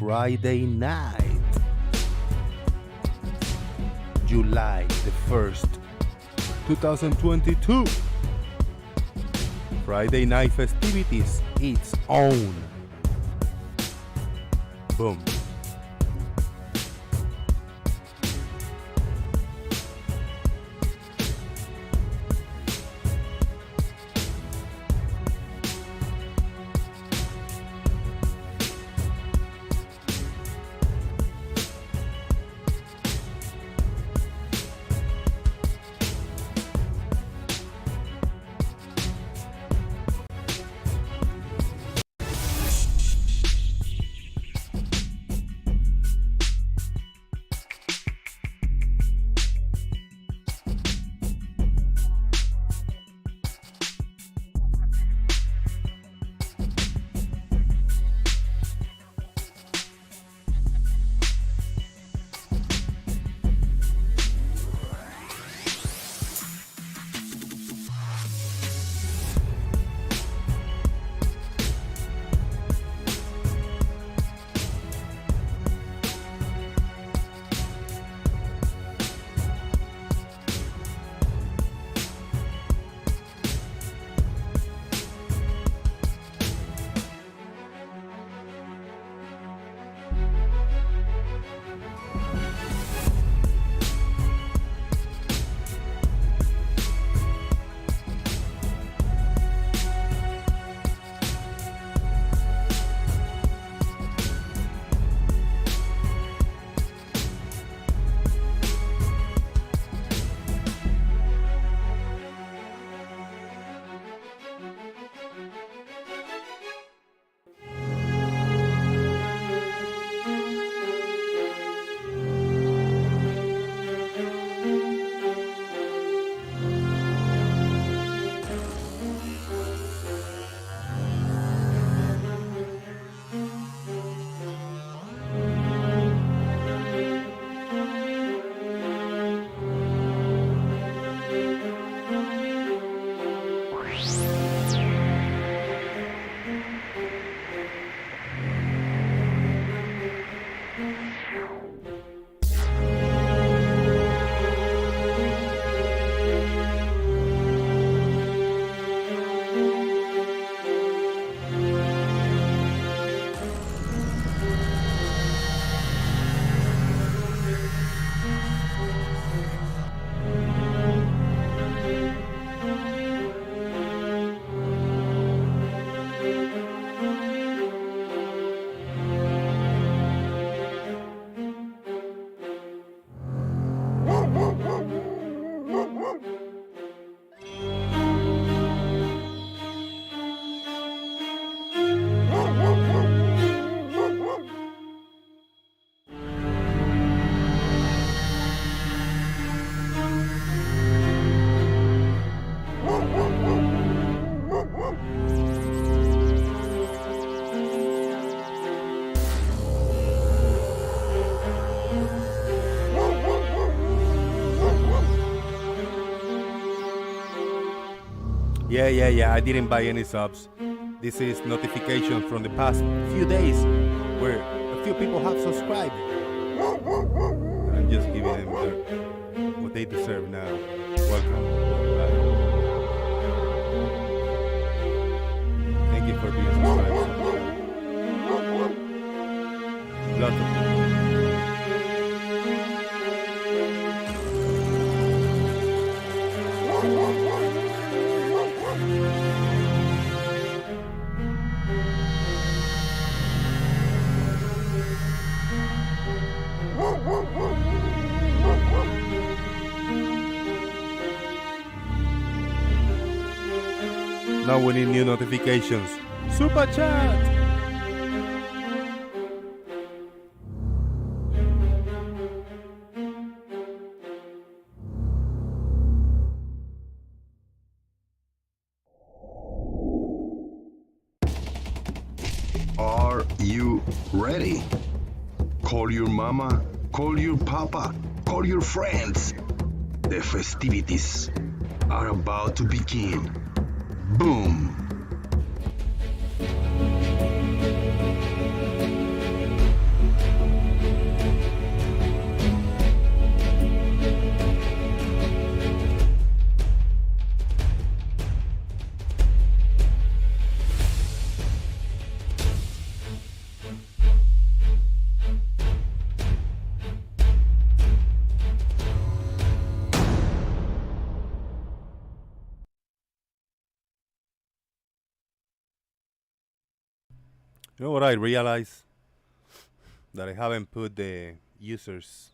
Friday night, July the 1st, 2022. Friday night festivities, its own. Boom. Yeah, I didn't buy any subs. This is notification from the past few days where a few people have subscribed. I'm just giving them what they deserve now. Welcome. Thank you for being subscribed. Lots of people. Now we need new notifications. Super chat! Are you ready? Call your mama, call your papa, call your friends. The festivities are about to begin. Boom! You know what I realized? That I haven't put the users,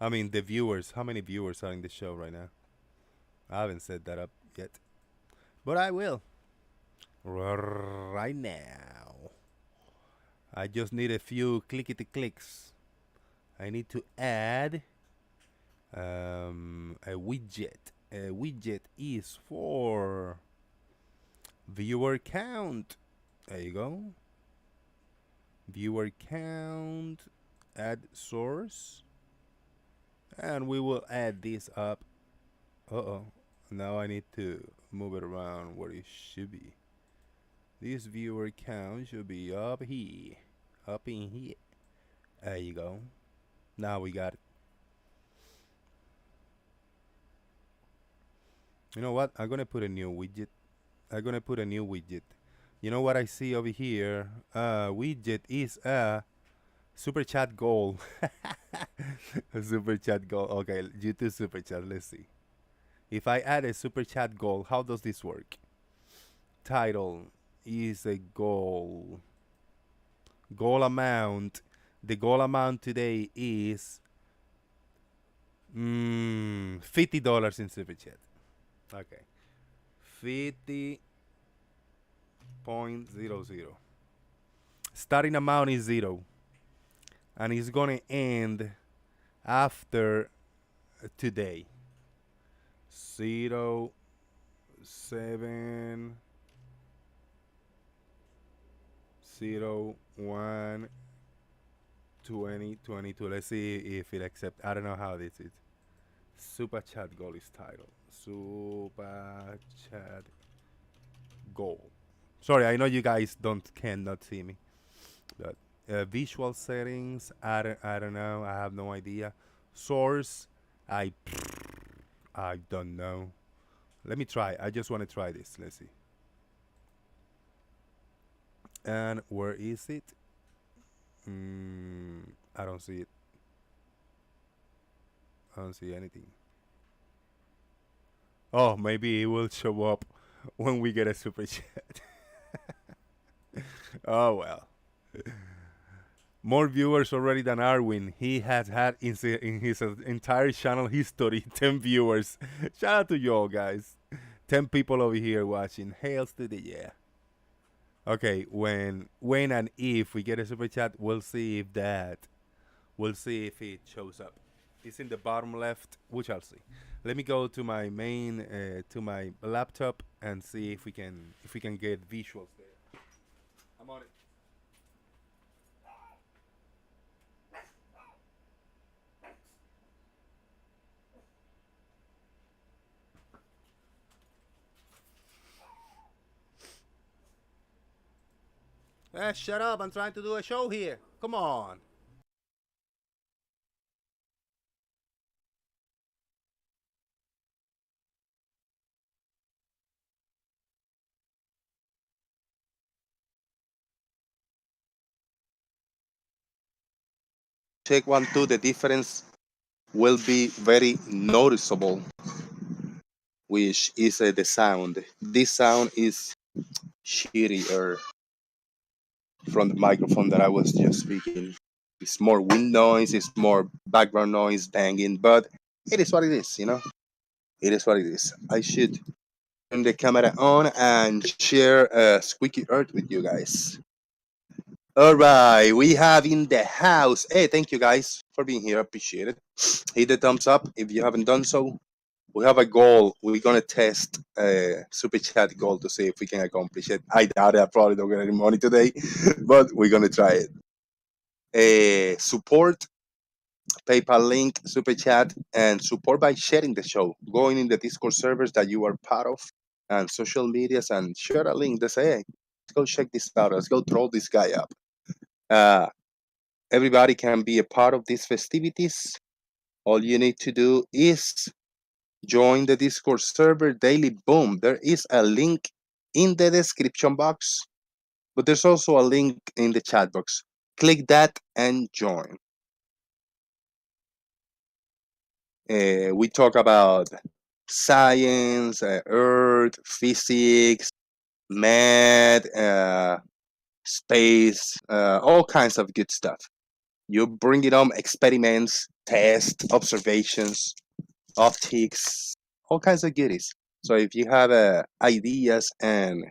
I mean the viewers. How many viewers are in the show right now? I haven't set that up yet. But I will. Right now. I just need a few clickety clicks. I need to add a widget. A widget is for viewer count. There you go. Viewer count. Add source. And we will add this up. Uh-oh. Now I need to move it around where it should be. This viewer count should be up here. Up in here. There you go. Now we got it. You know what? I'm gonna put a new widget. I'm gonna put a new widget. You know what I see over here? Widget is a super chat goal. A super chat goal. Okay, YouTube super chat. Let's see. If I add a super chat goal, how does this work? Title is a goal. Goal amount. The goal amount today is $50 in super chat. Okay, 50.00. Starting amount is 0, and it's gonna end after today. 0, 7, 0, 1, 20, 22. Let's see if it accepts. I don't know how this is. Super chat goal is title. Super chat goal. Sorry, I know you guys cannot see me, but visual settings. I don't know. I have no idea. Source. I don't know. Let me try. I just want to try this. Let's see. And where is it? I don't see it. I don't see anything. Oh, maybe it will show up when we get a super chat. Oh well. More viewers already than Arwin. He has had in his entire channel history 10 viewers. Shout out to y'all guys. 10 people over here watching. Hails to the yeah. Okay, when and if we get a super chat, we'll see if it shows up. It's in the bottom left. We shall see. Let me go to my main to my laptop and see if we can get visuals there. I'm on it. Shut up. I'm trying to do a show here. Come on. Check 1, 2. The difference will be very noticeable, which is the sound. This sound is shittier from the microphone that I was just speaking. It's more wind noise, it's more background noise, banging, but it is what it is, you know? It is what it is. I should turn the camera on and share Squeaky Earth with you guys. All right, we have in the house. Hey, thank you guys for being here. Appreciate it. Hit the thumbs up if you haven't done so. We have a goal. We're gonna test a super chat goal to see if we can accomplish it. I doubt it. I probably don't get any money today, but we're gonna try it. Support, PayPal link, super chat, and support by sharing the show, going in the Discord servers that you are part of, and social medias, and share a link to say, hey, let's go check this out. Let's go troll this guy up. Everybody can be a part of these festivities. All you need to do is join the Discord server daily. Boom. There is a link in the description box, but there's also a link in the chat box. Click that and join. We talk about science, earth, physics, math, space, all kinds of good stuff. You bring it on experiments, tests, observations, optics, all kinds of goodies. So if you have ideas and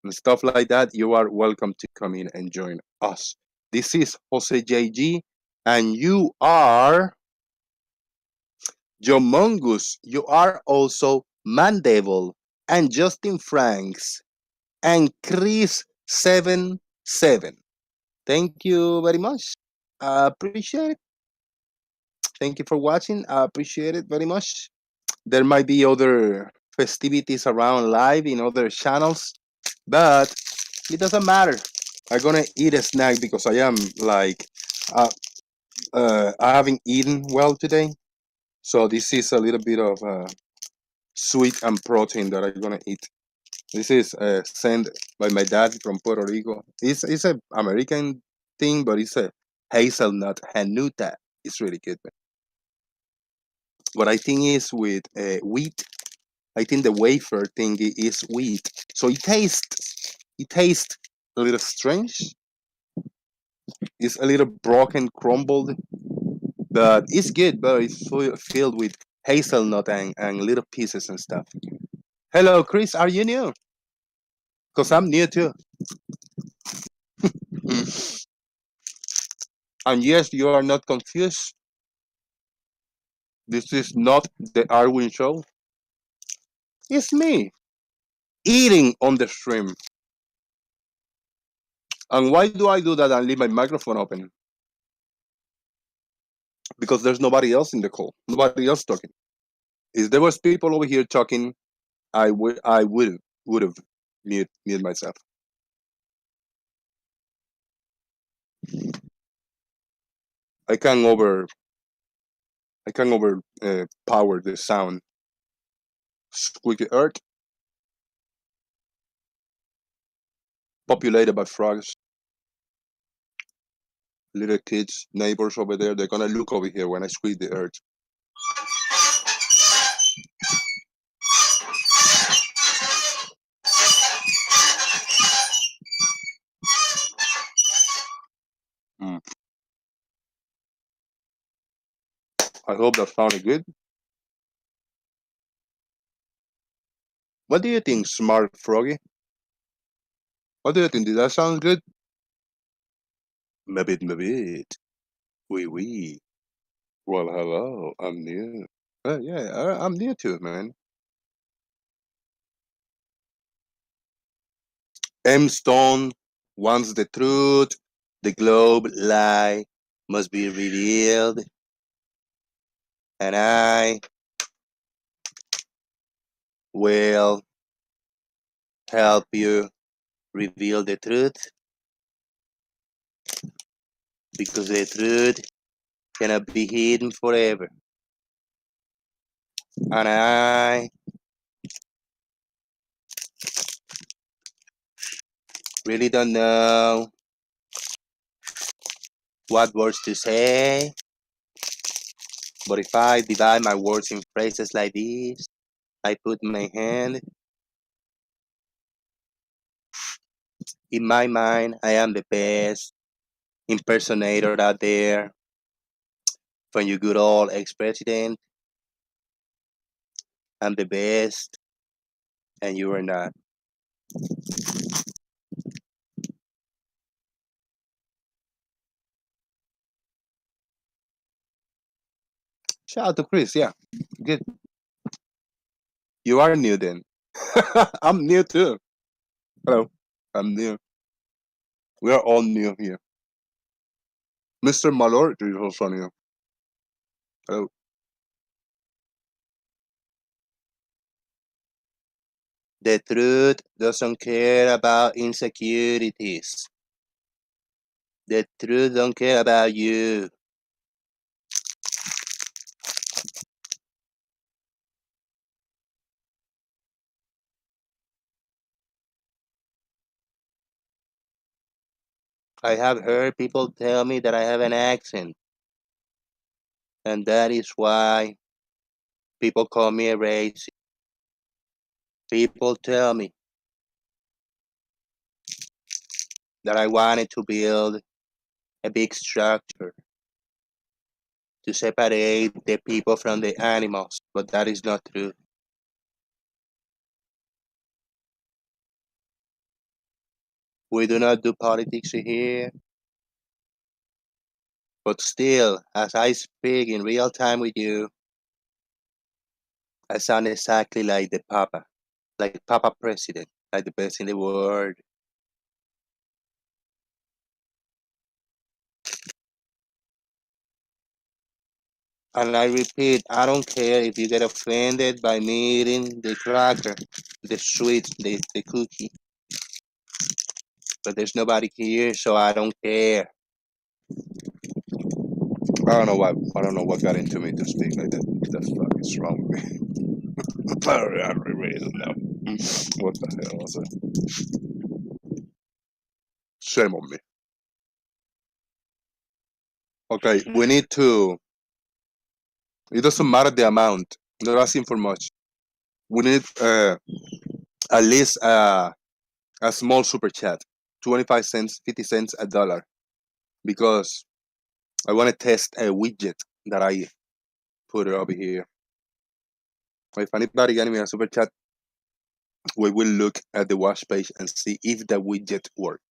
stuff like that, you are welcome to come in and join us. This is Jose JG, and you are John Mongoose. You are also Mandevil and Justin Franks and Chris77. Thank you very much. I appreciate it. Thank you for watching. I appreciate it very much. There might be other festivities around live in other channels, but it doesn't matter. I'm gonna eat a snack because I am like, uh, I haven't eaten well today. So this is a little bit of sweet and protein that I'm gonna eat. This is sent by my dad from Puerto Rico. It's a American thing, but it's a hazelnut hanuta. It's really good. Man. What I think is with wheat. I think the wafer thing is wheat, so it tastes a little strange. It's a little broken, crumbled, but it's good. But it's filled with hazelnut and little pieces and stuff. Hello, Chris. Are you new? Because I'm new too. And yes, you are not confused. This is not the Arwin show. It's me eating on the stream. And why do I do that and leave my microphone open? Because there's nobody else in the call. Nobody else talking. If there was people over here talking, I would have mute myself. I can over power the sound. Squeaky earth, populated by frogs. Little kids, neighbors over there, they're gonna look over here when I squeak the earth. Mm. I hope that sounded good. What do you think, smart froggy? What do you think? Did that sound good? Maybe, maybe. Oui. Well, hello. I'm new. Yeah, I'm new too, man. M. Stone wants the truth. The globe lie must be revealed. And I will help you reveal the truth because the truth cannot be hidden forever. And I really don't know what words to say, but if I divide my words in phrases like this, I put my hand in my mind. I am the best impersonator out there from your good old ex-president. I'm the best, and you are not. Shout out to Chris. Yeah, good. You are new then. I'm new too. Hello, I'm new. We are all new here. Mr. Malort is also new. Hello. The truth doesn't care about insecurities. The truth don't care about you. I have heard people tell me that I have an accent, and that is why people call me a racist. People tell me that I wanted to build a big structure to separate the people from the animals, but that is not true. We do not do politics here, but still, as I speak in real time with you, I sound exactly like the Papa, like Papa President, like the best in the world. And I repeat, I don't care if you get offended by me eating the cracker, the sweet, the cookie, but there's nobody here, so I don't care. I don't know what got into me to speak like that. What the fuck is wrong with me? I really don't know. What the hell was it? Shame on me. Okay, we need to. It doesn't matter the amount. Not asking for much. We need at least a small super chat, 25 cents, 50 cents, a dollar, because I want to test a widget that I put it over here. If anybody getting me a super chat, we will look at the watch page and see if the widget works.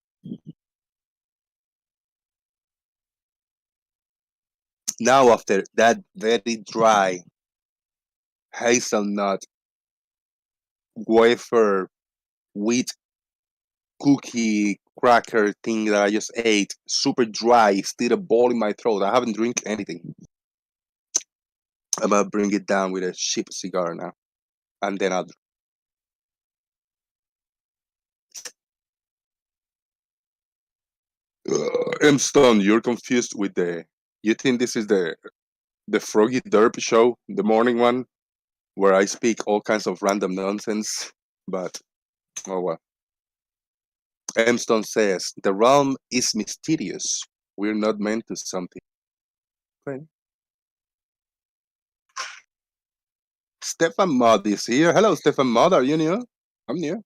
Now, after that very dry hazelnut wafer wheat cookie cracker thing that I just ate, super dry, still a ball in my throat. I haven't drink anything. I'm gonna bring it down with a cheap cigar now, and then I'll. M Stone, you're confused with the. You think this is the Froggy Derp show, the morning one, where I speak all kinds of random nonsense, but oh well. M Stone says the realm is mysterious. We're not meant to something. Okay. Stefan Mod is here. Hello, Stefan Mod. Are you new? I'm new.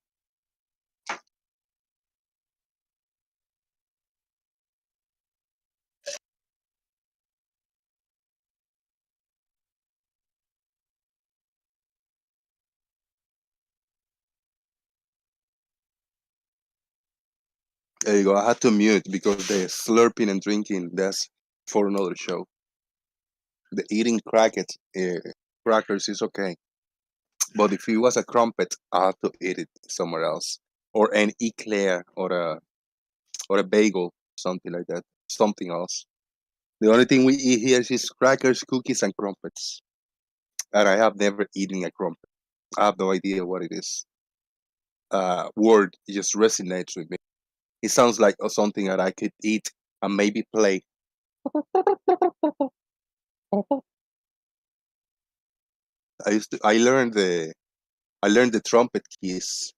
There you go. I had to mute because the slurping and drinking, that's for another show. The eating crackers is okay. But if it was a crumpet, I had to eat it somewhere else. Or an eclair or a bagel, something like that. Something else. The only thing we eat here is crackers, cookies, and crumpets. And I have never eaten a crumpet. I have no idea what it is. Word just resonates with me. It sounds like something that I could eat and maybe play. I learned the trumpet keys.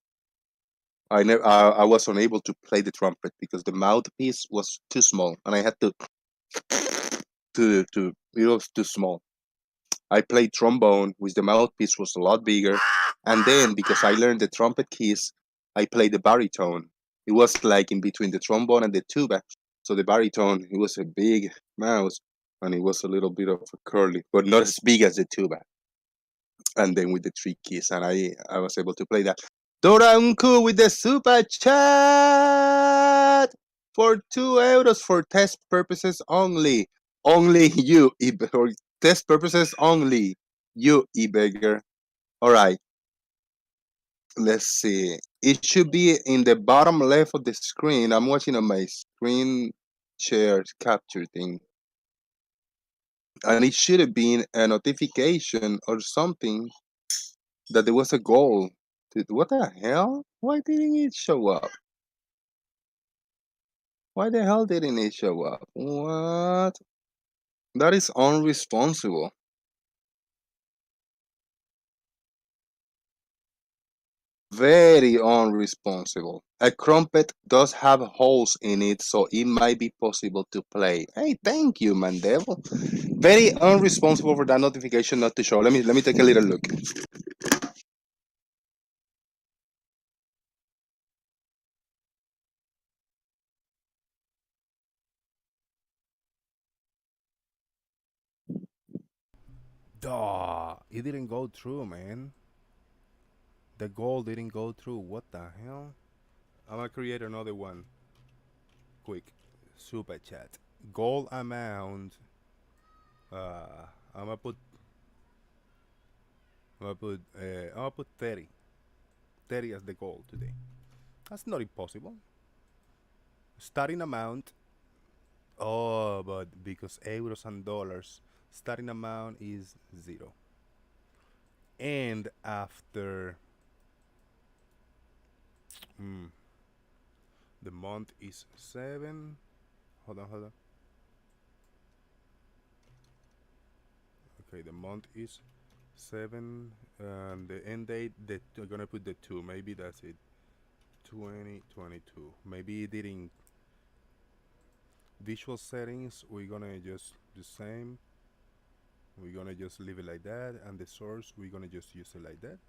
I was unable to play the trumpet because the mouthpiece was too small, and I had to it was too small. I played trombone, which the mouthpiece was a lot bigger, and then because I learned the trumpet keys, I played the baritone. It was like in between the trombone and the tuba. So the baritone, it was a big mouth, and it was a little bit of a curly, but not as big as the tuba. And then with the three keys, and I was able to play that. Dora Unku with the super chat for €2 for test purposes only. Only you, for test purposes only. You, e-beggar. All right. Let's see. It should be in the bottom left of the screen. I'm watching on my screen share capture thing. And it should have been a notification or something that there was a goal. What the hell? Why didn't it show up? Why the hell didn't it show up? What? That is unresponsible. Very unresponsible. A crumpet does have holes in it, so it might be possible to play. Hey, thank you, Mandevil. Very unresponsible for that notification not to show. Let me take a little look. Duh, it didn't go through, man. The goal didn't go through. What the hell? I'm gonna create another one. Quick, super chat. Goal amount. Uh, I'm gonna put. I'm gonna put 30. 30 as the goal today. That's not impossible. Starting amount. Oh, but because euros and dollars, starting amount is 0. And after mm, the month is 7. Hold on. Okay, the month is 7, and the end date, I'm gonna put the 2. Maybe that's it. 2022. Maybe it didn't. Visual settings, we're gonna just the same. We're gonna just leave it like that, and the source, we're gonna just use it like that.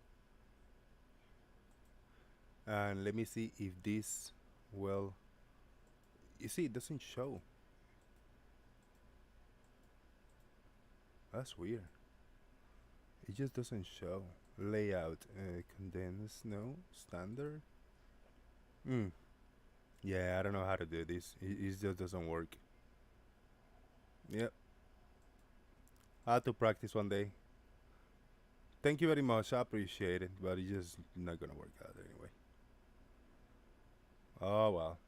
And let me see if this, well, you see, it doesn't show. That's weird. It just doesn't show. Layout, condense, no, standard. Hmm. Yeah, I don't know how to do this. It just doesn't work. Yep. I have to practice one day. Thank you very much. I appreciate it, but it's just not gonna work out anyway. Oh well.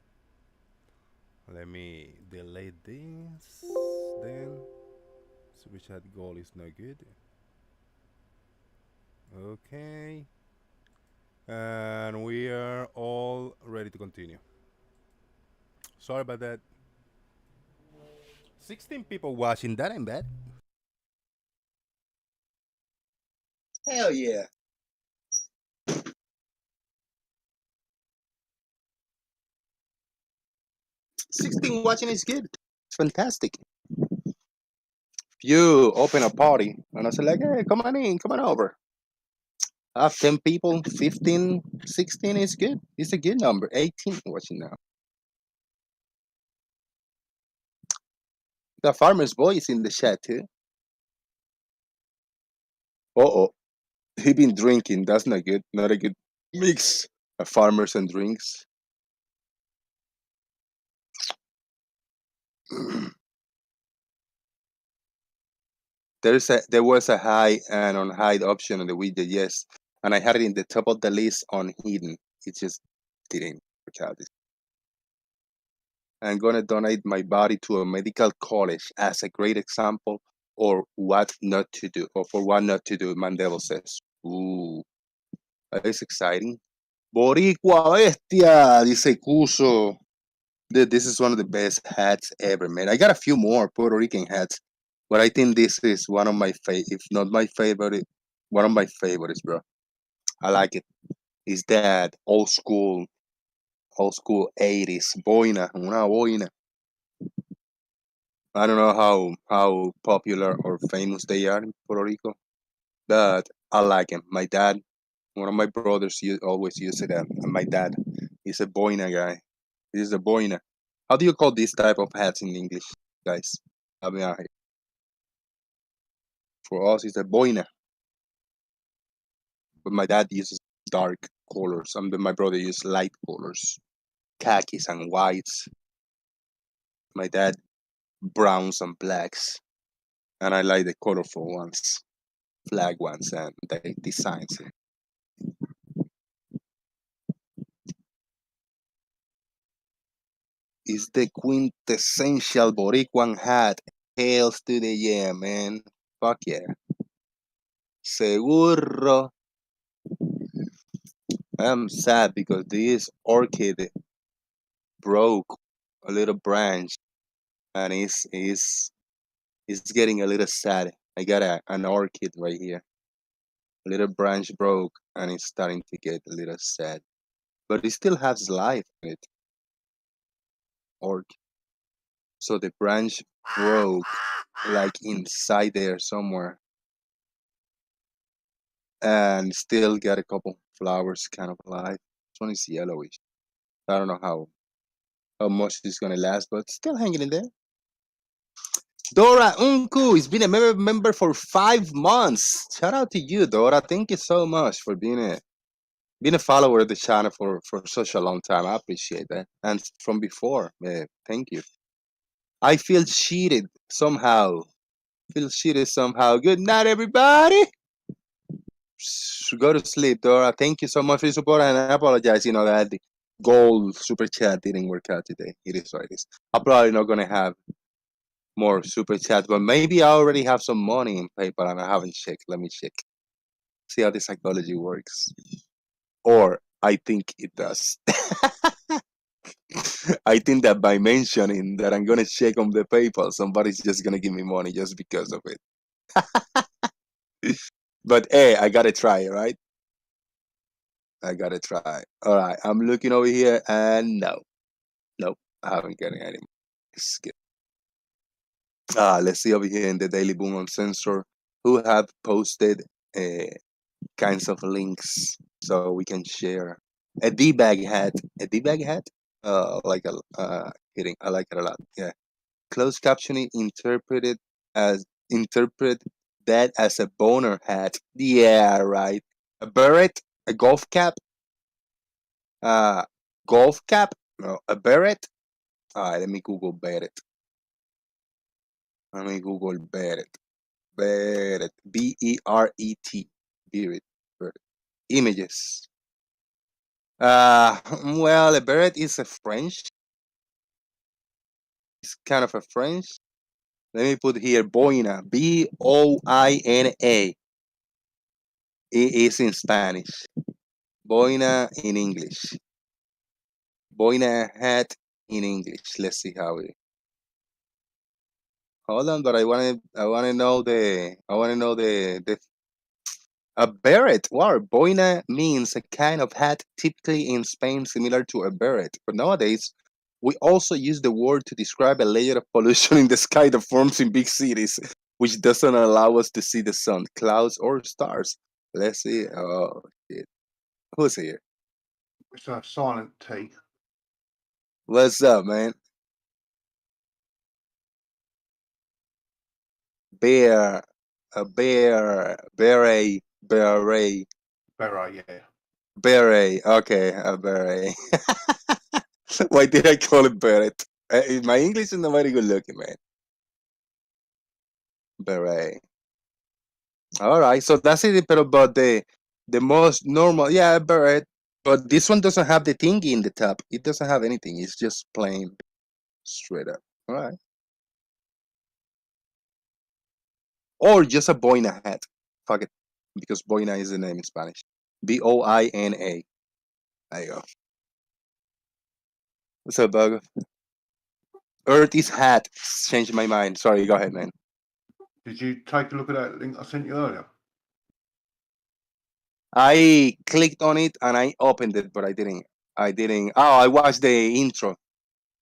Let me delete this then. Switch that goal is no good. Okay. And we are all ready to continue. Sorry about that. 16 people watching, that ain't bad. Hell yeah. 16 watching is good. It's fantastic. If you open a party and I say like, hey, come on in, come on over. I have 10 people, 15, 16 is good. It's a good number. 18 watching now. The farmer's boy is in the chat too. Uh-oh. He been drinking. That's not good. Not a good mix of farmers and drinks. There was a high and on hide option on the widget, yes. And I had it in the top of the list on hidden. It just didn't work out. I'm gonna donate my body to a medical college as a great example or what not to do, or for what not to do, Mandela says. Ooh, that is exciting. Boricua bestia, dice Cuso. This is one of the best hats ever, man. I got a few more Puerto Rican hats, but I think this is one of my if not my favorite, one of my favorites, bro. I like it. It's that old school 80s boina, una boina. I don't know how popular or famous they are in Puerto Rico, but I like them. My dad, one of my brothers, always used it, and my dad is a boina guy. He's a boina. How do you call this type of hats in English, guys? I mean, for us, it's a boina, but my dad uses dark colors, and my brother uses light colors, khakis and whites. My dad browns and blacks, and I like the colorful ones, flag ones, and the designs. Is the quintessential Boricuan hat. Hails to the yeah, man. Fuck yeah. Seguro. I'm sad because this orchid broke a little branch and it's getting a little sad. I got an orchid right here. A little branch broke and it's starting to get a little sad. But it still has life in it. Orchid. So the branch broke like inside there somewhere. And still got a couple flowers kind of alive. This one is yellowish. I don't know how much it's gonna last, but still hanging in there. Dora Unku has been a member for 5 months. Shout out to you, Dora. Thank you so much for being a follower of the channel for such a long time. I appreciate that. And from before, thank you. I feel cheated somehow. Good night, everybody. Go to sleep, Dora. Thank you so much for your support, and I apologize. That the gold super chat didn't work out today. It is what it is. I'm probably not gonna have more super chat, but maybe I already have some money in PayPal and I haven't checked. Let me check. See how the psychology works. Or I think it does. I think that by mentioning that I'm gonna check on the PayPal, somebody's just gonna give me money just because of it. But hey, I gotta try, right? I gotta try. All right, I'm looking over here, and nope, I haven't got any. Skip. Let's see over here in the Daily Boom on Sensor who have posted kinds of links so we can share. A D-bag hat. A D-bag hat? Like kidding. I like it a lot. Yeah. Closed captioning interpret that as a boner hat. Yeah, right. A beret, a golf cap. Golf cap. No, a beret. All right, let me Google beret. Beret. Beret. B-E-R-E-T. Beret. Beret. Images. Well, a beret is a French. It's kind of a French. Let me put here boina. B-O-I-N-A. It is in Spanish. Boina in English. Boina hat in English. Let's see how it. Hold on, but I want to know the a beret. Wow, boina means a kind of hat typically in Spain similar to a beret. But nowadays, we also use the word to describe a layer of pollution in the sky that forms in big cities, which doesn't allow us to see the sun, clouds, or stars. Let's see. Oh, shit. Who's here? It's a silent T. What's up, man? Bear, a beret. Beret, yeah. Beret. Okay, a beret. Why did I call it beret? My English is not very good looking, man. Beret. All right, so that's it. But the most normal, yeah, beret. But this one doesn't have the thingy in the top. It doesn't have anything. It's just plain, straight up. All right. Or just a boina hat. Fuck it, because boina is the name in Spanish. B-O-I-N-A. There you go. What's up, Bug? Earth is hat. Changed my mind. Sorry, go ahead, man. Did you take a look at that link I sent you earlier? I clicked on it and I opened it, but I didn't. Oh, I watched the intro.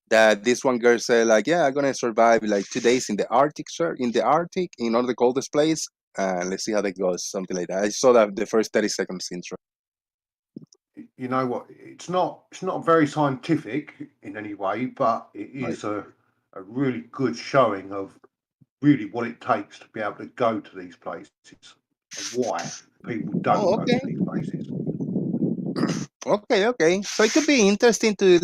That this one girl said, like, yeah, I'm gonna survive like 2 days in the Arctic, sir, in one of the coldest place, and let's see how that goes. Something like that. I saw that the first 30 seconds intro. You know what? It's not very scientific in any way, but it is a really good showing of really what it takes to be able to go to these places and why people don't go to these places. Okay. So it could be interesting to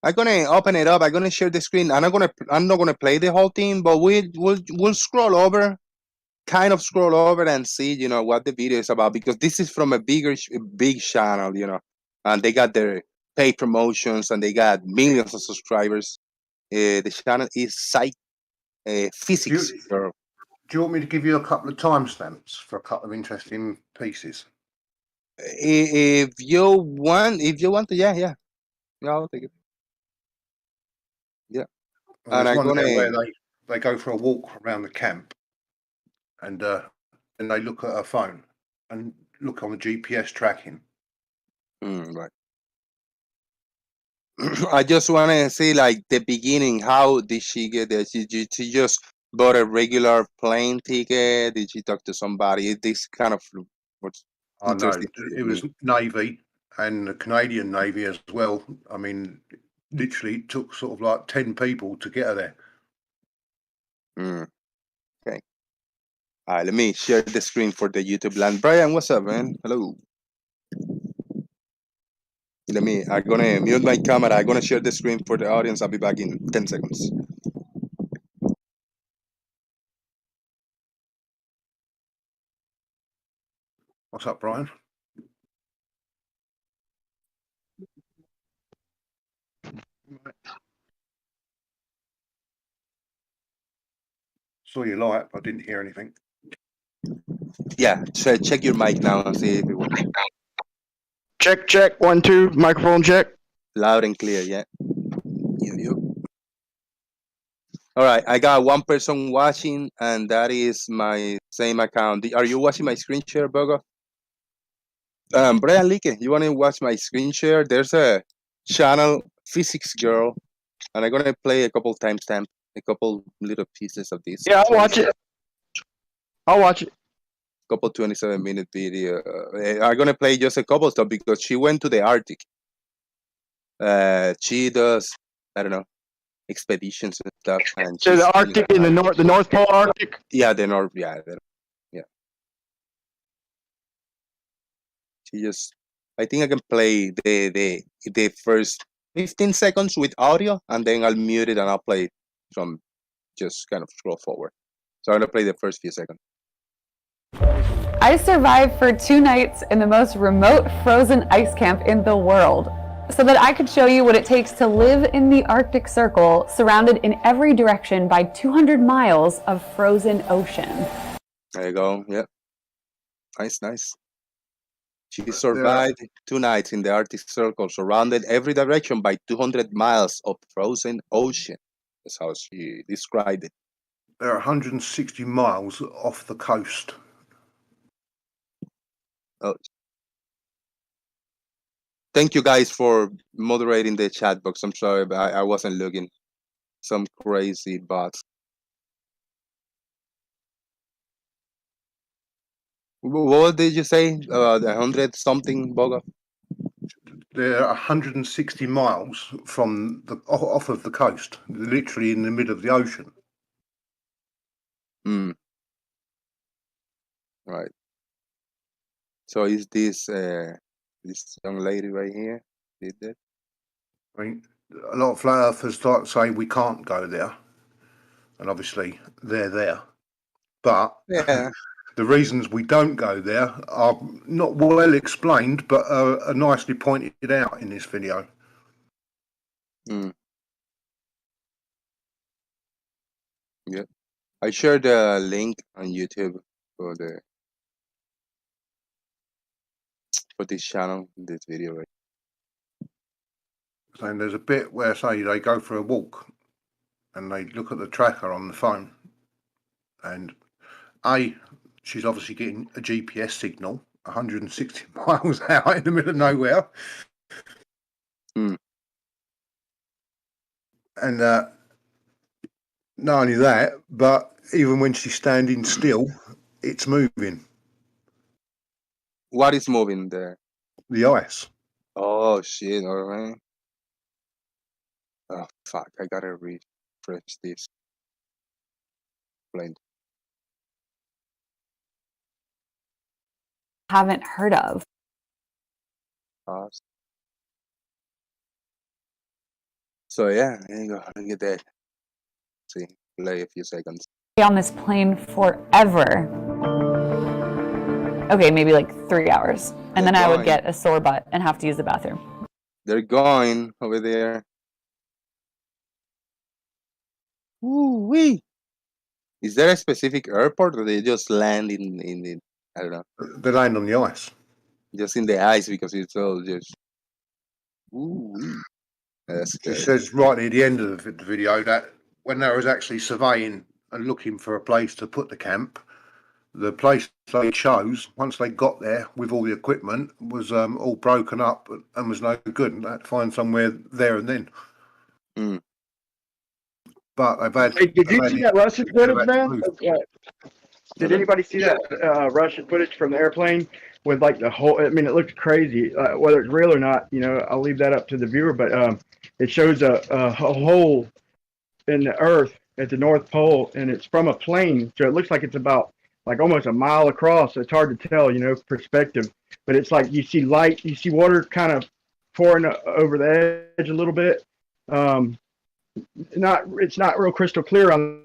I'm gonna open it up. I'm gonna share the screen. I'm not gonna play the whole thing, but we'll scroll over, kind of scroll over and see, what the video is about, because this is from a big channel, and they got their paid promotions and they got millions of subscribers. The channel is Physics. Do you want me to give you a couple of timestamps for a couple of interesting pieces? If you want to, yeah, I'll take it. Yeah. Well, there's one there where they go for a walk around the camp and they look at her phone and look on the GPS tracking. Right. I just want to see like the beginning. How did she get there? She just bought a regular plane ticket. Did she talk to somebody? This kind of what's interesting. It was Navy and the Canadian Navy as well. I mean, literally it took sort of like 10 people to get her there. Mm, okay. All right, let me share the screen for the YouTube land. Brian, what's up, man? Hello. I'm gonna mute my camera. I'm gonna share the screen for the audience. I'll be back in 10 seconds. What's up, Brian? Saw your light, but I didn't hear anything. Yeah, check your mic now and see if it works. Check, 1, 2, microphone check. Loud and clear, yeah. You. All right, I got one person watching, and that is my same account. Are you watching my screen share, Bogo? Brian Leake, you want to watch my screen share? There's a channel, Physics Girl, and I'm gonna play a couple timestamp, a couple little pieces of this. Yeah, I'll watch it. Couple 27-minute video. I'm gonna play just a couple stuff because she went to the Arctic. She does, I don't know, expeditions and stuff. And So the Arctic in the North Pole Arctic. Yeah, the North. Yeah. She just. I think I can play the first 15 seconds with audio, and then I'll mute it and I'll play some. Just kind of scroll forward. So I'm gonna play the first few seconds. I survived for 2 nights in the most remote frozen ice camp in the world, so that I could show you what it takes to live in the Arctic Circle, surrounded in every direction by 200 miles of frozen ocean. There you go. Yep. Nice. She survived 2 nights in the Arctic Circle, surrounded every direction by 200 miles of frozen ocean. That's how she described it. They're 160 miles off the coast. Oh. Thank you guys for moderating the chat box. I'm sorry, but I wasn't looking. Some crazy bots. What did you say? 100 something, Boga? They're 160 miles from off of the coast, literally in the middle of the ocean. Right. So is this young lady right here? Did that? I mean, a lot of flat earthers start saying we can't go there, and obviously they're there. But yeah. The reasons we don't go there are not well explained, but are nicely pointed out in this video. Yeah, I shared the link on YouTube for this channel, this video. Right. So there's a bit where, say, they go for a walk and they look at the tracker on the phone, and she's obviously getting a GPS signal 160 miles out in the middle of nowhere. And not only that, but even when she's standing still, it's moving. What is moving there? The ice. Oh shit! All right. Oh fuck! I gotta refresh this. Blind. Haven't heard of. Pause. So yeah, there you go. Look at that. See, play a few seconds. On this plane forever. Okay, maybe like 3 hours. And then I would get a sore butt and have to use the bathroom. They're going over there. Woo-wee. Is there a specific airport or they just land in the, I don't know. They land on the ice. Just in the ice because it's all just. Ooh. That's She good. says right at the end of the video that when they was actually surveying and looking for a place to put the camp, the place they chose, once they got there with all the equipment, was all broken up and was no good, and they had to find somewhere there and then. But they've had. Hey, did you see that Russian footage, man? Did anybody see that Russian footage from the airplane with like the whole? I mean, it looked crazy. Whether it's real or not, I'll leave that up to the viewer. But it shows a hole in the earth, at the North Pole, and it's from a plane, so it looks like it's about like almost a mile across. It's hard to tell, perspective, but it's like you see light, you see water kind of pouring over the edge a little bit. It's not real crystal clear on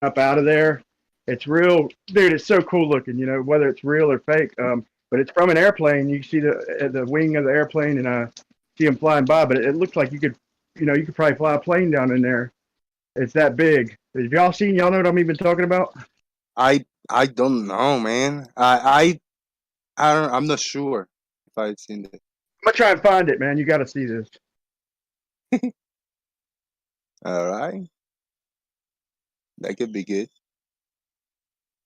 up out of there. It's real, dude. It's so cool looking, whether it's real or fake. But it's from an airplane. You see the wing of the airplane, and see them flying by. But it looks like you could probably fly a plane down in there. It's that big. Have y'all seen? Y'all know what I'm even talking about? I don't know, man. I'm not sure if I've seen it. I'm gonna try and find it, man. You got to see this. All right, that could be good.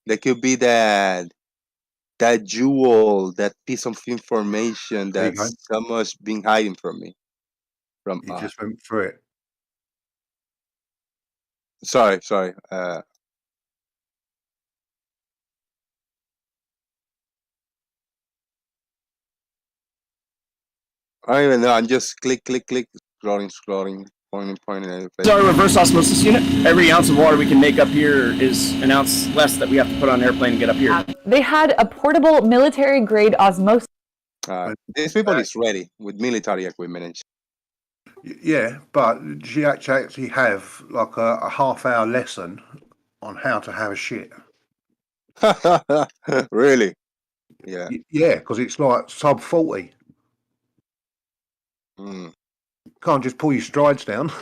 That could be that jewel, that piece of information There you go. that someone's been hiding from me. From You just went through it. sorry. I don't even know. I'm just click, scrolling, pointing. Our reverse osmosis unit. Every ounce of water we can make up here is an ounce less that we have to put on an airplane to get up here. They had a portable military-grade osmosis. This people is ready with military equipment and Yeah, but she actually have like a half-hour lesson on how to have a shit. really? Yeah. Yeah, because it's like sub 40. Mm. Can't just pull your strides down.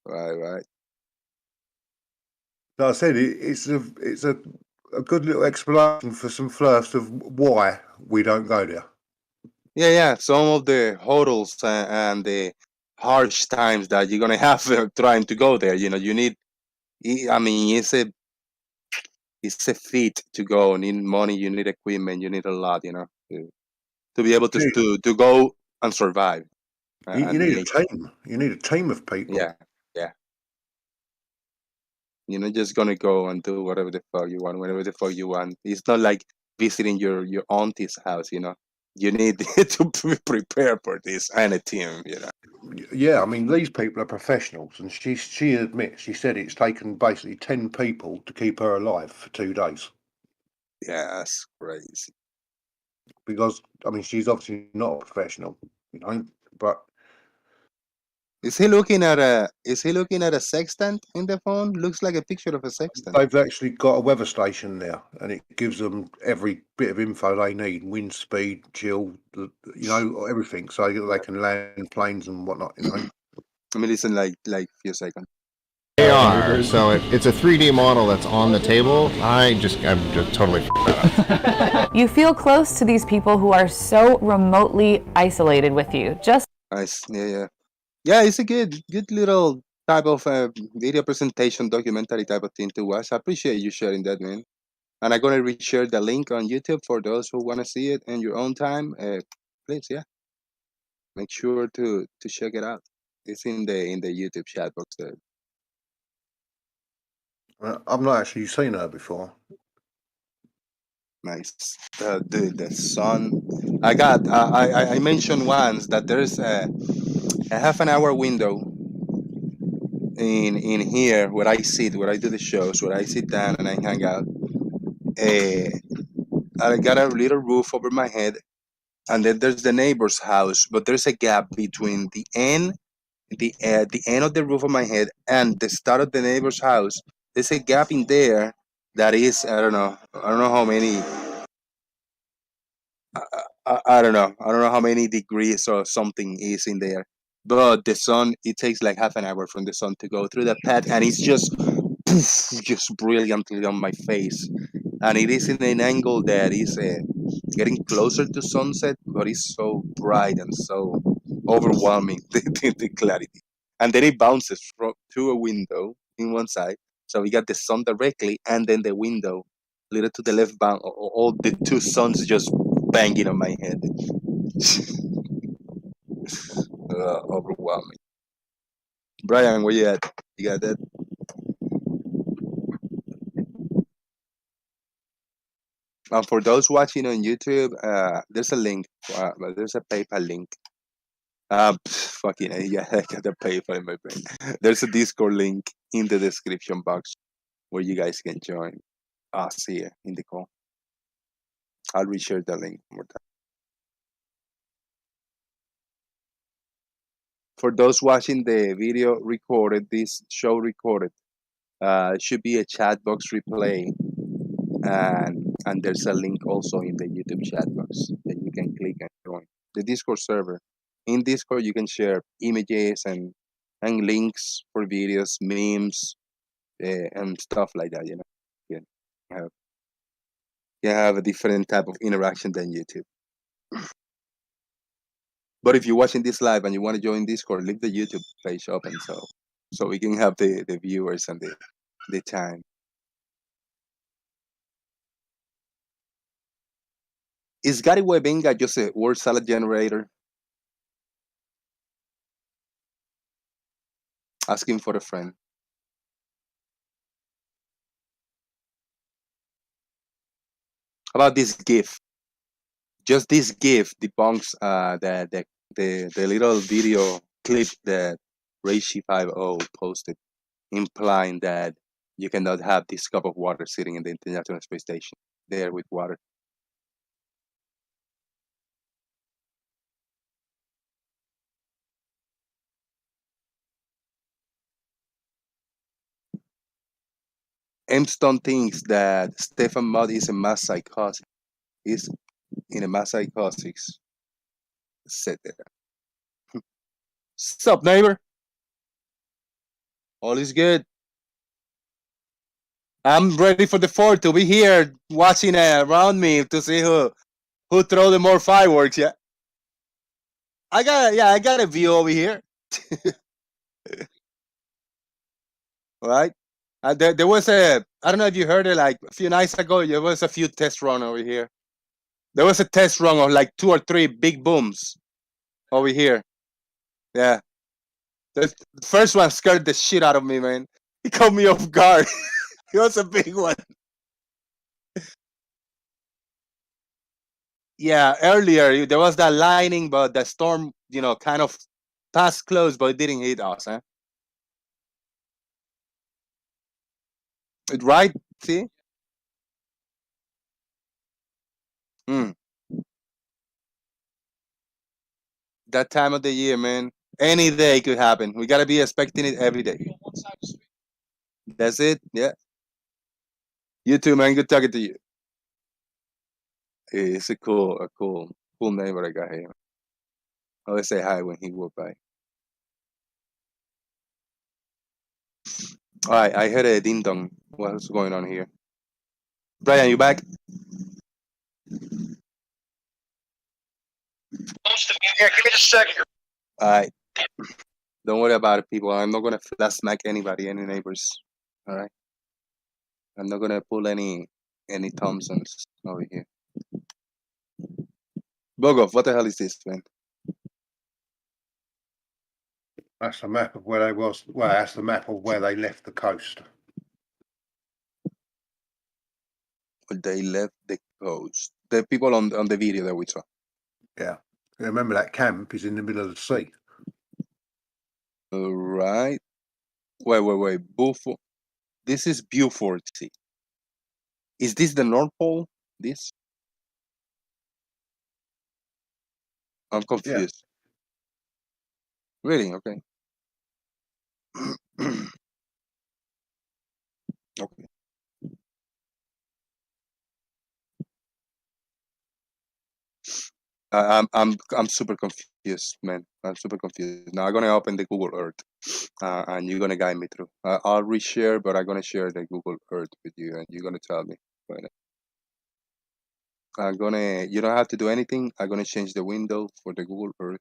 Right. Like I said, it's a good little explanation for some first of why we don't go there. Yeah. Some of the hurdles and the harsh times that you're gonna have trying to go there. You need. I mean, it's a feat to go. You need money. You need equipment. You need a lot. To be able to go and survive. You need a team. You need a team of people. Yeah. You're not just gonna go and do whatever the fuck you want, whenever the fuck you want. It's not like visiting your auntie's house. You need to prepare for this and a team. Yeah, I mean, these people are professionals, and she admits, she said it's taken basically 10 people to keep her alive for 2 days. Yeah, that's crazy. Because, I mean, she's obviously not a professional, but Is he looking at a sextant in the phone? Looks like a picture of a sextant. they've actually got a weather station there, and it gives them every bit of info they need: wind speed, chill, everything, so they can land planes and whatnot. Let me listen like a few seconds. They are. So it's a 3D model that's on the table. I'm just totally that up. You feel close to these people who are so remotely isolated with you. Just Nice. Yeah. It's a good little type of video presentation, documentary type of thing to watch. I appreciate you sharing that, man. And I'm gonna reshare the link on YouTube for those who want to see it in your own time. Please, make sure to check it out. It's in the YouTube chat box there. I've not actually seen her before. Nice, dude. The sun. I mentioned once that there's a half an hour window in here where I sit, where I do the shows, where I sit down and I hang out. I got a little roof over my head, and then there's the neighbor's house, but there's a gap between the end of the roof of my head and the start of the neighbor's house. There's a gap in there that is, I don't know how many. I don't know how many degrees or something is in there, but the sun, it takes like half an hour from the sun to go through the path, and it's just poof, just brilliantly on my face, and it is in an angle that is getting closer to sunset, but it's so bright and so overwhelming, the clarity, and then it bounces to a window in one side, so we got the sun directly, and then the window a little to the left, all the two suns just banging on my head. Overwhelming. Brian, where you at? You got that? For those watching on YouTube, there's a link. There's a PayPal link Fucking yeah, I gotta pay for it, my friend. There's a Discord link in the description box where you guys can join us here in the call. I'll reshare the link one more time. For those watching the video recorded, this show recorded, should be a chat box replay, and there's a link also in the YouTube chat box that you can click and join the Discord server. In Discord, you can share images and links for videos, memes, and stuff like that. You know, have you have a different type of interaction than YouTube. But if you're watching this live and you want to join Discord, leave the YouTube page open so we can have the viewers and the time. Is Gary Webenga just a word salad generator? Asking for a friend. How about this GIF? Just this GIF debunks the little video clip that Reishi50 posted, implying that you cannot have this cup of water sitting in the International Space Station there with water. M-Stone thinks that Stefan Mudd is a mass psychotic. He's in a mass psychosis. Sit there. Sup, neighbor? All is good. I'm ready for the fort to be here watching around me to see who throw the more fireworks. Yeah, I got a view over here. Right? There was I don't know if you heard it, like a few nights ago, there was a few test run over here. There was a test run of like 2 or 3 big booms over here. Yeah. The first one scared the shit out of me, man. It caught me off guard. It was a big one. Yeah, earlier there was that lightning, but the storm, kind of passed close, but it didn't hit us, huh? Right? See? Mm. That time of the year, man. Any day could happen. We gotta be expecting it every day. That's it. Yeah. You too, man. Good talking to you. It's a cool neighbor I got here. I always say hi when he walk by. All right, I heard a ding dong. What's going on here? Brian, you back? Here, give me just a second. All right. Don't worry about it, people. I'm not gonna flash smack anybody, any neighbors. All right. I'm not gonna pull any Thompsons over here. Bogov, what the hell is this, man? That's the map of where they was. Well, that's the map of where they left the coast. They left the coast. The people on the video that we saw. Yeah. Remember that camp is in the middle of the sea. All right. Wait. Beaufort. This is Beaufort Sea. Is this the North Pole? This? I'm confused. Yeah. Really? Okay. Okay. I'm super confused, man. I'm super confused. Now I'm gonna open the Google Earth, and you're gonna guide me through. I'll reshare, but I'm gonna share the Google Earth with you, and you're gonna tell me. You don't have to do anything. I'm gonna change the window for the Google Earth,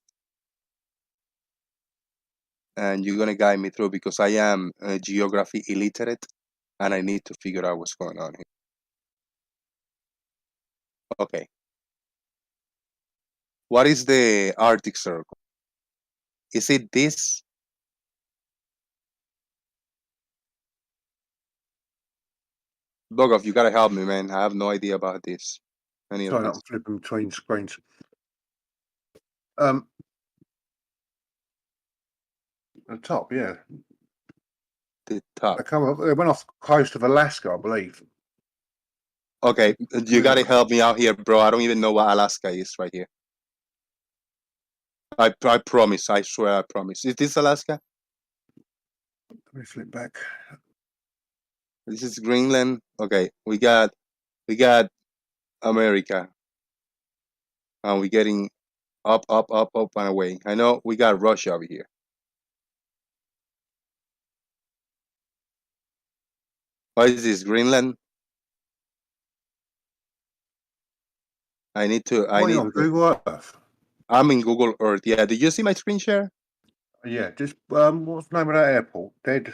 and you're gonna guide me through because I am geography illiterate, and I need to figure out what's going on here. Okay. What is the Arctic Circle? Is it this? Bogov, you gotta help me, man. I have no idea about this. Sorry, I'm flipping between screens. the top, yeah. The top. They went off the coast of Alaska, I believe. Okay, you gotta help me out here, bro. I don't even know what Alaska is right here. I promise. I swear, I promise. Is this Alaska? Let me flip back. This is Greenland. Okay, we got America, and we're getting up, and away. I know we got Russia over here. What is this? Greenland? I need to. Google Earth. I'm in Google Earth. Yeah. Did you see my screen share? Yeah. Just what's the name of that airport? They're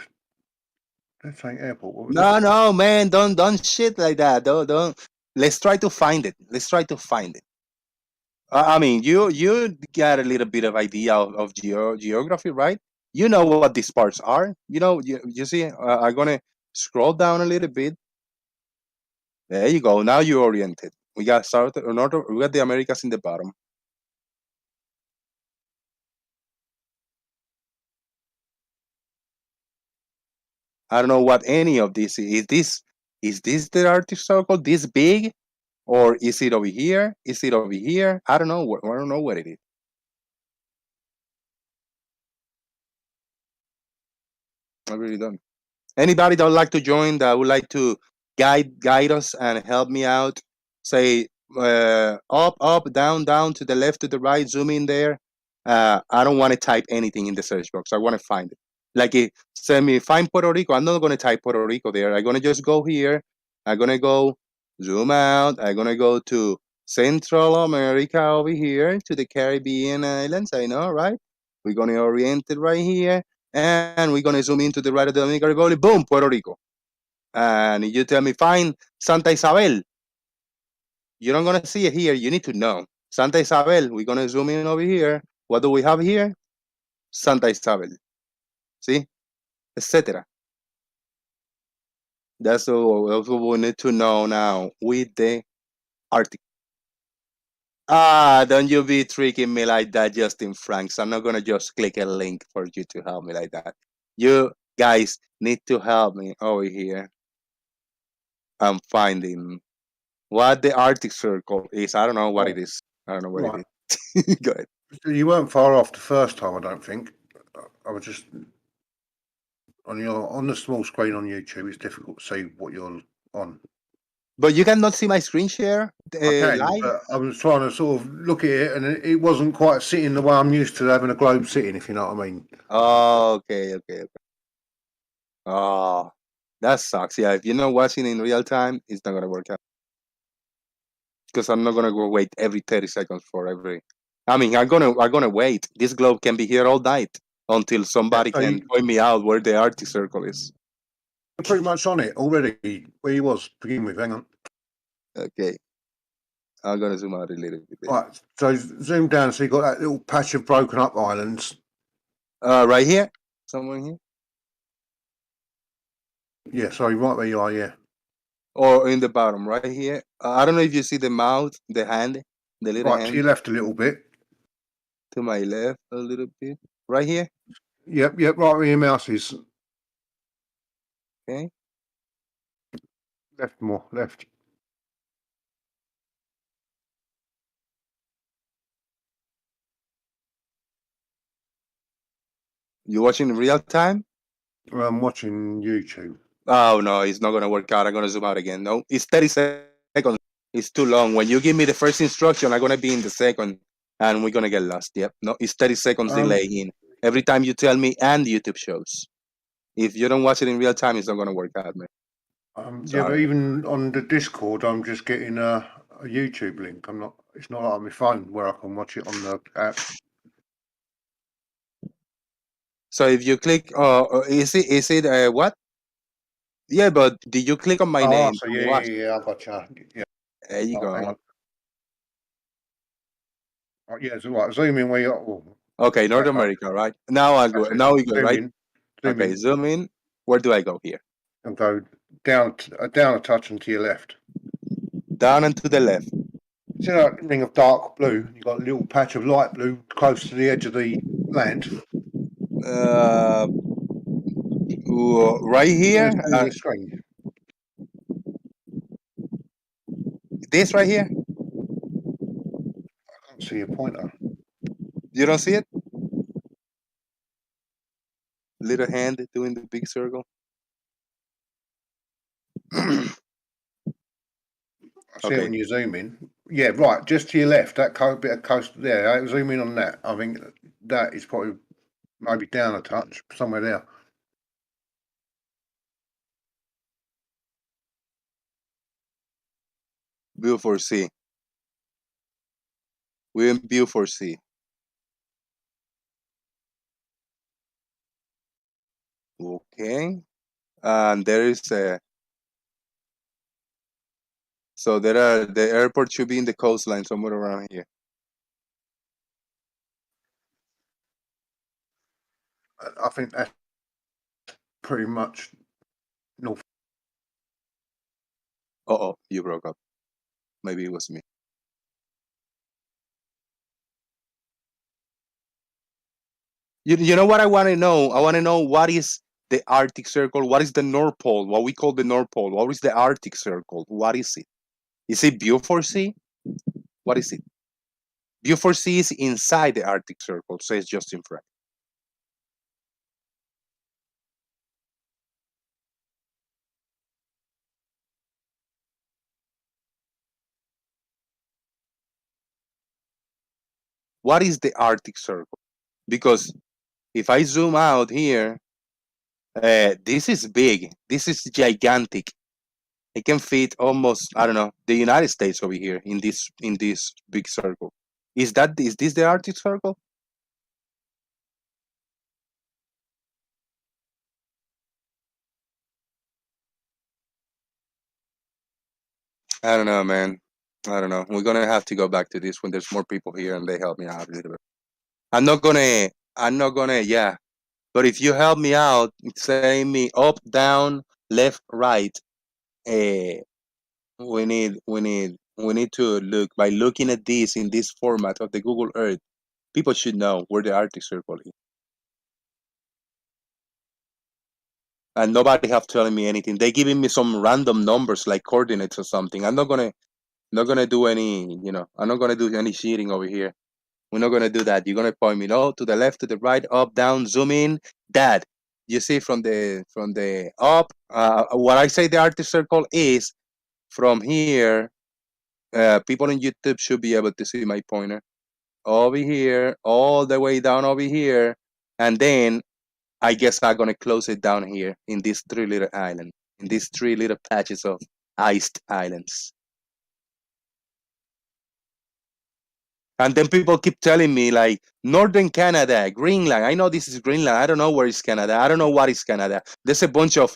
saying airport. No, man. Don't shit like that. Don't. Let's try to find it. Let's try to find it. I mean, you got a little bit of idea of geography, right? You know what these parts are. You know, you see. I'm gonna scroll down a little bit. There you go. Now you're oriented. We got South or North. We got the Americas in the bottom. I don't know what any of this is. Is this the Arctic Circle? This big, or is it over here? Is it over here? I don't know. I don't know what it is. I really don't. Anybody that would like to join, that would like to guide us and help me out, say up, down, to the left, to the right, zoom in there. I don't want to type anything in the search box. I want to find it. Like, send me find Puerto Rico. I'm not going to type Puerto Rico there. I'm going to just go here. I'm going to go zoom out. I'm going to go to Central America over here, to the Caribbean islands. I know, right? We're going to orient it right here. And we're going to zoom into the right of the Dominican Republic. Boom, Puerto Rico. And you tell me, find Santa Isabel. You're not going to see it here. You need to know. Santa Isabel. We're going to zoom in over here. What do we have here? Santa Isabel. See? Etc. That's what we need to know now with the Arctic. Don't you be tricking me like that, Justin Franks. I'm not going to just click a link for you to help me like that. You guys need to help me over here. I'm finding what the Arctic Circle is. I don't know what it is. I don't know what it is. Go ahead. You weren't far off the first time, I don't think. I was just on the small screen on YouTube. It's difficult to see what you're on. But you cannot see my screen share live? But I was trying to sort of look at it, and it wasn't quite sitting the way I'm used to having a globe sitting, if you know what I mean. Oh, okay. Oh, that sucks. Yeah, if you're not watching in real time, it's not gonna work out. Because I'm not gonna go wait every 30 seconds for every. I mean, I'm gonna wait. This globe can be here all night until somebody can point me out where the Arctic Circle is. You're pretty much on it already. Where he was to begin with. Hang on. Okay. I'm gonna zoom out a little bit. Right. So zoom down. So you got that little patch of broken up islands. Right here. Somewhere here. Yeah. Sorry. Right where you are. Yeah. Or in the bottom, right here. I don't know if you see the mouth, the hand, the little hand. To your left a little bit. To my left a little bit. Right here? Yep, right where your mouse is. Okay. Left more, left. You watching in real time? I'm watching YouTube. Oh, no, it's not going to work out. I'm going to zoom out again. No, it's 30 seconds. It's too long. When you give me the first instruction, I'm going to be in the second, and we're going to get lost. Yep. No, it's 30 seconds delay in. Every time you tell me, and YouTube shows. If you don't watch it in real time, it's not going to work out, man. Yeah, but even on the Discord, I'm just getting a YouTube link. It's not like on my phone where I can watch it on the app. So if you click, is it what? Yeah, but did you click on my name? So yeah, I gotcha. Yeah. There you go. Yeah, so right, zoom in where you're. Okay, North America, right? Now I go. Now we go, right? Okay, zoom in. Where do I go here? And go down a touch and to your left. Down and to the left. See that ring of dark blue? You've got a little patch of light blue close to the edge of the land. Right here, On your screen. this right here. I can't see your pointer. You don't see it? Little hand doing the big circle. I see it Okay. when you zoom in. Yeah, right, just to your left, that bit of coast there. Zoom in on that. I think that is probably maybe down a touch, somewhere there. View for C. We're in view for C. Okay. And there is a. So the airport should be in the coastline somewhere around here. I think that's pretty much north. Oh, you broke up. Maybe it was me. You know what I want to know? I want to know what is the Arctic Circle? What is the North Pole? What we call the North Pole? What is the Arctic Circle? What is it? Is it Beaufort Sea? What is it? Beaufort Sea is inside the Arctic Circle, says Justin Frank. What is the Arctic Circle? Because if I zoom out here, this is big. This is gigantic. It can fit almost, I don't know, the United States over here in this big circle. Is this the Arctic Circle? I don't know, man. I don't know. We're gonna have to go back to this when there's more people here and they help me out a little bit. I'm not gonna, yeah. But if you help me out, saying me up, down, left, right, uh, we need to look by looking at this in this format of the Google Earth. People should know where the Arctic Circle is. And nobody have telling me anything. They giving me some random numbers like coordinates or something. I'm not gonna do any, I'm not gonna do any cheating over here. We're not gonna do that. You're gonna point me no to the left, to the right, up, down, zoom in. That you see from the up. What I say the Arctic Circle is from here. People on YouTube should be able to see my pointer over here, all the way down over here, and then I guess I'm gonna close it down here in these three little islands, in these three little patches of iced islands. And then people keep telling me like Northern Canada, Greenland. I know this is Greenland. I don't know where is Canada. I don't know what is Canada. There's a bunch of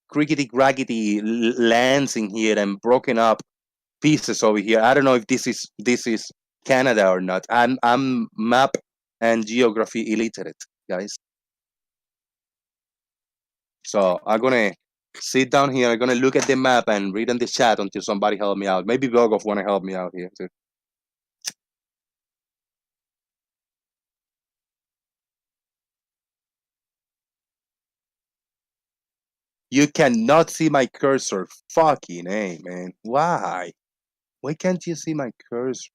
crickety crackety lands in here and broken up pieces over here. I don't know if this is Canada or not. I'm map and geography illiterate, guys. So I'm gonna sit down here. I'm gonna look at the map and read in the chat until somebody help me out. Maybe Bogov wanna help me out here too. You cannot see my cursor. Fucking A, man. Why? Why can't you see my cursor?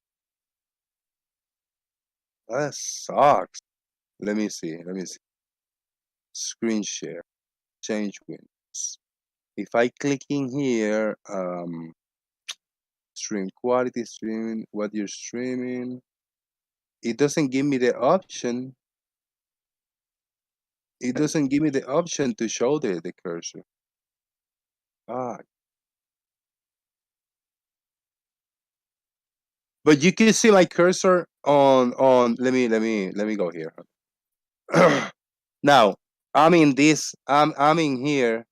That sucks. Let me see. Screen share. Change windows. If I click in here, stream quality, streaming, what you're streaming, it doesn't give me the option. It doesn't give me the option to show the cursor. Ah, but you can see my cursor on. Let me go here. Now I'm in this. I'm in here.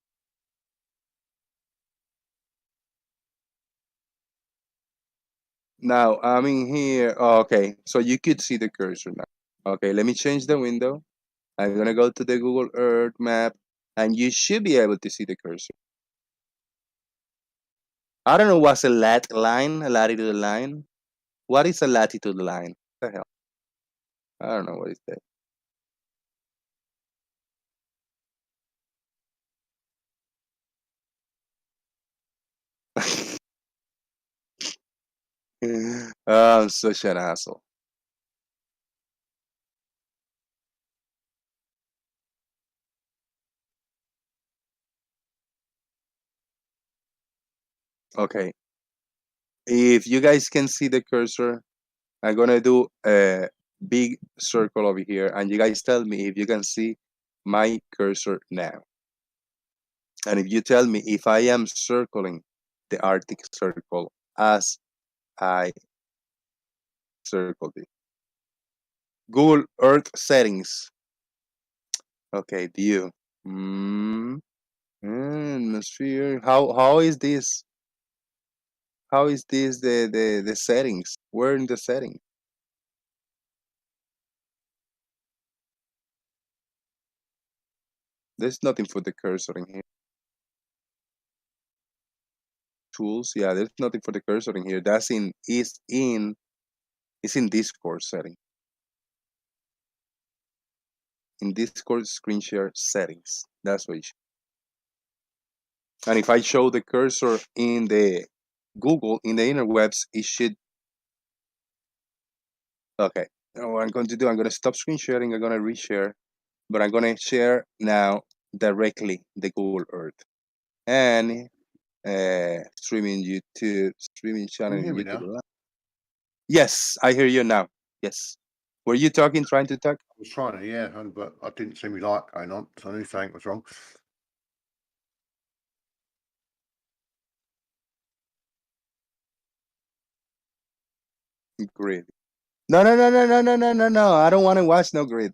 Now I'm in here. Oh, okay, so you could see the cursor now. Okay, let me change the window. I'm gonna go to the Google Earth map, and you should be able to see the cursor. I don't know what's a line, a latitude line. What is a latitude line? What the hell? I don't know what is that. I'm such an asshole. Okay. If you guys can see the cursor, I'm gonna do a big circle over here, and you guys tell me if you can see my cursor now. And if you tell me if I am circling the Arctic Circle as I circled it. Google Earth settings. Okay, view. Atmosphere. How is this? How is this the settings? Where in the settings? There's nothing for the cursor in here. Tools. Yeah, there's nothing for the cursor in here. That's it's in Discord setting. In Discord screen share settings. That's what you should. And if I show the cursor in the Google, in the interwebs, it should. Okay. Now what I'm going to do, I'm going to stop screen sharing. I'm going to reshare, but I'm going to share now directly the Google Earth and streaming YouTube, streaming channel Can you hear in me YouTube. now? Yes, I hear you now. Yes. Were you talking, trying to talk? I was trying to, yeah, but I didn't see me light going on, so I knew something was wrong. Grid. No, no, no, no, no, no, no, no, no. I don't want to watch no grid.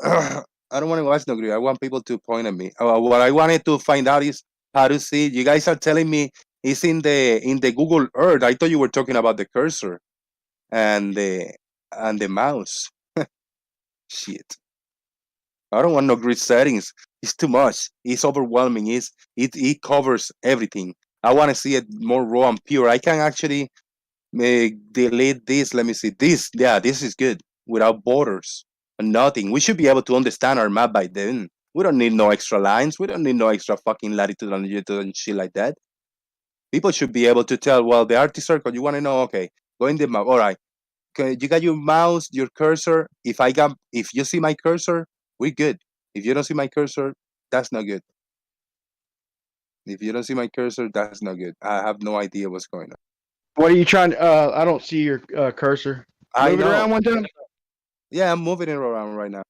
I don't want to watch no grid. I want people to point at me. What I wanted to find out is how to see. You guys are telling me it's in the Google Earth. I thought you were talking about the cursor and the mouse. Shit. I don't want no grid settings. It's too much. It's overwhelming. It covers everything. I want to see it more raw and pure. I can actually delete this. Let me see. This, yeah, this is good without borders and nothing. We should be able to understand our map by then. We don't need no extra lines. We don't need no extra fucking latitude and longitude and shit like that. People should be able to tell. Well, the Arctic Circle. You want to know? Okay, go in the map. All right. Okay, you got your mouse, your cursor. If you see my cursor, we're good. If you don't see my cursor, that's not good. If you don't see my cursor, that's not good. I have no idea what's going on. What are you trying to? I don't see your cursor. I Move it know. around one time. Yeah, I'm moving it around right now.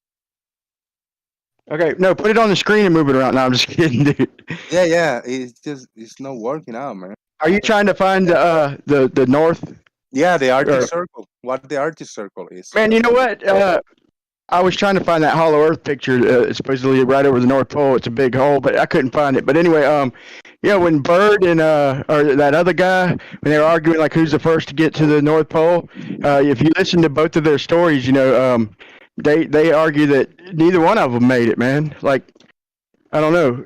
Okay, no, put it on the screen and move it around. No, I'm just kidding, dude. Yeah. It's not working out, man. Are you trying to find the north? Yeah, the Arctic Or- Circle. What the Arctic Circle is. Man, you know what? I was trying to find that hollow Earth picture. It's supposedly right over the North Pole. It's a big hole, but I couldn't find it. But anyway, when Bird and or that other guy, when they were arguing like who's the first to get to the North Pole, if you listen to both of their stories, they argue that neither one of them made it, man. Like, I don't know.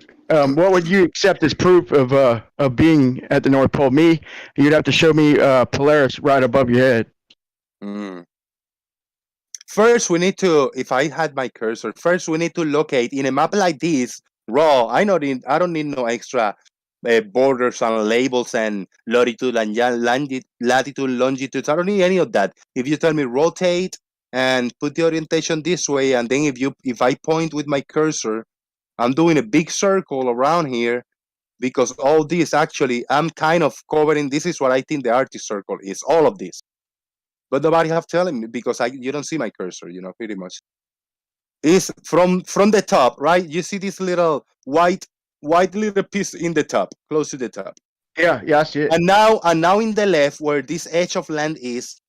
What would you accept as proof of being at the North Pole? Me, you'd have to show me Polaris right above your head. Mm. First, we need to. If I had my cursor, first we need to locate in a map like this. Raw. I don't need no extra borders and labels and latitude and latitude, longitude. I don't need any of that. If you tell me rotate and put the orientation this way, and then if I point with my cursor, I'm doing a big circle around here because all this actually I'm kind of covering. This is what I think the Arctic Circle is. All of this. But nobody have telling me because you don't see my cursor, pretty much. Is from the top, right? You see this little white little piece in the top, close to the top. Yeah, I see it. And now in the left where this edge of land is,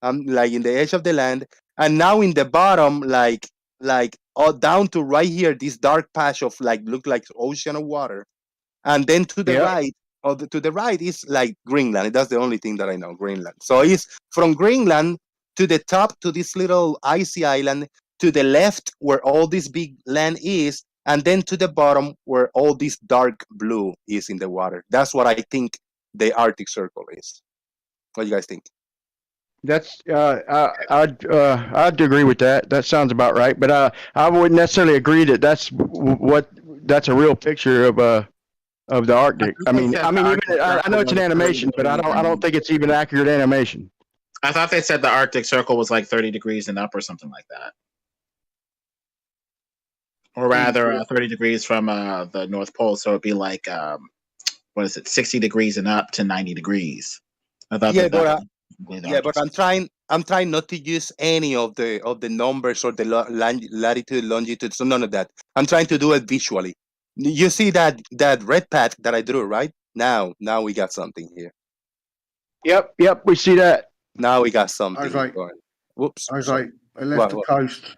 like in the edge of the land, and now in the bottom, like all down to right here, this dark patch of look like ocean of water. And then to the right, to the right is like Greenland. That's the only thing that I know, Greenland. So it's from Greenland to the top to this little icy island, to the left where all this big land is, and then to the bottom where all this dark blue is in the water. That's what I think the Arctic Circle is. What do you guys think? That's I'd agree with that. That sounds about right. But I wouldn't necessarily agree that that's a real picture of of the Arctic. I mean, said I mean, the even Arctic I know it's an Circle was 30 animation, but I degrees don't think it's even accurate animation. I thought they said the Arctic Circle was like 30 degrees and up or something like that. Or rather, 30 degrees from the North Pole. So it'd be like, what is it, 60 degrees and up to 90 degrees. I thought but I'm trying not to use any of the numbers or the latitude, longitude, so none of that. I'm trying to do it visually. You see that red path that I drew, right? Now we got something here. Yep, we see that. Now we got something. I was like, going. Whoops. I was like, they left the coast.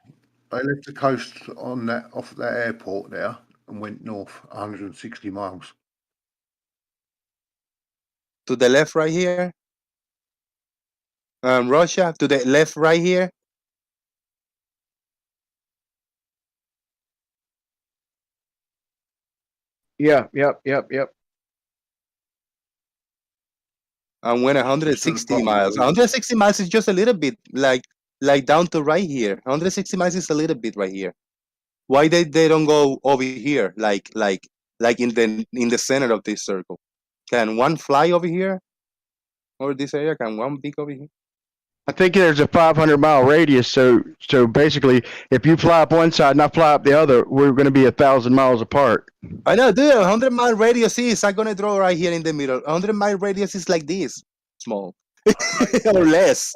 They left the coast on that off that airport there and went north 160 miles. To the left right here. Russia, to the left right here. Yep. And went 160 miles. 160 miles is just a little bit like down to right here. 160 miles is a little bit right here. Why they don't go over here like in the center of this circle? Can one fly over here? Or this area? Can one peak over here? I think there's a 500-mile radius. So basically, if you fly up one side and I fly up the other, we're going to be 1,000 miles apart. I know, dude. 100-mile radius is. I'm gonna draw right here in the middle. 100-mile radius is like this, small or less.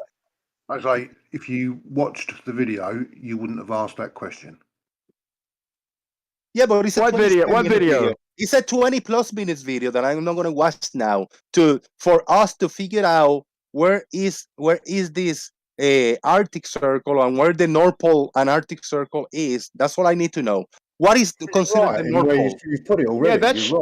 I was like, if you watched the video, you wouldn't have asked that question. Yeah, but it's a What video? It's a 20+ minutes video that I'm not gonna watch now for us to figure out where is this Arctic Circle and where the North Pole and Arctic Circle is. That's all I need to know. What is considered the North Pole? You've put it already. Yeah,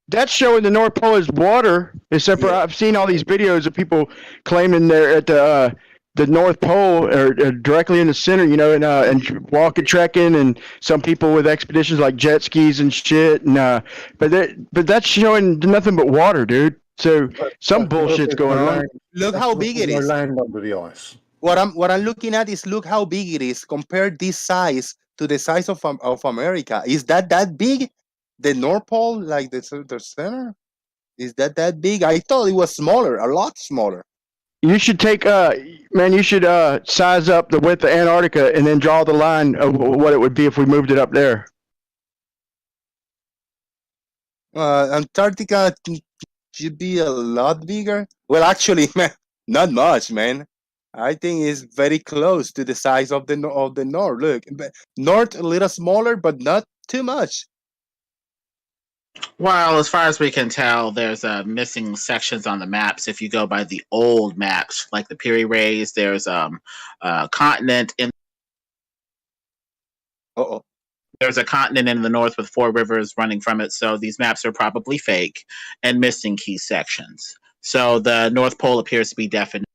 that's showing the North Pole is water. Except for I've seen all these videos of people claiming they're at the North Pole or directly in the center, you know, and walking, trekking, and some people with expeditions like jet skis and shit. And but that's showing nothing but water, dude. So some bullshit's going on. Look how big it is. Land under the ice. What I'm looking at is look how big it is. Compare this size to the size of America. Is that big? The North Pole, like the center, is that big? I thought it was smaller, a lot smaller. You should take you should size up the width of Antarctica and then draw the line of what it would be if we moved it up there. Antarctica should be a lot bigger. Well, actually, man, not much, man. I think it's very close to the size of the north. Look, north a little smaller, but not too much. Well, as far as we can tell, there's missing sections on the maps. If you go by the old maps, like the Piri Reis, there's a continent in. There's a continent in the north with 4 rivers running from it, so these maps are probably fake and missing key sections. So the North Pole appears to be definite.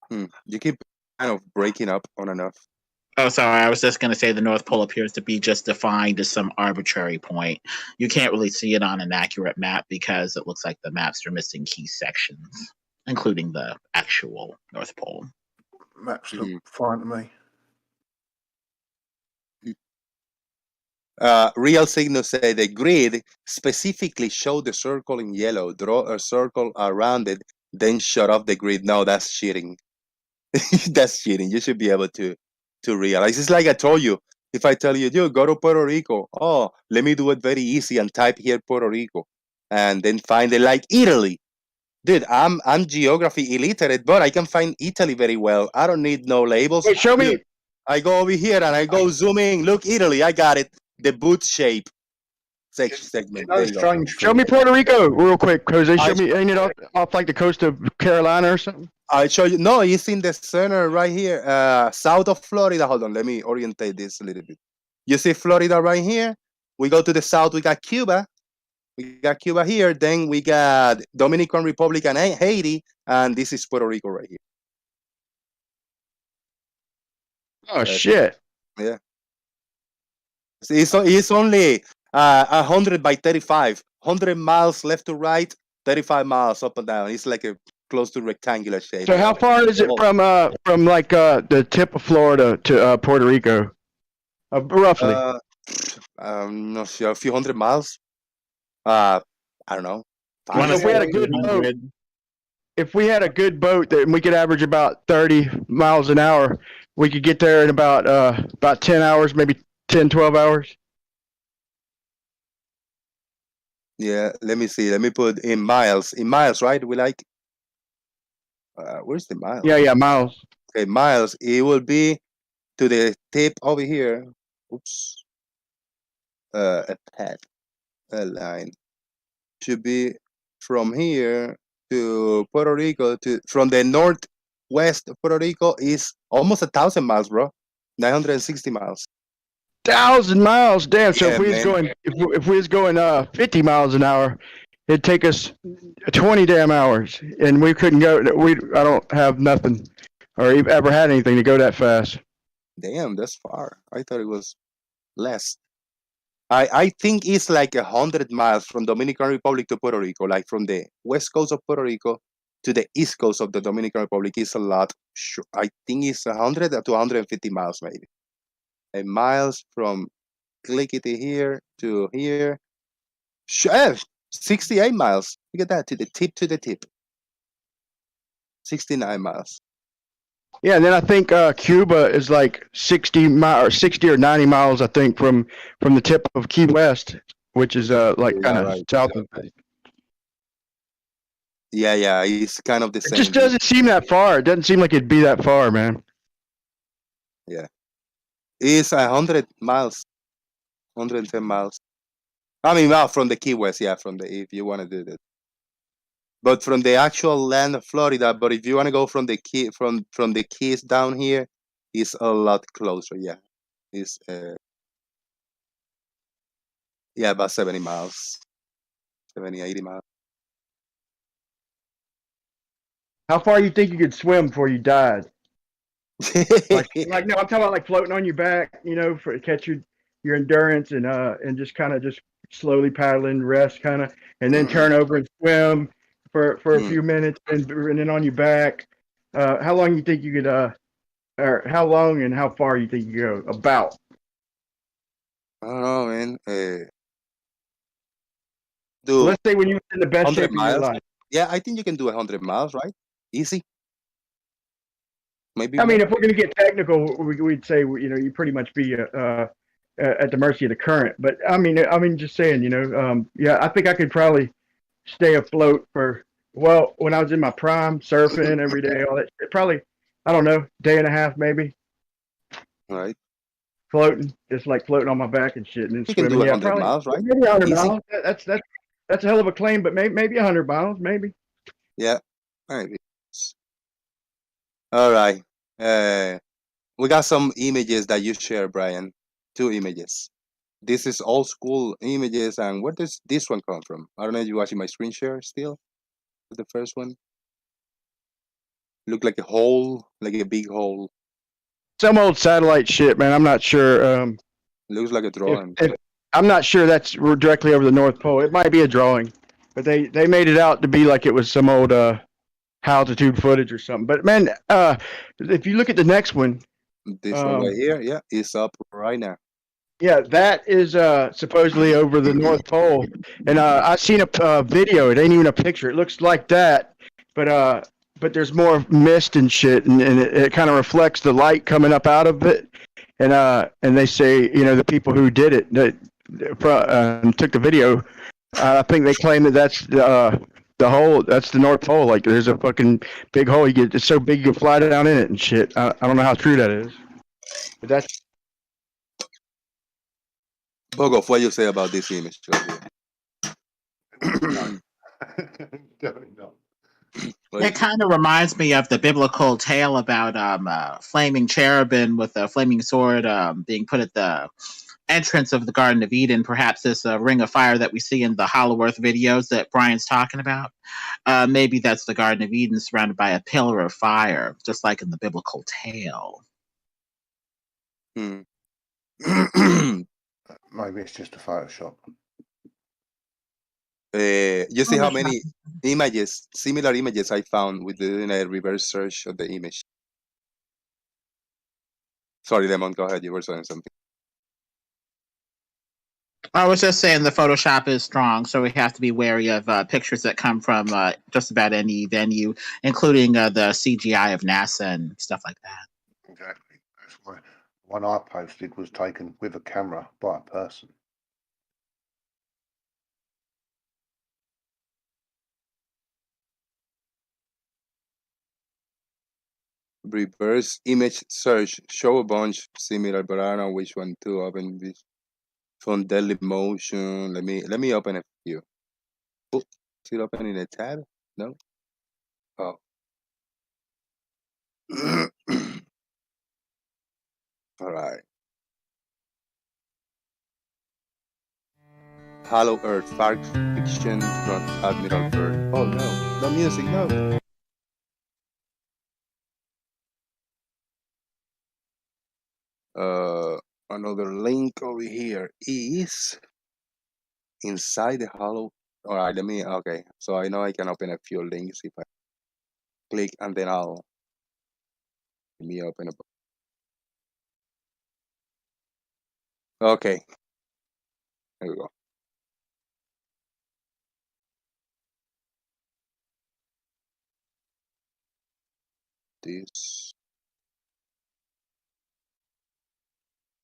You keep kind of breaking up on and off. Oh, sorry. I was just going to say the North Pole appears to be just defined as some arbitrary point. You can't really see it on an accurate map because it looks like the maps are missing key sections, including the actual North Pole. Maps look fine to me. Real signals say the grid specifically show the circle in yellow. Draw a circle around it, then shut off the grid. No, that's cheating. That's cheating. You should be able to realize. It's like I told you. If I tell you, go to Puerto Rico. Oh, let me do it very easy and type here Puerto Rico, and then find it like Italy. Dude, I'm geography illiterate, but I can find Italy very well. I don't need no labels. Wait, show me. Dude, I go over here and I go zoom in. Look, Italy, I got it. The boot shape segment. Show me Puerto Rico real quick, Jose. Show me, ain't it off like the coast of Carolina or something? I show you. No, it's in the center right here, south of Florida. Hold on, let me orientate this a little bit. You see Florida right here? We go to the south, we got Cuba. We got Cuba here. Then we got Dominican Republic and Haiti. And this is Puerto Rico right here. Oh, shit. Yeah. It's only 100 by 35. 100 miles left to right, 35 miles up and down. It's like a close to rectangular shape. So how far is it from like the tip of Florida to Puerto Rico? Roughly. Not sure, a few hundred miles. I don't know. Want to If we had a say good boat, 200? if we had a good boat that we could average about 30 miles an hour, we could get there in about 10 hours, maybe 10, 12 hours. Yeah, let me see. Let me put in miles. In miles, right? We like. Where's the miles? Yeah, miles. Okay, miles. It will be to the tip over here. Oops. A pad, a line should be from here to Puerto Rico from the northwest of Puerto Rico is almost 1,000 miles, bro. 960 miles. 1,000 miles, damn. So Yeah, man. if we was going 50 miles an hour, it'd take us 20 damn hours, and we couldn't go. I don't have nothing, or ever had anything to go that fast. Damn, that's far. I thought it was less. I think it's like 100 miles from Dominican Republic to Puerto Rico, like from the west coast of Puerto Rico to the east coast of the Dominican Republic is a lot. I think it's 100 to 150 miles, maybe. And miles from Clickety here to here. 68 miles. Look at that, to the tip. 69 miles. Yeah, and then I think Cuba is like 60 or 90 miles, I think, from the tip of Key West, which is like kind Yeah, of right. south of. Yeah, it's kind of the It same. just doesn't seem that far. It doesn't seem like it'd be that far, man. Yeah. It's 100 miles, 110 miles. I mean, well, from the Key West, yeah, if you want to do that. But from the actual land of Florida, but if you want to go from the Keys down here, it's a lot closer, yeah. It's about 70 miles. 70, 80 miles. How far you think you could swim before you died? Like no, I'm talking about like floating on your back, for catch your endurance and just kind of just slowly paddling, rest kind of, and then turn over and swim for a few minutes and then on your back. How long you think you could or how long and how far you think you go? About. I don't know, man. Let's say when you're in the best 100 shape of your miles. life. Yeah, I think you can do 100 miles, right? Easy. Maybe. I mean, if we're going to get technical, we'd say you pretty much be at the mercy of the current. But I mean, just saying, yeah, I think I could probably stay afloat for when I was in my prime, surfing every day, all that. Probably, I don't know, day and a half maybe. Right. Floating, just like floating on my back and shit, and then You swimming. can do Yeah, 100 probably miles, right? maybe 100 Easy. miles. That's a hell of a claim, but maybe 100 miles, maybe. Yeah, maybe. All right. We got some images that you share, Brian. 2 images. This is old school images, and where does this one come from? I don't know if you're watching my screen share still. The first one. Look like a hole, like a big hole. Some old satellite shit, man. I'm not sure. Looks like a drawing. I'm not sure that's directly over the North Pole. It might be a drawing, but they made it out to be like it was some old altitude footage or something. But man, if you look at the next one, This one right here, yeah, it's up right now. Yeah, that is supposedly over the North Pole, and I've seen a video. It ain't even a picture. It looks like that, but there's more mist and shit, and it kind of reflects the light coming up out of it, and they say the people who did it that took the video, I think they claim that that's the hole. That's the North Pole. Like there's a fucking big hole. It's so big you can fly down in it and shit. I don't know how true that is, but that's. Bogov, what you say about this image right here? Definitely not. It kind of reminds me of the biblical tale about flaming cherubim with a flaming sword being put at the entrance of the Garden of Eden. Perhaps this ring of fire that we see in the Hollow Earth videos that Brian's talking about. Maybe that's the Garden of Eden surrounded by a pillar of fire, just like in the biblical tale. Maybe it's just a Photoshop. You see how many images, similar images I found with doing a reverse search of the image. Sorry, Lemon, go ahead. You were saying something. I was just saying the Photoshop is strong, so we have to be wary of pictures that come from just about any venue, including the CGI of NASA and stuff like that. Exactly. That's why the one I posted was taken with a camera by a person. Reverse image search. Show a bunch similar, but I don't know which one to open. This from Dailymotion. Let me open a few. Oh, is it opening a tab? No. Oh. All right. Hollow Earth, fact fiction from Admiral Byrd. Oh no, no music, no. Another link over here is inside the hollow. All right, okay. So I know I can open a few links if I click and then let me open up. Okay, there we go. This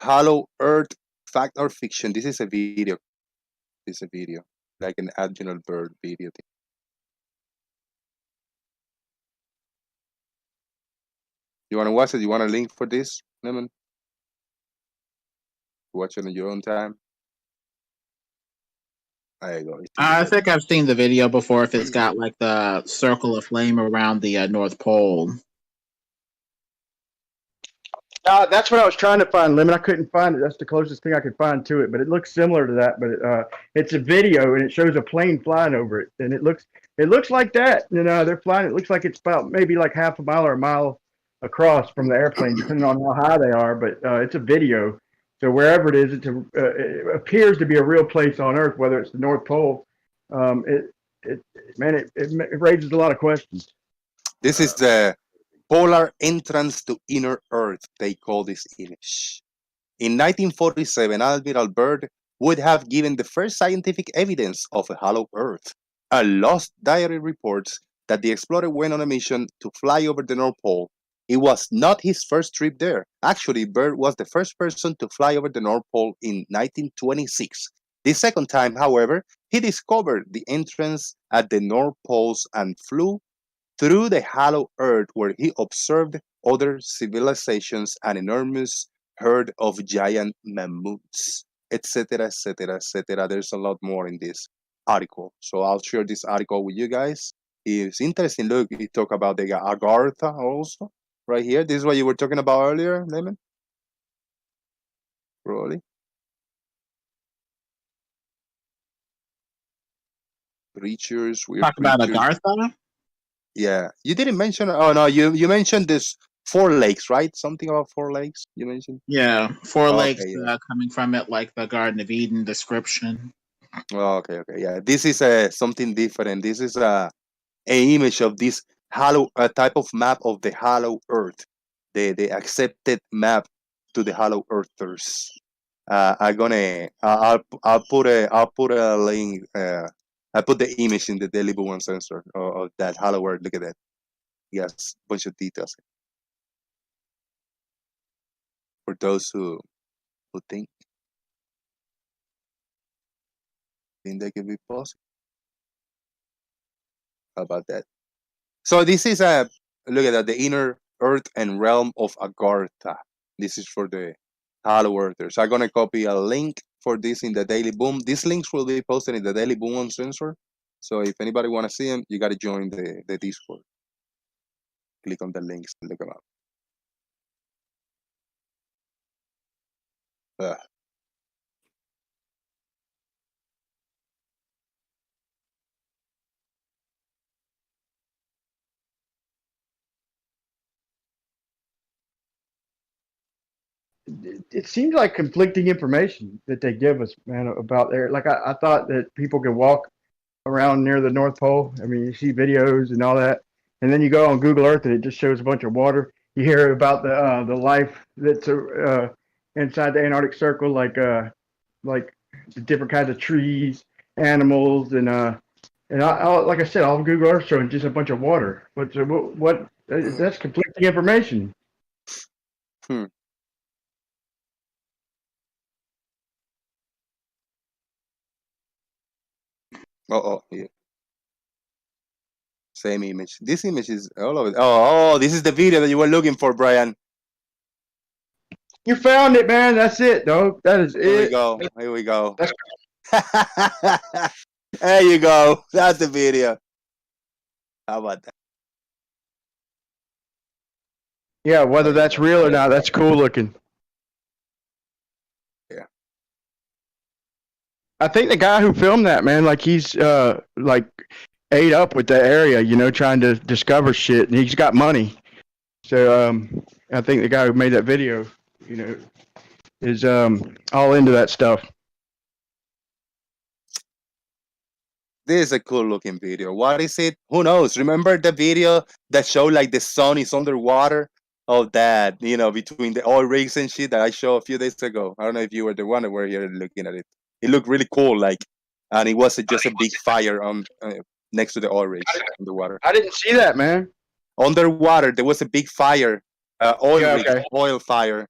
Hollow Earth, fact or fiction. This is a video. This is a video, like an Admiral Byrd video thing. You want to watch it? You want a link for this, Lemon? Watch it on your own time. There you go. I think I've seen the video before. If it's got like the circle of flame around the North Pole. That's what I was trying to find, Lemon. I couldn't find it. That's the closest thing I could find to it, but it looks similar to that. But it's a video, and it shows a plane flying over it, and it looks like that. You know, they're flying. It looks like it's about maybe like half a mile or a mile across from the airplane, depending on how high they are. But it's a video, so wherever it is, it appears to be a real place on Earth, whether it's the North Pole. It raises a lot of questions. This is the polar entrance to inner Earth, they call this image. In 1947, Admiral Byrd would have given the first scientific evidence of a hollow Earth. A lost diary reports that the explorer went on a mission to fly over the North Pole. It was not his first trip there. Actually, Byrd was the first person to fly over the North Pole in 1926. The second time, however, he discovered the entrance at the North Poles and flew through the hollow Earth, where he observed other civilizations, an enormous herd of giant mammoths, etc., etc., etc. There's a lot more in this article, so I'll share this article with you guys. It's interesting. Look, we talk about the Agartha also right here. This is what you were talking about earlier, Lemon. Probably. Creatures. Weird Talk about creatures. Agartha? Yeah, you didn't mention. Oh no, you mentioned this 4 lakes, right? Something about 4 lakes. You mentioned. Yeah, 4 lakes yeah. coming from it, like the Garden of Eden description. Okay, yeah. This is something different. This is a image of this hollow type of map of the hollow Earth, the accepted map to the hollow Earthers. I'll put a link. I put the image in the Daily Boom sensor of that hollow Earth. Look at that. Yes, bunch of details. For those who think they can be possible. How about that? So this is look at that, the inner Earth and realm of Agartha. This is for the hollow Earthers. I'm gonna copy a link for this in the Daily Boom. These links will be posted in the Daily Boom sensor. So if anybody wanna see them, you gotta join the Discord. Click on the links and look them up. It seems like conflicting information that they give us, man, about there. Like I thought that people could walk around near the North Pole. I mean, you see videos and all that, and then you go on Google Earth and it just shows a bunch of water. You hear about the life that's inside the Antarctic Circle, like different kinds of trees, animals, and like I said, all Google Earth showing just a bunch of water. But what that's conflicting information. Hmm. Oh, yeah. Same image. This image is all of it. Oh, this is the video that you were looking for, Brian. You found it, man. That's it, dog. That is Here we it. go. Here we go. That's There you go. That's the video. How about that? Yeah, whether that's real or not, that's cool looking. Yeah. I think the guy who filmed that, man, like he's like ate up with the area, you know, trying to discover shit, and he's got money. So I think the guy who made that video, you know, is all into that stuff. This is a cool looking video. What is it? Who knows? Remember the video that showed like the sun is underwater? Oh, that, you know, between the oil rigs and shit that I showed a few days ago. I don't know if you were the one that were here looking at it. It looked really cool, like, and it was just a big fire on next to the oil rigs in the water. I didn't see that, man. Underwater, there was a big fire, okay. oil fire.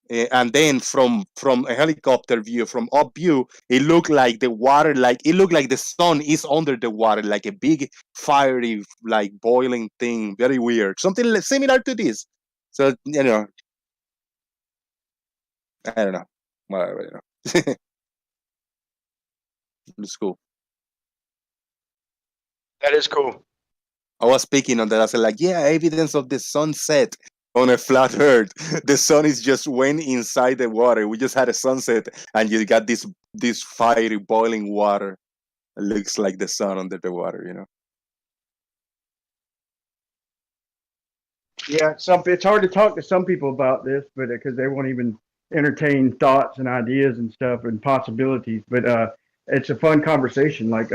And then from a helicopter view, from up view, it looked like the water, like it looked like the sun is under the water, like a big fiery, like boiling thing. Very weird. Something similar to this. So, you know, I don't know. Whatever, you know. It's cool. That is cool. I was speaking on that. I said, like, yeah, evidence of the sunset on a flat earth. The sun is just went inside the water. We just had a sunset, and you got this fiery boiling water. It looks like the sun under the water, you know. Yeah, it's hard to talk to some people about this, but because they won't even entertain thoughts and ideas and stuff and possibilities. But it's a fun conversation. Like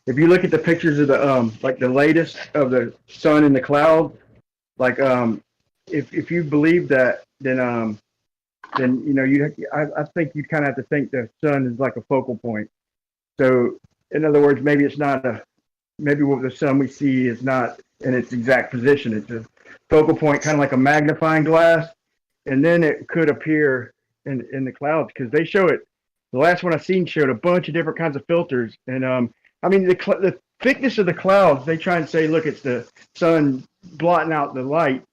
if you look at the pictures of the like the latest of the sun in the cloud, like if you believe that, then you know I think you kind of have to think the sun is like a focal point. So in other words, maybe it's not maybe what the sun we see is not in its exact position. It's a focal point, kind of like a magnifying glass, and then it could appear in the clouds because they show it. The last one I seen showed a bunch of different kinds of filters, and I mean the thickness of the clouds. They try and say, look, it's the sun blotting out the light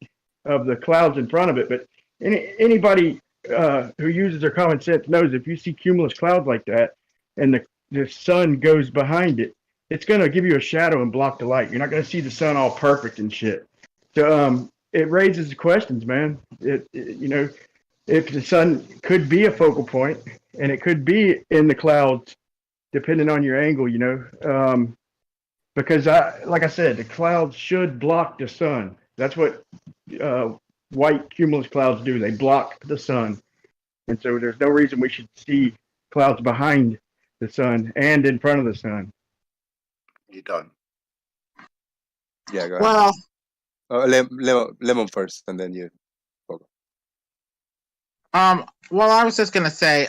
of the clouds in front of it. But anybody who uses their common sense knows if you see cumulus clouds like that, and the sun goes behind it, it's going to give you a shadow and block the light. You're not going to see the sun all perfect and shit. So it raises questions, man. You know, if the sun could be a focal point and it could be in the clouds, depending on your angle, you know, because like I said, the clouds should block the sun. That's what white cumulus clouds do. They block the sun. And so there's no reason we should see clouds behind the sun and in front of the sun. You're done. Yeah, go ahead. Well, Lemon first, and then you. Well, I was just gonna say,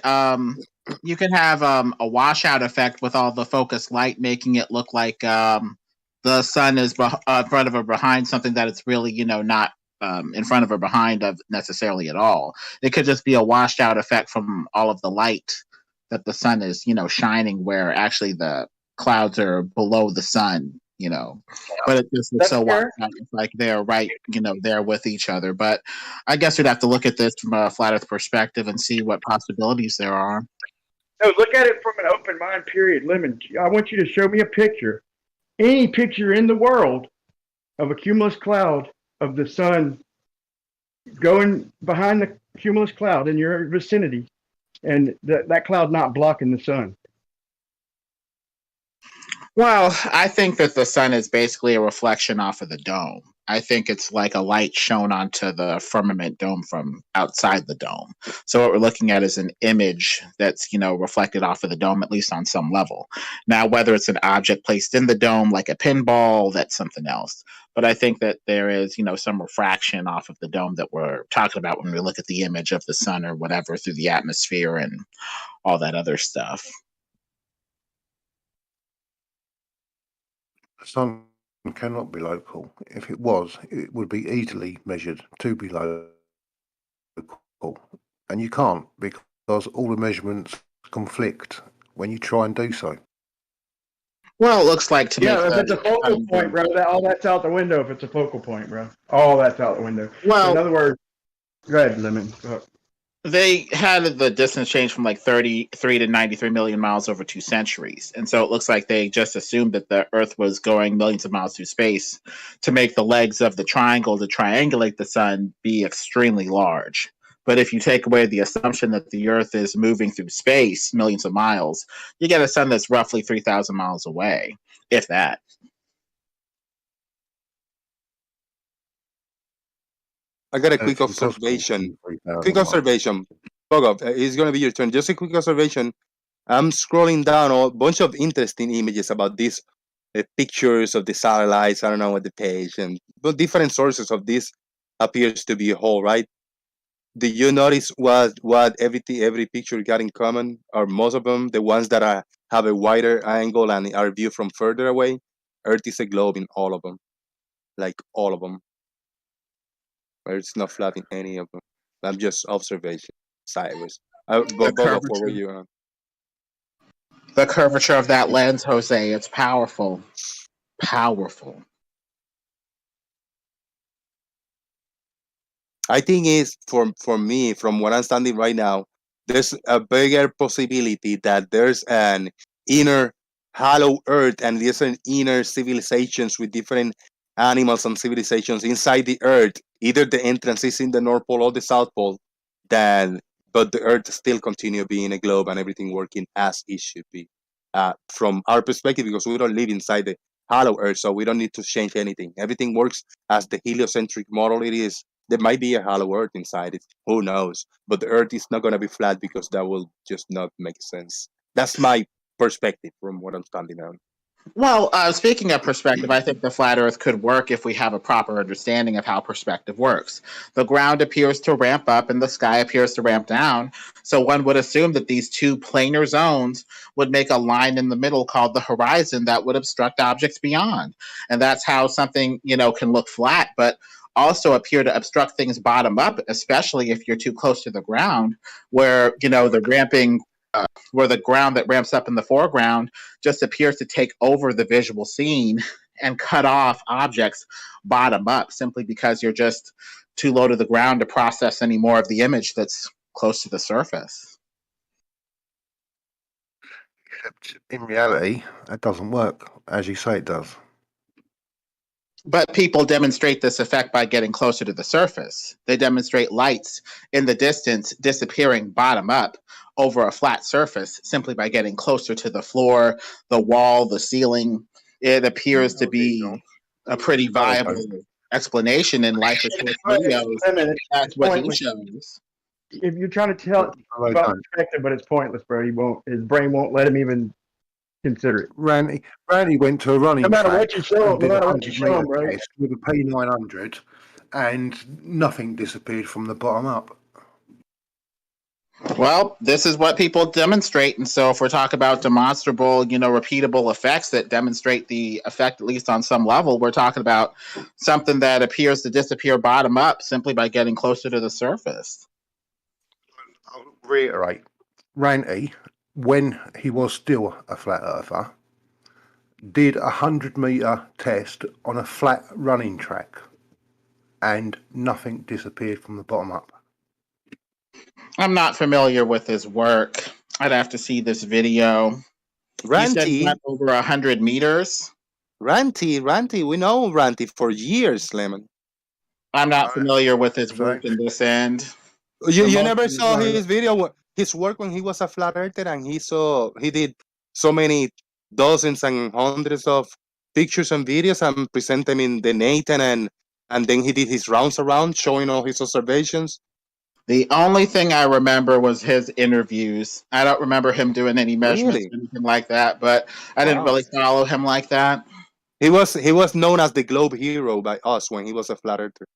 you can have a washout effect with all the focused light, making it look like the sun is in front of or behind something that it's really, you know, not in front of or behind of necessarily at all. It could just be a washed out effect from all of the light that the sun is, you know, shining, where actually the clouds are below the sun, you know. But it just looks so washed out, it's like they're right, you know, there with each other. But I guess we'd have to look at this from a flat Earth perspective and see what possibilities there are. No, look at it from an open mind, period. Lemon, I want you to show me a picture, any picture in the world of a cumulus cloud of the sun going behind the cumulus cloud in your vicinity, and that cloud not blocking the sun. Well, I think that the sun is basically a reflection off of the dome. I think it's like a light shown onto the firmament dome from outside the dome. So what we're looking at is an image that's, you know, reflected off of the dome, at least on some level. Now, whether it's an object placed in the dome, like a pinball, that's something else. But I think that there is, you know, some refraction off of the dome that we're talking about when we look at the image of the sun or whatever through the atmosphere and all that other stuff. The sun cannot be local. If it was, it would be easily measured to be local. And you can't because all the measurements conflict when you try and do so. Well, it looks like to make Yeah, if it's a the focal point, bro, all that's out the window. If it's a focal point, bro, all that's out the window. Well, in other words, go ahead, Lemon. they had the distance change from like 33 to 93 million miles over 2 centuries. And so it looks like they just assumed that the Earth was going millions of miles through space to make the legs of the triangle to triangulate the sun be extremely large. But if you take away the assumption that the Earth is moving through space millions of miles, you get a sun that's roughly 3,000 miles away, if that. I got a quick observation. Quick observation. Bogov, it's going to be your turn. Just a quick observation. I'm scrolling down a bunch of interesting images about these pictures of the satellites. I don't know what the page and but different sources of this appears to be a whole, right? Do you notice what every picture got in common, or most of them, the ones that have a wider angle and are viewed from further away? Earth is a globe in all of them, like all of them. It's not flat in any of them. I'm just observation sideways. But Bogo, what were you on? The curvature of that lens, Jose, it's powerful. Powerful. I think is for me, from what I'm standing right now, there's a bigger possibility that there's an inner hollow earth and there's an inner civilizations with different animals and civilizations inside the earth. Either the entrance is in the North Pole or the South Pole, then but the earth still continue being a globe and everything working as it should be. From our perspective, because we don't live inside the hollow earth, so we don't need to change anything. Everything works as the heliocentric model it is. There might be a hollow earth inside it. Who knows? But the earth is not going to be flat because that will just not make sense. That's my perspective from what I'm standing on. Well, speaking of perspective, I think the flat Earth could work if we have a proper understanding of how perspective works. The ground appears to ramp up and the sky appears to ramp down. So one would assume that these two planar zones would make a line in the middle called the horizon that would obstruct objects beyond. And that's how something, can look flat, but also appear to obstruct things bottom up, especially if you're too close to the ground, where, the ramping where the ground that ramps up in the foreground just appears to take over the visual scene and cut off objects bottom up simply because you're just too low to the ground to process any more of the image that's close to the surface. Except in reality, that doesn't work as you say it does. But people demonstrate this effect by getting closer to the surface. They demonstrate lights in the distance disappearing bottom up over a flat surface simply by getting closer to the floor, the wall, the ceiling. It appears to be a pretty viable explanation in life videos. That's what he shows. If you're trying to tell about perspective, but it's pointless, bro. His brain won't let him even consider it. Randy went to a running no matter track what you show him, and did no matter a what you show him, bro. test with a P900 and nothing disappeared from the bottom up. Well, this is what people demonstrate. And so if we're talking about demonstrable, repeatable effects that demonstrate the effect, at least on some level, we're talking about something that appears to disappear bottom up simply by getting closer to the surface. I'll reiterate, Randy, when he was still a flat earther, did a 100-meter test on a flat running track and nothing disappeared from the bottom up. I'm not familiar with his work. I'd have to see this video. Ranty, he said over 100 meters. Ranty, we know Ranty for years, Lemon. I'm not familiar with his work in this end. You never saw his video, his work when he was a flat earther, and he did so many dozens and hundreds of pictures and videos and present them in the Nathan, and then he did his rounds around showing all his observations. The only thing I remember was his interviews. I don't remember him doing any measurements or anything like that, but I didn't really follow him like that. He was known as the globe hero by us when he was a flat earther.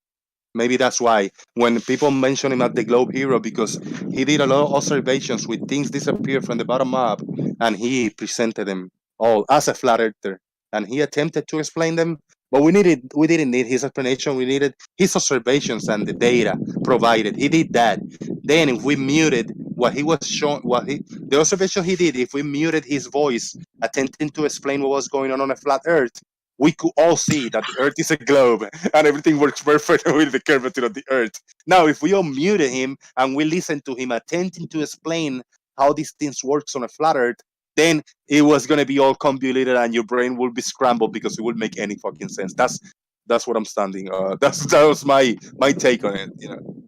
Maybe that's why when people mention him as the globe hero, because he did a lot of observations with things disappear from the bottom up, and he presented them all as a flat earther. and he attempted to explain them. But we didn't need his explanation. We needed his observations and the data provided. He did that. Then, if we muted what he was showing, the observation he did, if we muted his voice, attempting to explain what was going on a flat Earth, we could all see that the Earth is a globe and everything works perfect with the curvature of the Earth. Now, if we unmuted him and we listened to him attempting to explain how these things works on a flat Earth, then it was gonna be all convoluted and your brain will be scrambled because it wouldn't make any fucking sense. That's what I'm standing. That was my take on it. You know.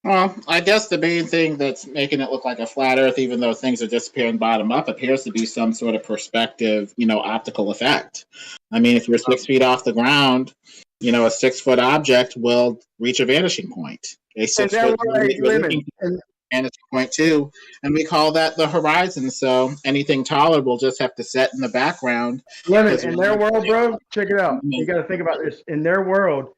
Well, I guess the main thing that's making it look like a flat Earth, even though things are disappearing bottom up, appears to be some sort of perspective, optical effect. I mean, if you're 6 feet off the ground, a 6-foot object will reach a vanishing point. A 6-foot vanishing point too, and we call that the horizon. So anything taller will just have to set in the background. Lemon, in their world, bro, check it out. You got to think about this. In their world,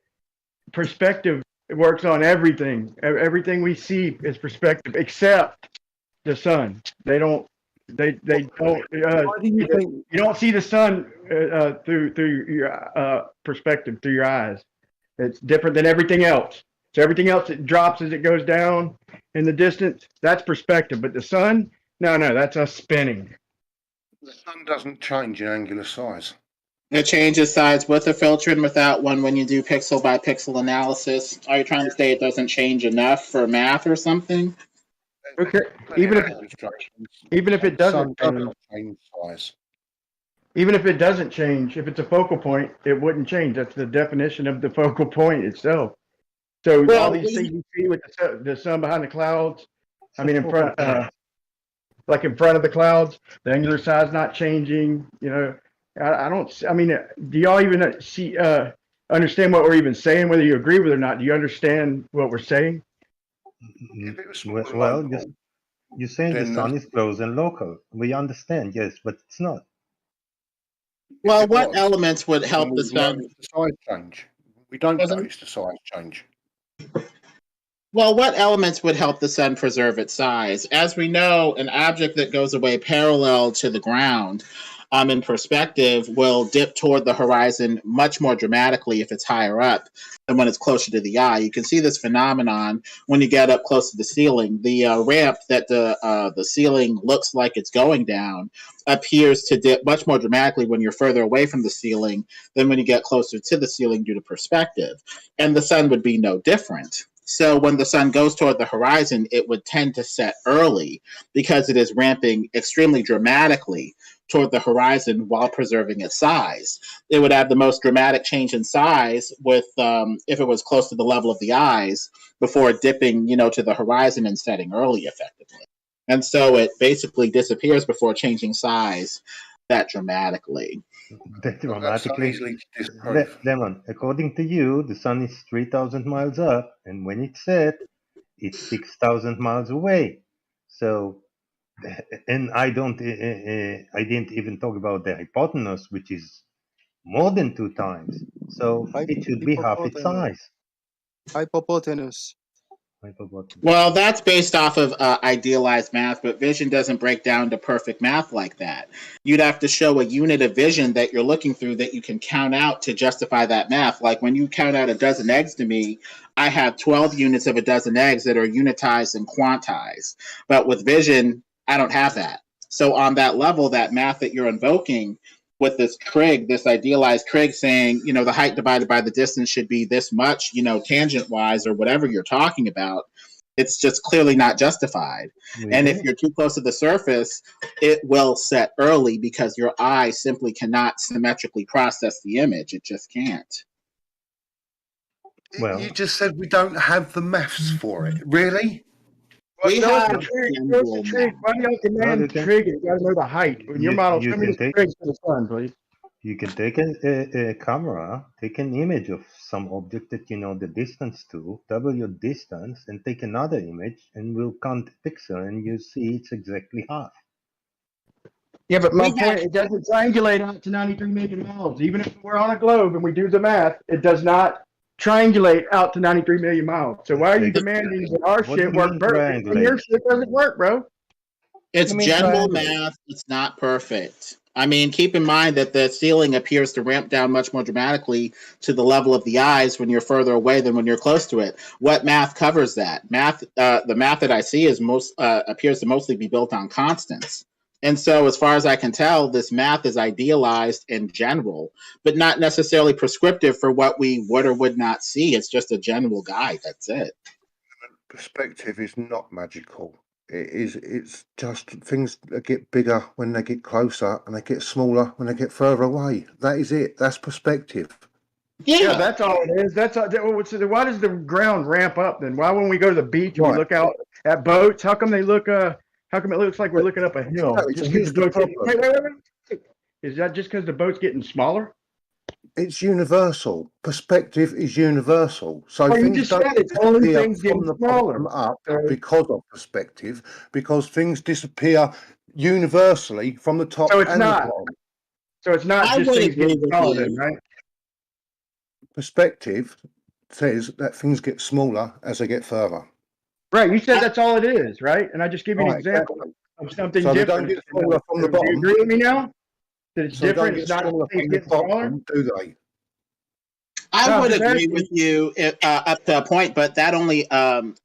perspective works on everything. Everything we see is perspective, except the sun. They don't. They don't. You don't see the sun through your perspective, through your eyes. It's different than everything else. So everything else it drops as it goes down in the distance. That's perspective. But the sun, no, that's us spinning. The sun doesn't change in angular size. It changes size with a filter and without one when you do pixel by pixel analysis. Are you trying to say it doesn't change enough for math or something? Okay, even if it doesn't change size. Even if it doesn't change, if it's a focal point, it wouldn't change. That's the definition of the focal point itself. So all these things you see with the sun behind the clouds, I mean, in front of the clouds, the angular size not changing. I don't. I mean, do y'all even understand what we're even saying? Whether you agree with it or not, do you understand what we're saying? Well, you're saying the sun is close and local. We understand, yes, but it's not. Well, what elements would help the sun? The size change. We don't notice the size change. Well, what elements would help the sun preserve its size? As we know, an object that goes away parallel to the ground in perspective will dip toward the horizon much more dramatically if it's higher up than when it's closer to the eye. You can see this phenomenon when you get up close to the ceiling. The ramp that the ceiling looks like it's going down appears to dip much more dramatically when you're further away from the ceiling than when you get closer to the ceiling due to perspective. And the sun would be no different. So when the sun goes toward the horizon, it would tend to set early because it is ramping extremely dramatically toward the horizon while preserving its size. It would have the most dramatic change in size with if it was close to the level of the eyes before dipping, to the horizon and setting early effectively. And so it basically disappears before changing size that dramatically. Lemon, according to you, the sun is 3,000 miles up, and when it's set, it's 6,000 miles away. So, and I didn't even talk about the hypotenuse, which is more than 2 times. So it should be half its size. Hypotenuse. Well, that's based off of idealized math, but vision doesn't break down to perfect math like that. You'd have to show a unit of vision that you're looking through that you can count out to justify that math. Like when you count out a dozen eggs to me, I have 12 units of a dozen eggs that are unitized and quantized. But with vision, I don't have that. So on that level, that math that you're invoking with this trig, this idealized trig saying, the height divided by the distance should be this much, tangent-wise or whatever you're talking about, it's just clearly not justified. And if you're too close to the surface, it will set early because your eye simply cannot symmetrically process the image. It just can't. Well, you just said we don't have the maths for it. Really? We have the trig. Why do y'all demand the trig? You gotta know the height. When your model, show me the trig for the sun, please. You can take a camera, take an image of some object that you know the distance to, double your distance, and take another image, and we'll count the pixel, and you see it's exactly half. Yeah, but my point, it doesn't triangulate out to 93 million miles. Even if we're on a globe and we do the math, it does not triangulate out to 93 million miles. So why are you demanding that our shit work perfect and your shit doesn't work, bro? It's general math. It's not perfect. I mean, keep in mind that the ceiling appears to ramp down much more dramatically to the level of the eyes when you're further away than when you're close to it. What math covers that? The math that I see is appears to mostly be built on constants. And so, as far as I can tell, this math is idealized in general, but not necessarily prescriptive for what we would or would not see. It's just a general guide. That's it. Perspective is not magical. It's just things that get bigger when they get closer and they get smaller when they get further away. That is it. That's perspective. Yeah, that's all it is. That's all. So why does the ground ramp up then? Why when we go to the beach and we look out at boats, how come they look? How come it looks like we're looking up a hill? Just because the boat's wait. Is that just because the boat's getting smaller? It's universal. Perspective is universal. So things don't disappear from the bottom up because of perspective, because things disappear universally from the top and the bottom. So it's not just things getting smaller then, right? Perspective says that things get smaller as they get further. Right. You said that's all it is, right? And I just give you an example of something different. They don't get smaller from the bottom. Do you agree with me now? That it's different. It's not things getting smaller. Do they? I would agree with you up to a point, but that only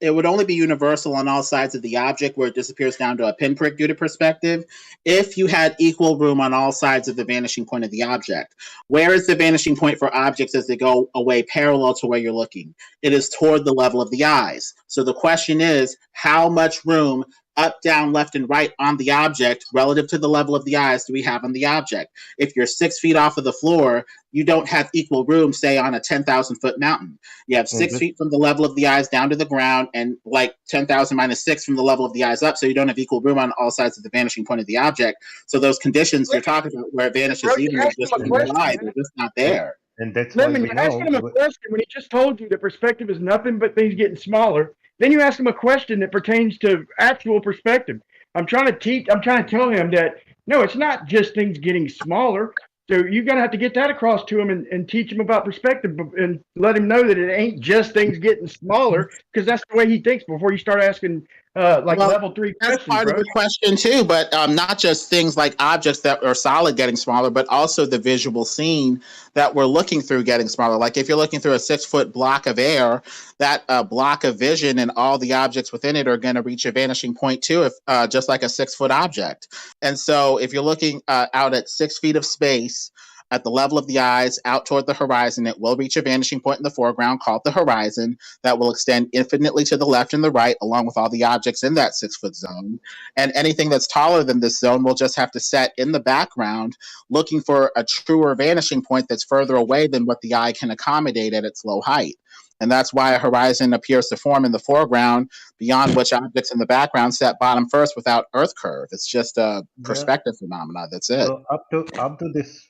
it would only be universal on all sides of the object where it disappears down to a pinprick due to perspective if you had equal room on all sides of the vanishing point of the object. Where is the vanishing point for objects as they go away parallel to where you're looking? It is toward the level of the eyes. So the question is, how much room up, down, left, and right on the object relative to the level of the eyes do we have on the object? If you're 6 feet off of the floor, you don't have equal room, say, on a 10,000 foot mountain. You have 6 feet from the level of the eyes down to the ground and like 10,000 minus 6 from the level of the eyes up, so you don't have equal room on all sides of the vanishing point of the object. So those conditions you're talking about where it vanishes even just from the eye, they're just not there. And that's Lemon, you asked him a question when he just told you that perspective is nothing but things getting smaller. Then you ask him a question that pertains to actual perspective. I'm trying to tell him that, no, it's not just things getting smaller. So you're going to have to get that across to him and teach him about perspective and let him know that it ain't just things getting smaller, because that's the way he thinks before you start asking level 3 that's questions. part of the question too, but not just things like objects that are solid getting smaller, but also the visual scene that we're looking through getting smaller. Like if you're looking through a 6 foot block of air, that block of vision and all the objects within it are going to reach a vanishing point too, if just like a 6 foot object. And so if you're looking out at 6 feet of space at the level of the eyes out toward the horizon, it will reach a vanishing point in the foreground called the horizon that will extend infinitely to the left and the right, along with all the objects in that 6 foot zone. And anything that's taller than this zone will just have to set in the background, looking for a truer vanishing point that's further away than what the eye can accommodate at its low height. And that's why a horizon appears to form in the foreground, beyond which objects in the background set bottom first without Earth curve. It's just a perspective phenomena. That's it. So up to this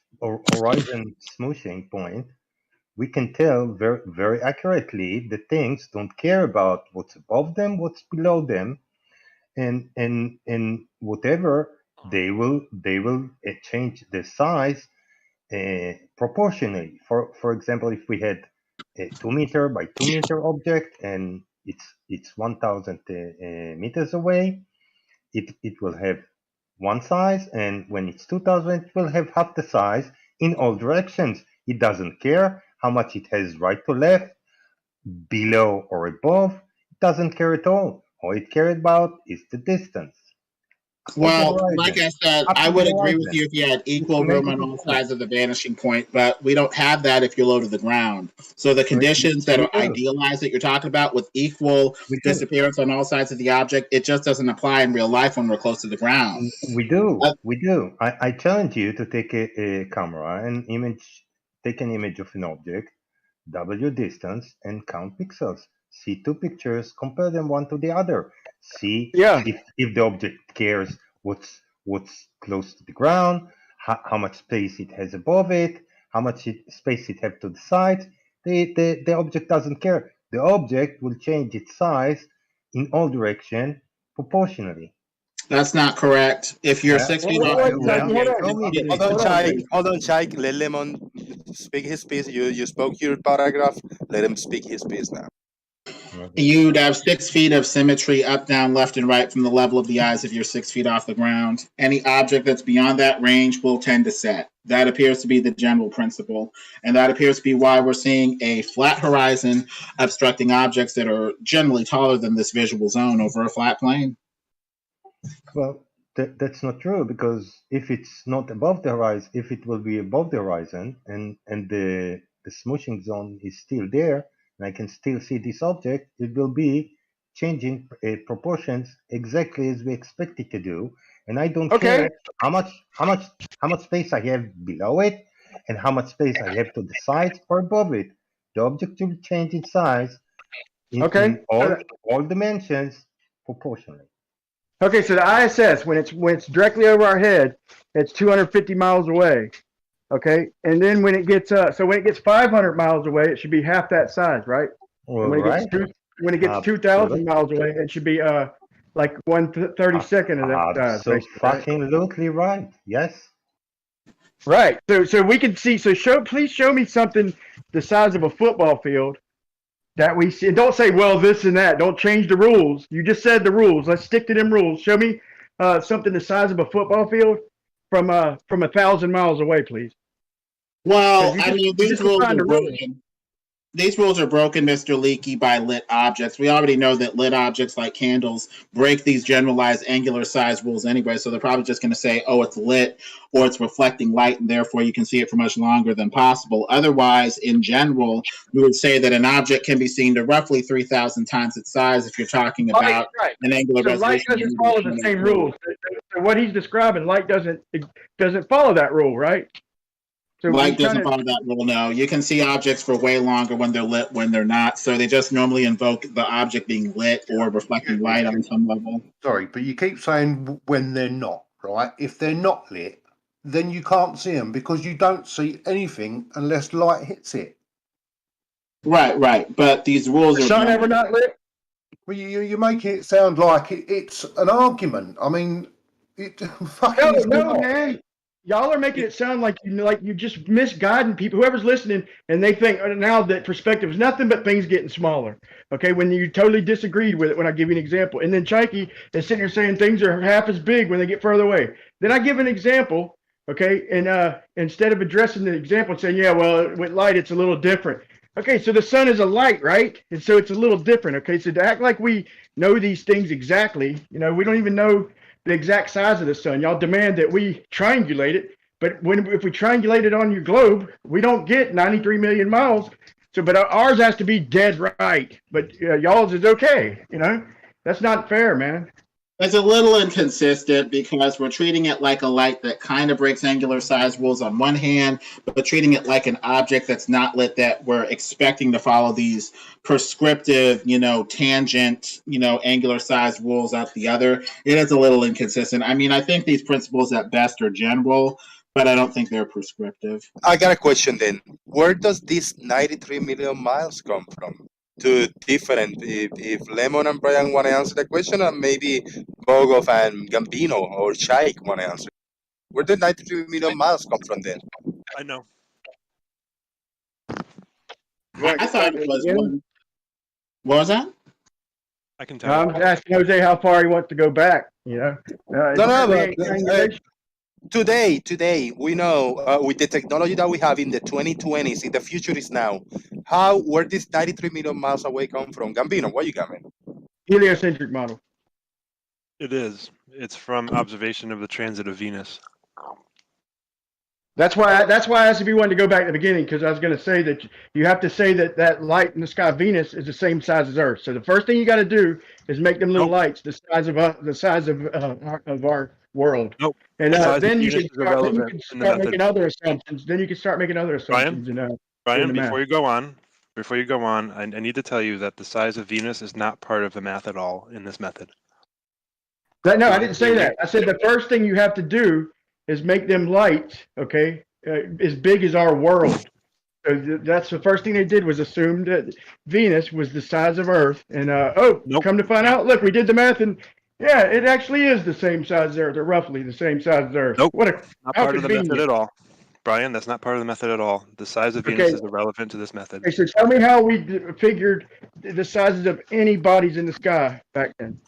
horizon smooshing point, we can tell very, very accurately that things don't care about what's above them, what's below them, and whatever they will change the size proportionally. For example, if we had a 2 meter by 2 meter object and it's 1,000 meters away, it will have one size, and when it's 2,000, it will have half the size in all directions. It doesn't care how much it has right to left, below or above. It doesn't care at all. All it cares about is the distance. Well, like I said, I would agree with you if you had equal room on all sides of the vanishing point, but we don't have that if you're low to the ground. So the conditions that are idealized that you're talking about with equal disappearance on all sides of the object, it just doesn't apply in real life when we're close to the ground. We do. I challenge you to take a camera and take an image of an object, W distance, and count pixels. See 2 pictures, compare them one to the other. See if the object cares what's close to the ground, how much space it has above it, how much space it has to the sides. The object doesn't care. The object will change its size in all directions proportionally. That's not correct. If you're 6 feet off, hold on, Chike. Let Lemon speak his piece. You spoke your paragraph. Let him speak his piece now. You'd have 6 feet of symmetry up, down, left, and right from the level of the eyes if you're 6 feet off the ground. Any object that's beyond that range will tend to set. That appears to be the general principle. And that appears to be why we're seeing a flat horizon obstructing objects that are generally taller than this visual zone over a flat plane. Well, that's not true, because if it's not above the horizon, if it will be above the horizon and the smooshing zone is still there, and I can still see this object, it will be changing proportions exactly as we expect it to do. And I don't care how much space I have below it and how much space I have to the sides or above it. The object will change in size in all dimensions proportionally. Okay, so the ISS, when it's directly over our head, it's 250 miles away. Okay, and then when it gets 500 miles away, it should be half that size, right? Well, when it gets 2,000 miles away, it should be like 1/32nd of that size. Absolutely right. Yes. Right. So we can see. So please show me something the size of a football field that we see. Don't say, well, this and that. Don't change the rules. You just said the rules. Let's stick to them rules. Show me something the size of a football field from 1,000 miles away, please. Well, I mean, these rules are broken. These rules are broken, Mr. Leakey, by lit objects. We already know that lit objects like candles break these generalized angular size rules anyway, so they're probably just going to say, oh, it's lit, or it's reflecting light, and therefore you can see it for much longer than possible. Otherwise, in general, we would say that an object can be seen to roughly 3,000 times its size if you're talking about an angular resolution. Light doesn't follow the same rules. So what he's describing, light doesn't follow that rule, right? So light doesn't follow that rule, no. You can see objects for way longer when they're lit, when they're not. So they just normally invoke the object being lit or reflecting light on some level. Sorry, but you keep saying when they're not, right? If they're not lit, then you can't see them because you don't see anything unless light hits it. Right. But these rules are... The sun ever not lit? Well, you make it sound like it's an argument. I mean, it fucking is not. Man. Y'all are making it sound like you just misguiding people, whoever's listening, and they think now that perspective is nothing but things getting smaller. Okay, when you totally disagreed with it when I give you an example. And then Chaiki is sitting here saying things are half as big when they get further away. Then I give an example, okay, and instead of addressing the example and saying, yeah, well, with light, it's a little different. Okay, so the sun is a light, right? And so it's a little different. Okay, so to act like we know these things exactly, we don't even know the exact size of the sun. Y'all demand that we triangulate it, but if we triangulate it on your globe, we don't get 93 million miles. So, but ours has to be dead right. But y'all's is okay. That's not fair, man. It's a little inconsistent because we're treating it like a light that kind of breaks angular size rules on one hand, but treating it like an object that's not lit that we're expecting to follow these prescriptive, tangent, angular size rules out the other. It is a little inconsistent. I mean, I think these principles at best are general, but I don't think they're prescriptive. I got a question then. Where does this 93 million miles come from? Two different, if Lemon and Brian want to answer the question, and maybe Bogov and Gambino or Shaik want to answer. Where did 93 million miles come from then? I know. I thought it was one. What was that? I can tell. I'm asking Jose how far he wants to go back. Today, we know with the technology that we have in the 2020s, in the future is now. Where this 93 million miles away come from? Gambino, what you got, man? Heliocentric model. It is. It's from observation of the transit of Venus. That's why I asked if you wanted to go back to the beginning, because I was going to say that you have to say that light in the sky of Venus is the same size as Earth. So the first thing you got to do is make them little lights the size of our world. Nope. And then you can start making other assumptions. Brian, before you go on, I need to tell you that the size of Venus is not part of the math at all in this method. No, I didn't say that. I said the first thing you have to do is make them lights, okay, as big as our world. So that's the first thing they did, was assume that Venus was the size of Earth. And come to find out, look, we did the math, and yeah, it actually is the same size as Earth, or roughly the same size as Earth. Nope. Not part of the method at all. Brian, that's not part of the method at all. The size of Venus is irrelevant to this method. Okay, so tell me how we figured the sizes of any bodies in the sky back then.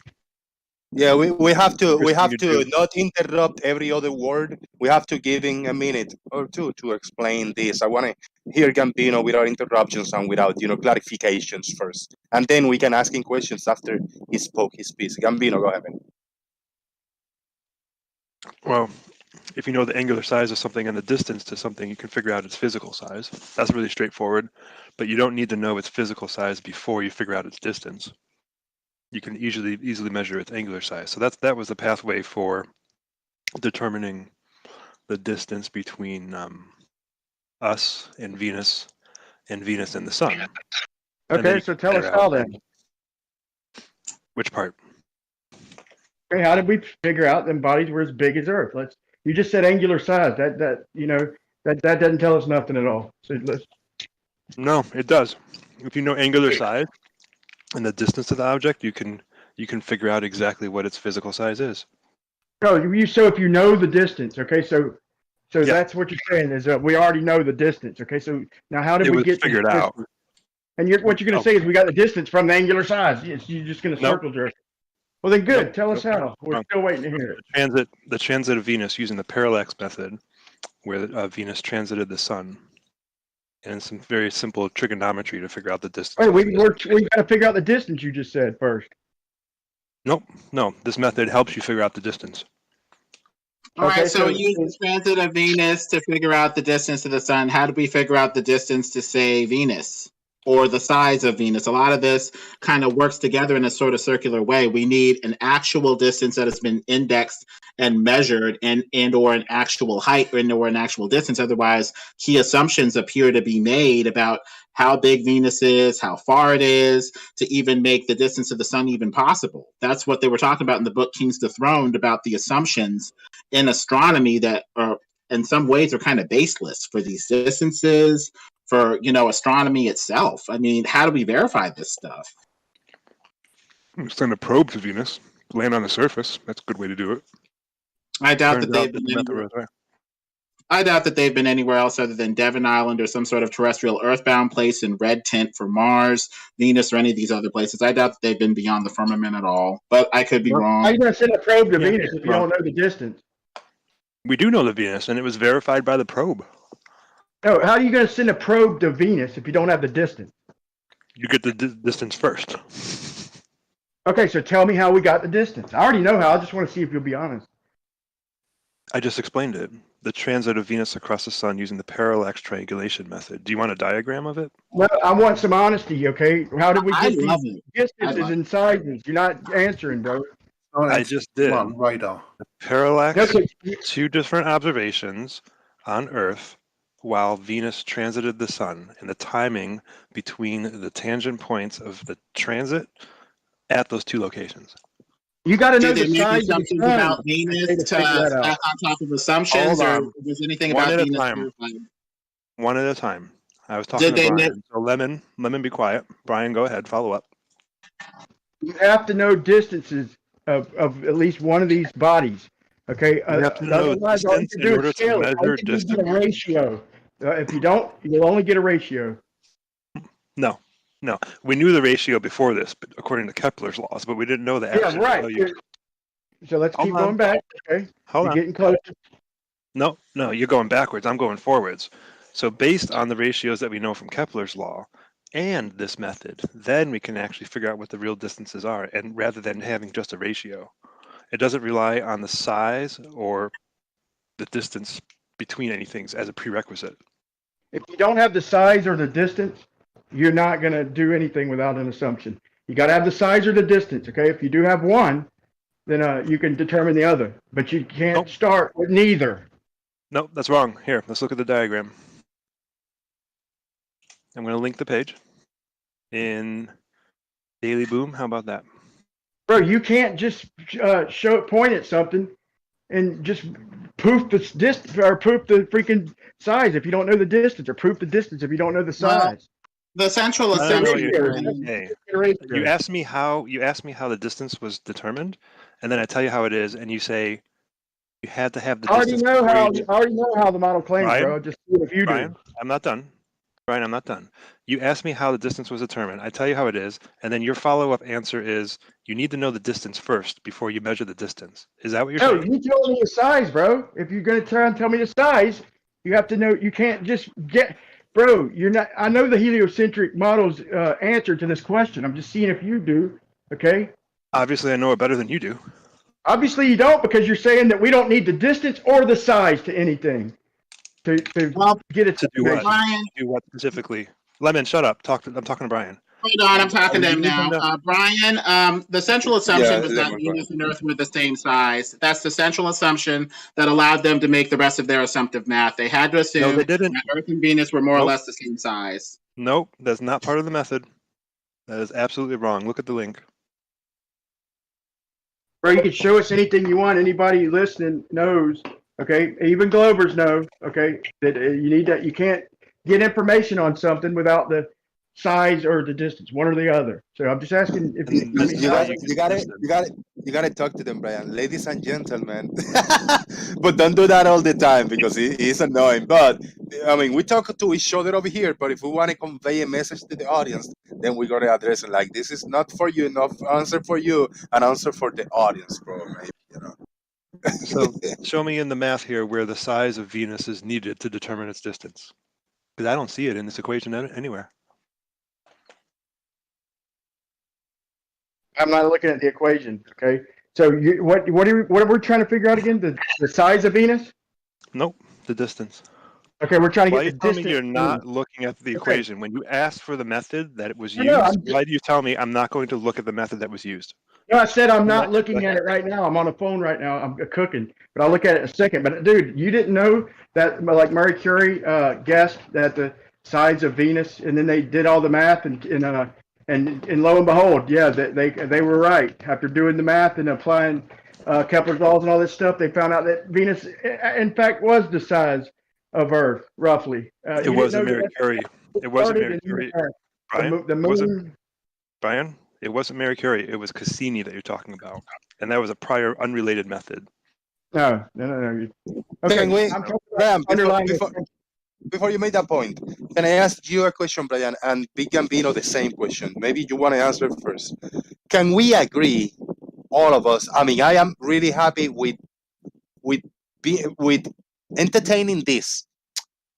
Yeah, we have to do. not interrupt every other word. We have to give him a minute or two to explain this. I want to hear Gambino without interruptions and without clarifications first, and then we can ask him questions after he spoke his piece. Gambino, go ahead. Well, if you know the angular size of something and the distance to something, you can figure out its physical size. That's really straightforward, but you don't need to know its physical size before you figure out its distance. You can easily measure its angular size. So that was the pathway for determining the distance between us and Venus and the sun. Okay, so tell us how then. Which part? Okay, how did we figure out them bodies were as big as Earth? You just said angular size. That doesn't tell us nothing at all. So No, it does. If you know angular size and the distance of the object, you can figure out exactly what its physical size is. so if you know the distance, okay, so that's what you're saying is we already know the distance, okay. So now how did we get figured out? And what you're going to say is we got the distance from the angular size. You're just going to circle jerk. Well then, good. Tell us how. We're still waiting to hear it. The transit of Venus using the parallax method, where Venus transited the sun, and some very simple trigonometry to figure out the distance. Wait, we got to figure out the distance you just said first. Nope, no. This method helps you figure out the distance. All right, so we use the transit of Venus to figure out the distance to the sun. How do we figure out the distance to, say, Venus? Or the size of Venus? A lot of this kind of works together in a sort of circular way. We need an actual distance that has been indexed and measured and or an actual height and or an actual distance. Otherwise, key assumptions appear to be made about how big Venus is, how far it is, to even make the distance of the sun even possible. That's what they were talking about in the book Kings Dethroned, about the assumptions in astronomy that are in some ways are kind of baseless for these distances, for astronomy itself. I mean, how do we verify this stuff? Send a probe to Venus, land on the surface. That's a good way to do it. I doubt that they've been anywhere. I doubt that they've been anywhere else other than Devon Island or some sort of terrestrial earthbound place in red tint for Mars, Venus, or any of these other places. I doubt that they've been beyond the firmament at all, but I could be wrong. How are you going to send a probe to Venus if you don't know the distance? We do know the Venus, and it was verified by the probe. No, how are you going to send a probe to Venus if you don't have the distance? You get the distance first. Okay, so tell me how we got the distance. I already know how. I just want to see if you'll be honest. I just explained it. The transit of Venus across the sun using the parallax triangulation method. Do you want a diagram of it? Well, I want some honesty, okay? How did we get these distances and sizes? You're not answering, bro. I just did. Come on, radar. The parallax, two different observations on Earth while Venus transited the sun, and the timing between the tangent points of the transit at those two locations. You got to know the Did they make size assumptions of the sun about Venus on top of assumptions, or was anything about Venus? One at a time. I was talking to Brian. So Lemon, be quiet. Brian, go ahead. Follow up. You have to know distances of at least one of these bodies. Okay. You have to know distance in order to measure distance. You get a ratio. If you don't, you'll only get a ratio. No. We knew the ratio before this, but according to Kepler's laws, but we didn't know the Yeah, right. So let's keep going back. Okay. You're getting closer. No, you're going backwards. I'm going forwards. So based on the ratios that we know from Kepler's law and this method, then we can actually figure out what the real distances are, and rather than having just a ratio. It doesn't rely on the size or the distance between anything as a prerequisite. If you don't have the size or the distance, you're not going to do anything without an assumption. You got to have the size or the distance, okay? If you do have one, then you can determine the other, but you can't start with neither. Nope, that's wrong. Here, let's look at the diagram. I'm going to link the page in Daily Boom. How about that? Bro, you can't just point at something and just proof the distance or proof the freaking size if you don't know the distance, or proof the distance if you don't know the size. The central assumption. You asked me how the distance was determined, and then I tell you how it is, and you say You had to have the I already distance. know how. before I already know how the model claims, bro. Just see it if you Brian, do. I'm not done. Brian, I'm not done. You asked me how the distance was determined. I tell you how it is, and then your follow-up answer is you need to know the distance first before you measure the distance. Is that what you're No, saying? you tell me the size, bro. If you're gonna try and tell me the size, you have to know. You can't just get, bro. You're not. I know the heliocentric model's answer to this question. I'm just seeing if you do. Okay. Obviously, I know it better than you do. Obviously, you don't because you're saying that we don't need the distance or the size to anything to Well, get it To do what? Brian, To do what specifically? Lemon, shut up. I'm talking to Brian. hold on, I'm talking to You him need to now. know. Brian, the central assumption Yeah, was that Lemon, go ahead. Venus and Earth were the same size. That's the central assumption that allowed them to make the rest of their assumptive math. They had to No, assume they didn't. that Earth and Venus were more or Nope. less the same size. Nope, that's not part of the method. That is absolutely wrong. Look at the link. Bro, you can show us anything you want. Anybody listening knows. Okay, even Globers know. Okay, that you need that. You can't get information on something without the size or the distance, one or the other. So I'm just asking if you. And I this mean, is You how got you you can got it. test it. You got to talk to them, Brian. Ladies and gentlemen, but don't do that all the time because it's annoying. But I mean, we talk to each other over here. But if we want to convey a message to the audience, then we gotta address it like this is not for you, not answer for you, an answer for the audience, bro. Maybe you know. So show me in the math here where the size of Venus is needed to determine its distance. Because I don't see it in this equation anywhere. I'm not looking at the equation. Okay, so what are we trying to figure out again? The size of Venus? Nope, the distance. Okay, we're trying to Why get you the tell me distance. you're not looking at the equation? When you asked for the method that it was No, used, why do you tell me I'm not going to look at the method that was used? No, I said I'm not Like- looking at it right now. I'm on the phone right now. I'm cooking, but I'll look at it in a second. But dude, you didn't know that like Marie Curie guessed that the size of Venus, and then they did all the math, and lo and behold, yeah, they were right. After doing the math and applying Kepler's laws and all this stuff, they found out that Venus, in fact, was the size of Earth, roughly. It You wasn't didn't know Marie that Curie. It wasn't started Marie in Curie. the Brian, the it wasn't moon. Brian. It wasn't Marie Curie. It was Cassini that you're talking about, and that was a prior unrelated method. No. Okay, Can we, I'm talking Brian, about underlying. before you make that point, can I ask you a question, Brian, and Big Gambino the same question? Maybe you want to answer first. Can we agree, all of us? I mean, I am really happy with entertaining this.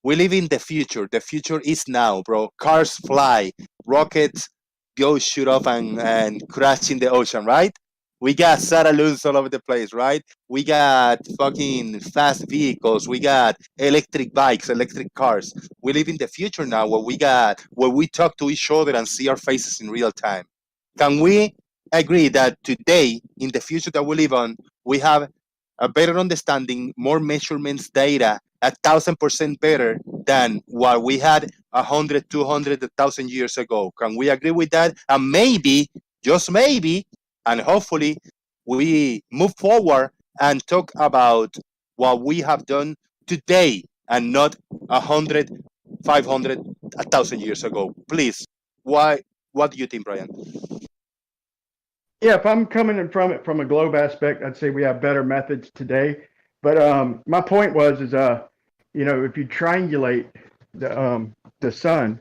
We live in the future. The future is now, bro. Cars fly, rockets go shoot off and crash in the ocean, right? We got satellites all over the place, right? We got fucking fast vehicles. We got electric bikes, electric cars. We live in the future now where we talk to each other and see our faces in real time. Can we agree that today, in the future that we live on, we have a better understanding, more measurements, data, 1,000% better than what we had 100, 200, 1,000 years ago? Can we agree with that? And maybe, just maybe, and hopefully, we move forward and talk about what we have done today and not 100, 500, 1,000 years ago. Please, why? What do you think, Brian? Yeah, if I'm coming in from it from a globe aspect, I'd say we have better methods today. But my point was if you triangulate the sun,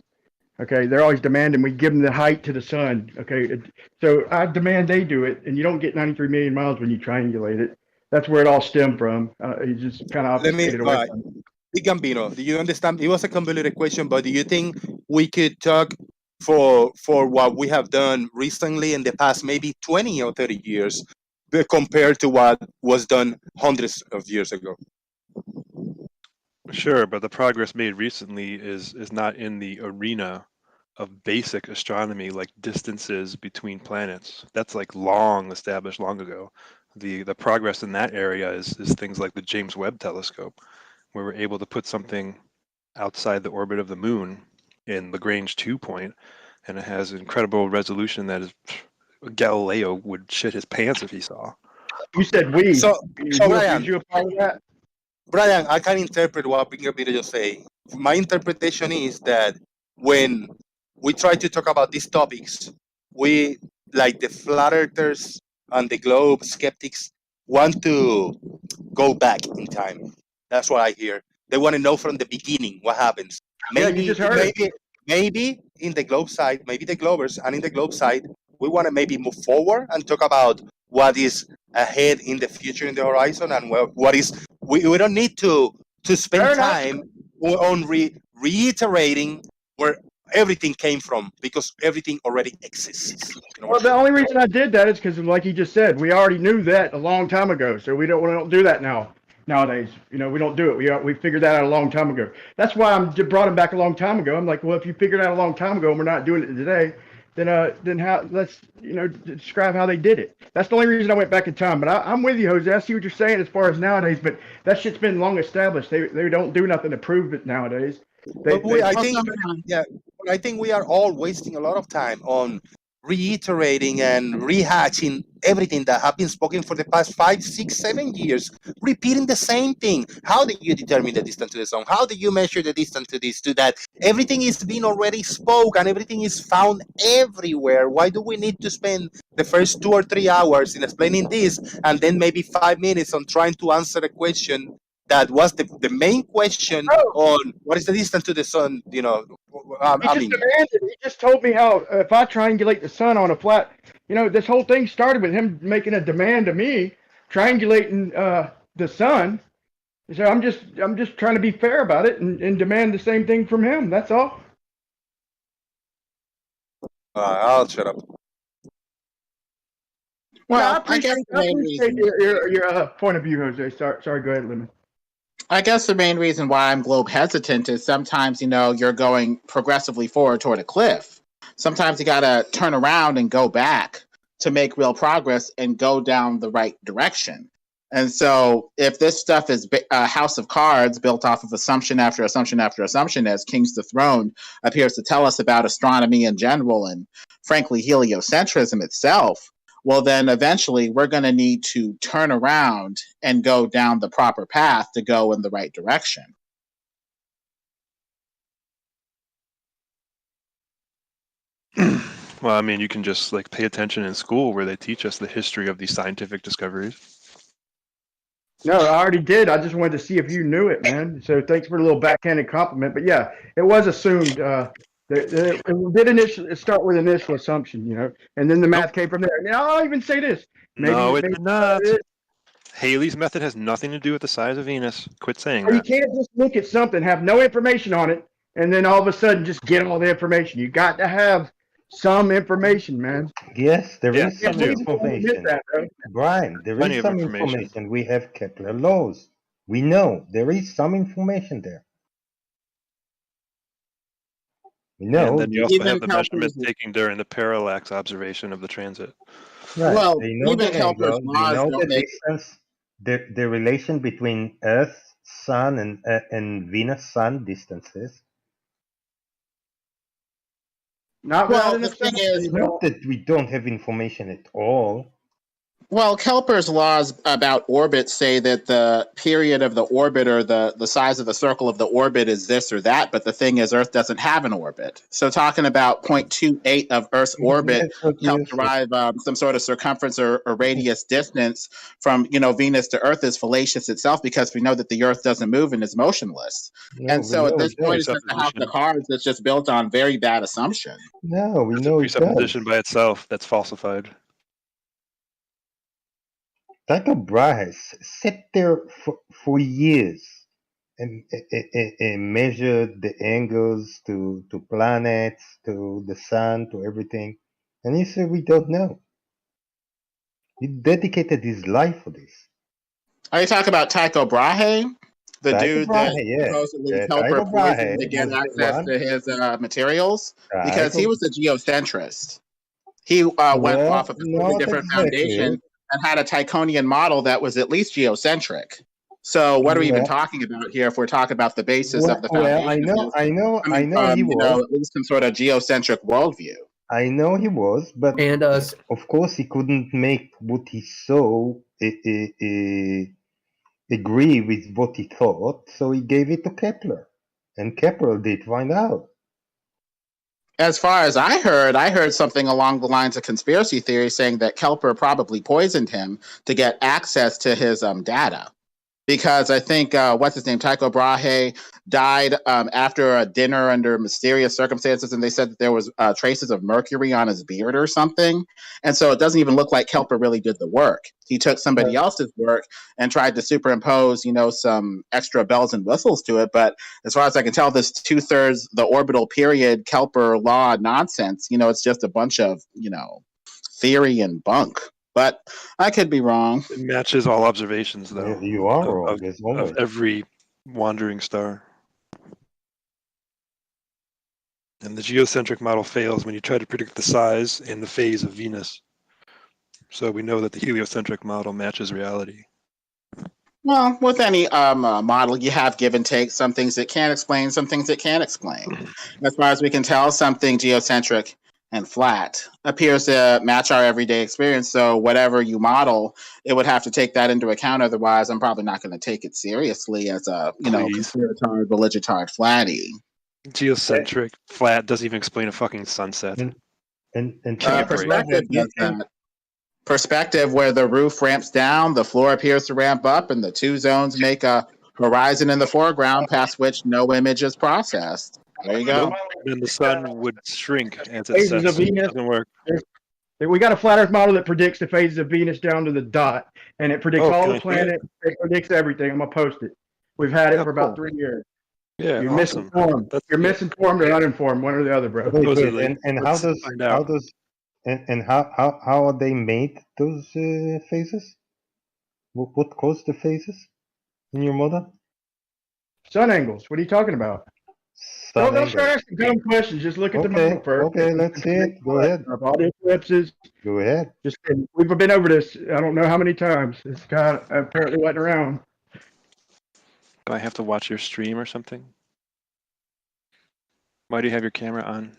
okay, they're always demanding we give them the height to the sun. Okay, so I demand they do it, and you don't get 93 million miles when you triangulate it. That's where it all stemmed from. You just kind of Let me, obfuscated away from it. Big Gambino, do you understand? It was a convoluted question, but do you think we could talk for what we have done recently in the past maybe 20 or 30 years compared to what was done hundreds of years ago? Sure, but the progress made recently is not in the arena of basic astronomy, like distances between planets. That's like long established long ago. The progress in that area is things like the James Webb Telescope, where we're able to put something outside the orbit of the moon in Lagrange 2 point, and it has incredible resolution that is Galileo would shit his pants if he saw. You said we. So Brian, you a part of that? Brian, I can interpret what Big Gambino just say. My interpretation is that when we try to talk about these topics, we, like the flat earthers and the globe skeptics, want to go back in time. That's what I hear. They want to know from the beginning what happens. Yeah, you Maybe, just heard it. maybe in the globe side, maybe the Glovers, and in the globe side, we want to maybe move forward and talk about what is ahead in the future in the horizon, and what is we don't need to spend Fair enough. time on reiterating where everything came from, because everything already exists. You know Well, what I the mean? only reason I did that is because, like you just said, we already knew that a long time ago. So we don't do that nowadays. You know, we don't do it. We figured that out a long time ago. That's why I brought him back a long time ago. I'm like, well, if you figured it out a long time ago and we're not doing it today, then how? Let's describe how they did it. That's the only reason I went back in time. But I'm with you, Jose. I see what you're saying as far as nowadays. But that shit's been long established. They don't do nothing to prove it nowadays. I think we are all wasting a lot of time on reiterating and rehashing everything that have been spoken for the past 5, 6, 7 years, repeating the same thing. How do you determine the distance to the sun? How do you measure the distance to this, to that? Everything is being already spoke and everything is found everywhere. Why do we need to spend the first 2 or 3 hours in explaining this, and then maybe 5 minutes on trying to answer a question that was the main question on what is the distance to the sun? He just told me how if I triangulate the sun on a flat, this whole thing started with him making a demand to me, triangulating the sun. So I'm just trying to be fair about it and demand the same thing from him. That's all. I'll shut up. Well, I appreciate your point of view, Jose. Sorry, go ahead, Lemon. I guess the main reason why I'm globe hesitant is sometimes, you're going progressively forward toward a cliff. Sometimes you got to turn around and go back to make real progress and go down the right direction. And so if this stuff is a house of cards built off of assumption after assumption after assumption, as King's the Throne appears to tell us about astronomy in general and, frankly, heliocentrism itself, well, then eventually we're going to need to turn around and go down the proper path to go in the right direction. Well, I mean, you can just pay attention in school where they teach us the history of these scientific discoveries. No, I already did. I just wanted to see if you knew it, man. So thanks for the little backhanded compliment. But yeah, it was assumed. It did initially start with initial assumption, and then the math came from there. And I'll even say this. No, it did not. Halley's method has nothing to do with the size of Venus. Quit saying that. You can't just look at something, have no information on it, and then all of a sudden just get all the information. You got to have some information, man. Yes, there is some information. Brian, there is some information. We have Kepler laws. We know there is some information there. We know. And then you also have the measurements taken during the parallax observation of the transit. Right. Well, they know even the Kepler's angle, laws they know don't the make distance, the relation between Earth, Sun, and Venus, Sun distances. Not well, the thing is, not that we don't have information at all. Well, Kepler's laws about orbits say that the period of the orbit or the size of the circle of the orbit is this or that, but the thing is Earth doesn't have an orbit. So talking about 0.28 of Earth's orbit help derive some sort of circumference or radius distance from, Venus to Earth is fallacious itself, because we know that the Earth doesn't move and is motionless. No, and so at this point, it's just a house of cards that's just built on very bad assumption. No, we know it's a presupposition by itself that's falsified. Tycho Brahe sat there for years and measured the angles to planets, to the sun, to everything. And he said, we don't know. He dedicated his life for this. Are you talking about Tycho Brahe? The Tycho dude Brahe, that supposedly Kepler poisoned to get access to his materials? Because he was a geocentrist. He went off of a completely different foundation and had a Tychonian model that was at least geocentric. So what are we even talking about here if we're talking about the basis of the foundation? I know he was. At least some sort of geocentric worldview. I know he was, but of course he couldn't make what he saw agree with what he thought, so he gave it to Kepler. And Kepler did find out. As far as I heard something along the lines of conspiracy theory saying that Kelper probably poisoned him to get access to his data. Because I think what's his name, Tycho Brahe, died after a dinner under mysterious circumstances, and they said that there was traces of mercury on his beard or something, and so it doesn't even look like Kelper really did the work. He took somebody else's work and tried to superimpose, some extra bells and whistles to it. But as far as I can tell, this 2/3 the orbital period Kelper law nonsense, it's just a bunch of theory and bunk. But I could be wrong. It matches all observations, though. You are wrong, as of always. every wandering star. And the geocentric model fails when you try to predict the size and the phase of Venus. So we know that the heliocentric model matches reality. Well, with any model, you have give and take. Some things it can explain, some things it can't explain. As far as we can tell, something geocentric and flat appears to match our everyday experience. So whatever you model, it would have to take that into account. Otherwise, I'm probably not going to take it seriously as a conspiratorial, religitard flatty. Geocentric flat doesn't even explain a fucking sunset. And perspective does that. Perspective, where the roof ramps down, the floor appears to ramp up, and the two zones make a horizon in the foreground past which no image is processed. There you go. Then the sun would shrink as it Phases sets. of Venus. Doesn't work. We got a flat Earth model that predicts the phases of Venus down to the dot, and it predicts all the planets. It predicts everything. I'm gonna post it. We've had it for about 3 years. Yeah, You're awesome. misinformed. You're misinformed or uninformed, one or the other, bro. Wait, and how are they made, those phases? What caused the phases in your model? Sun angles. What are you talking about? Don't start asking dumb questions. Just look at the model first. Okay, let's see it. Go ahead. Audio ellipses. Go ahead. We've been over this. I don't know how many times. This guy apparently wasn't around. Do I have to watch your stream or something? Why do you have your camera on?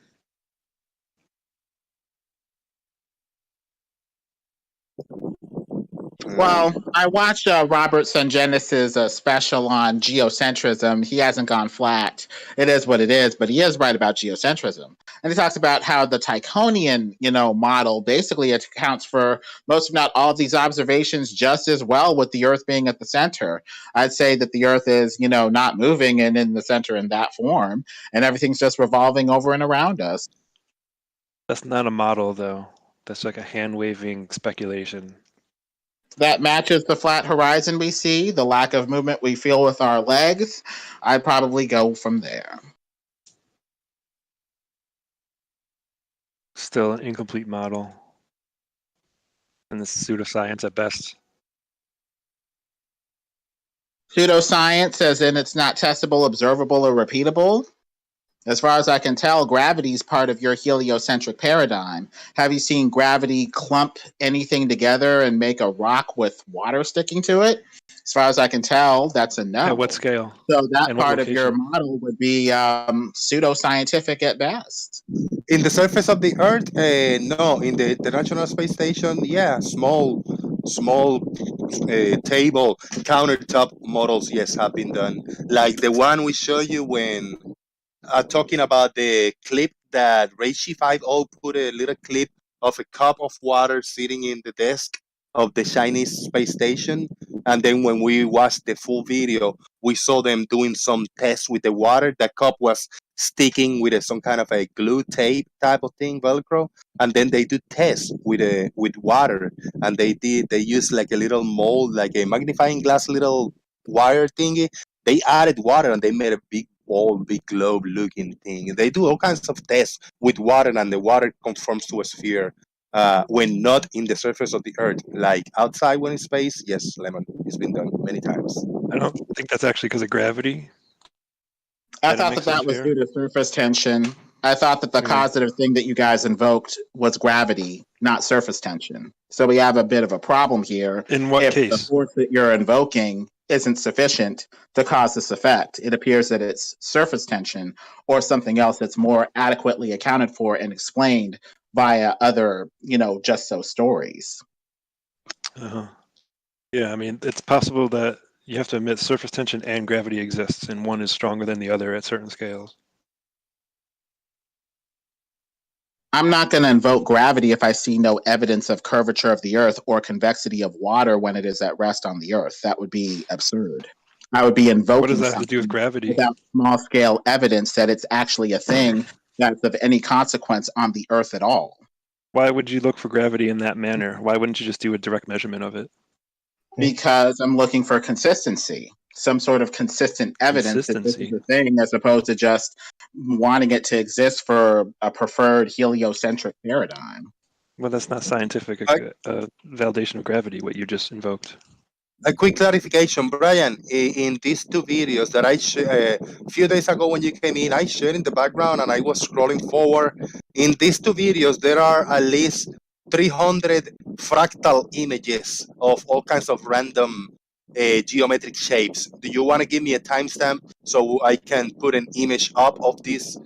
Well, I watched Robert Sungenis's special on geocentrism. He hasn't gone flat. It is what it is, but he is right about geocentrism. And he talks about how the Tychonian, model basically accounts for most, if not all, of these observations just as well, with the Earth being at the center. I'd say that the Earth is, not moving and in the center in that form, and everything's just revolving over and around us. That's not a model, though. That's like a hand-waving speculation. That matches the flat horizon we see, the lack of movement we feel with our legs. I'd probably go from there. Still an incomplete model. And this is pseudoscience at best. Pseudoscience, as in it's not testable, observable, or repeatable? As far as I can tell, gravity is part of your heliocentric paradigm. Have you seen gravity clump anything together and make a rock with water sticking to it? As far as I can tell, that's a no. At what scale? So that part of your model would be pseudoscientific at best. In the surface of the Earth, no. In the International Space Station, yeah, small table countertop models, yes, have been done. Like the one we show you when talking about the clip that Reishi 5.0 put a little clip of a cup of water sitting in the desk of the Chinese space station. And then when we watched the full video, we saw them doing some tests with the water. The cup was sticking with some kind of a glue tape type of thing, Velcro. And then they do tests with water. And they used like a little mold, like a magnifying glass little wire thingy. They added water and they made a big globe looking thing. They do all kinds of tests with water, and the water conforms to a sphere when not in the surface of the Earth. Like outside when in space, yes, Lemon, it's been done many times. I don't think that's actually because of gravity. I thought that was due to surface tension. I thought that the causative thing that you guys invoked was gravity, not surface tension. So we have a bit of a problem here. In what case? The force that you're invoking isn't sufficient to cause this effect. It appears that it's surface tension or something else that's more adequately accounted for and explained via other, just so stories. Yeah, I mean, it's possible that you have to admit surface tension and gravity exists, and one is stronger than the other at certain scales. I'm not going to invoke gravity if I see no evidence of curvature of the Earth or convexity of water when it is at rest on the Earth. That would be absurd. I would be What does invoking that have to do with something gravity? without small scale evidence that it's actually a thing that's of any consequence on the Earth at all. Why would you look for gravity in that manner? Why wouldn't you just do a direct measurement of it? Because I'm looking for consistency, some sort of consistent evidence that this is a thing, as opposed to just wanting it to exist for a preferred heliocentric paradigm. Well, that's not scientific validation of gravity, what you just invoked. A quick clarification, Brian. In these two videos that I a few days ago when you came in, I shared in the background and I was scrolling forward. In these two videos, there are at least 300 fractal images of all kinds of random geometric shapes. Do you want to give me a timestamp so I can put an image up of this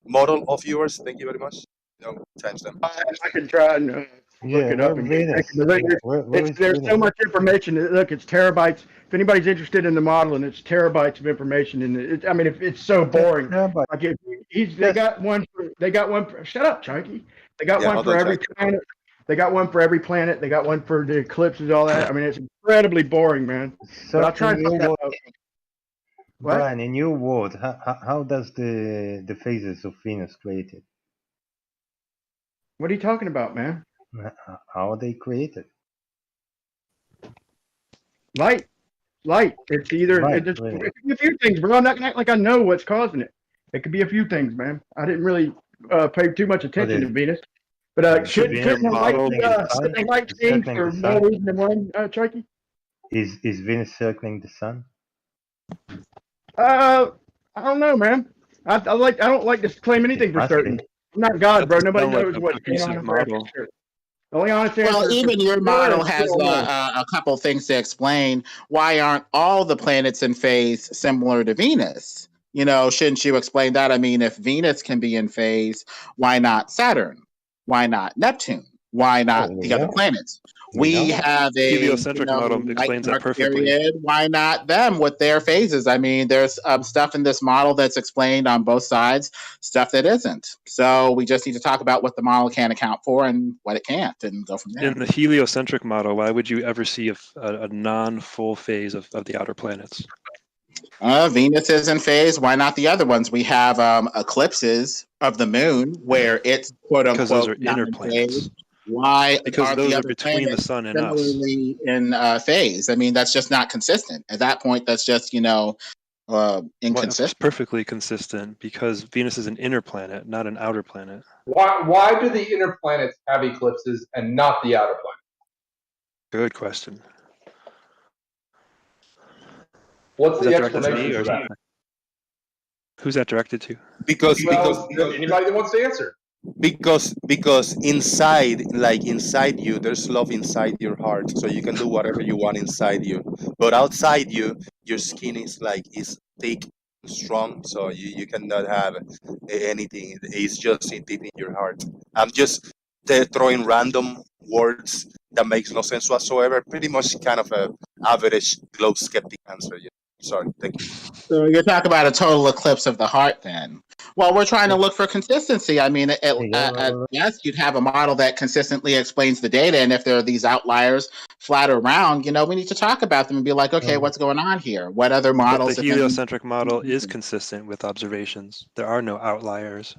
model of yours? Thank you very much. No timestamp. I can try and look it up and get it. There's so much information. Look, it's terabytes. If anybody's interested in the model, and it's terabytes of information, and I mean, if it's so boring. Like they got one. Shut up, Chunky. They got one for every planet. They got one for every planet. They got one for the eclipses, all that. I mean, it's incredibly boring, man. So but I'll try and find out. Brian, in your world, how does the phases of Venus created? What are you talking about, man? How are they created? Light. It's either it could be a few things, bro. I'm not gonna act like I know what's causing it. It could be a few things, man. I didn't really pay too much attention to Venus, but couldn't light change for more reason than one, Chucky? Is Venus circling the sun? I don't know, man. I don't like to claim anything for certain. I'm not God, bro. Nobody knows what's going on. The only honest answer. Well, even your model has a couple things to explain. Why aren't all the planets in phase similar to Venus? You know, shouldn't you explain that? I mean, if Venus can be in phase, why not Saturn? Why not Neptune? Why not the other planets? We have a heliocentric model explains that perfectly. Period. Why not them with their phases? I mean, there's stuff in this model that's explained on both sides, stuff that isn't. So we just need to talk about what the model can account for and what it can't, and go from there. In the heliocentric model, why would you ever see a non-full phase of the outer planets? Venus is in phase. Why not the other ones? We have eclipses of the moon where it's quote unquote because those are inner planets. Why? Because those are between the sun and us. Similarly in phase. I mean, that's just not consistent. At that point, that's just inconsistent. Well, it's perfectly consistent because Venus is an inner planet, not an outer planet. Why do the inner planets have eclipses and not the outer planets? Good question. What's the explanation for that? Who's that directed to? Because anybody that wants to answer. Because inside you, there's love inside your heart, so you can do whatever you want inside you. But outside you, your skin is thick, strong, so you cannot have anything. It's just deep in your heart. I'm just throwing random words that makes no sense whatsoever. Pretty much kind of a average globe skeptic answer. Yeah. Sorry, thank you. So you're talking about a total eclipse of the heart then. Well, we're trying to look for consistency. I mean, yes, you'd have a model that consistently explains the data, and if there are these outliers flatter around, we need to talk about them and be like, okay, what's going on here? What other models? But the heliocentric model is consistent with observations. There are no outliers.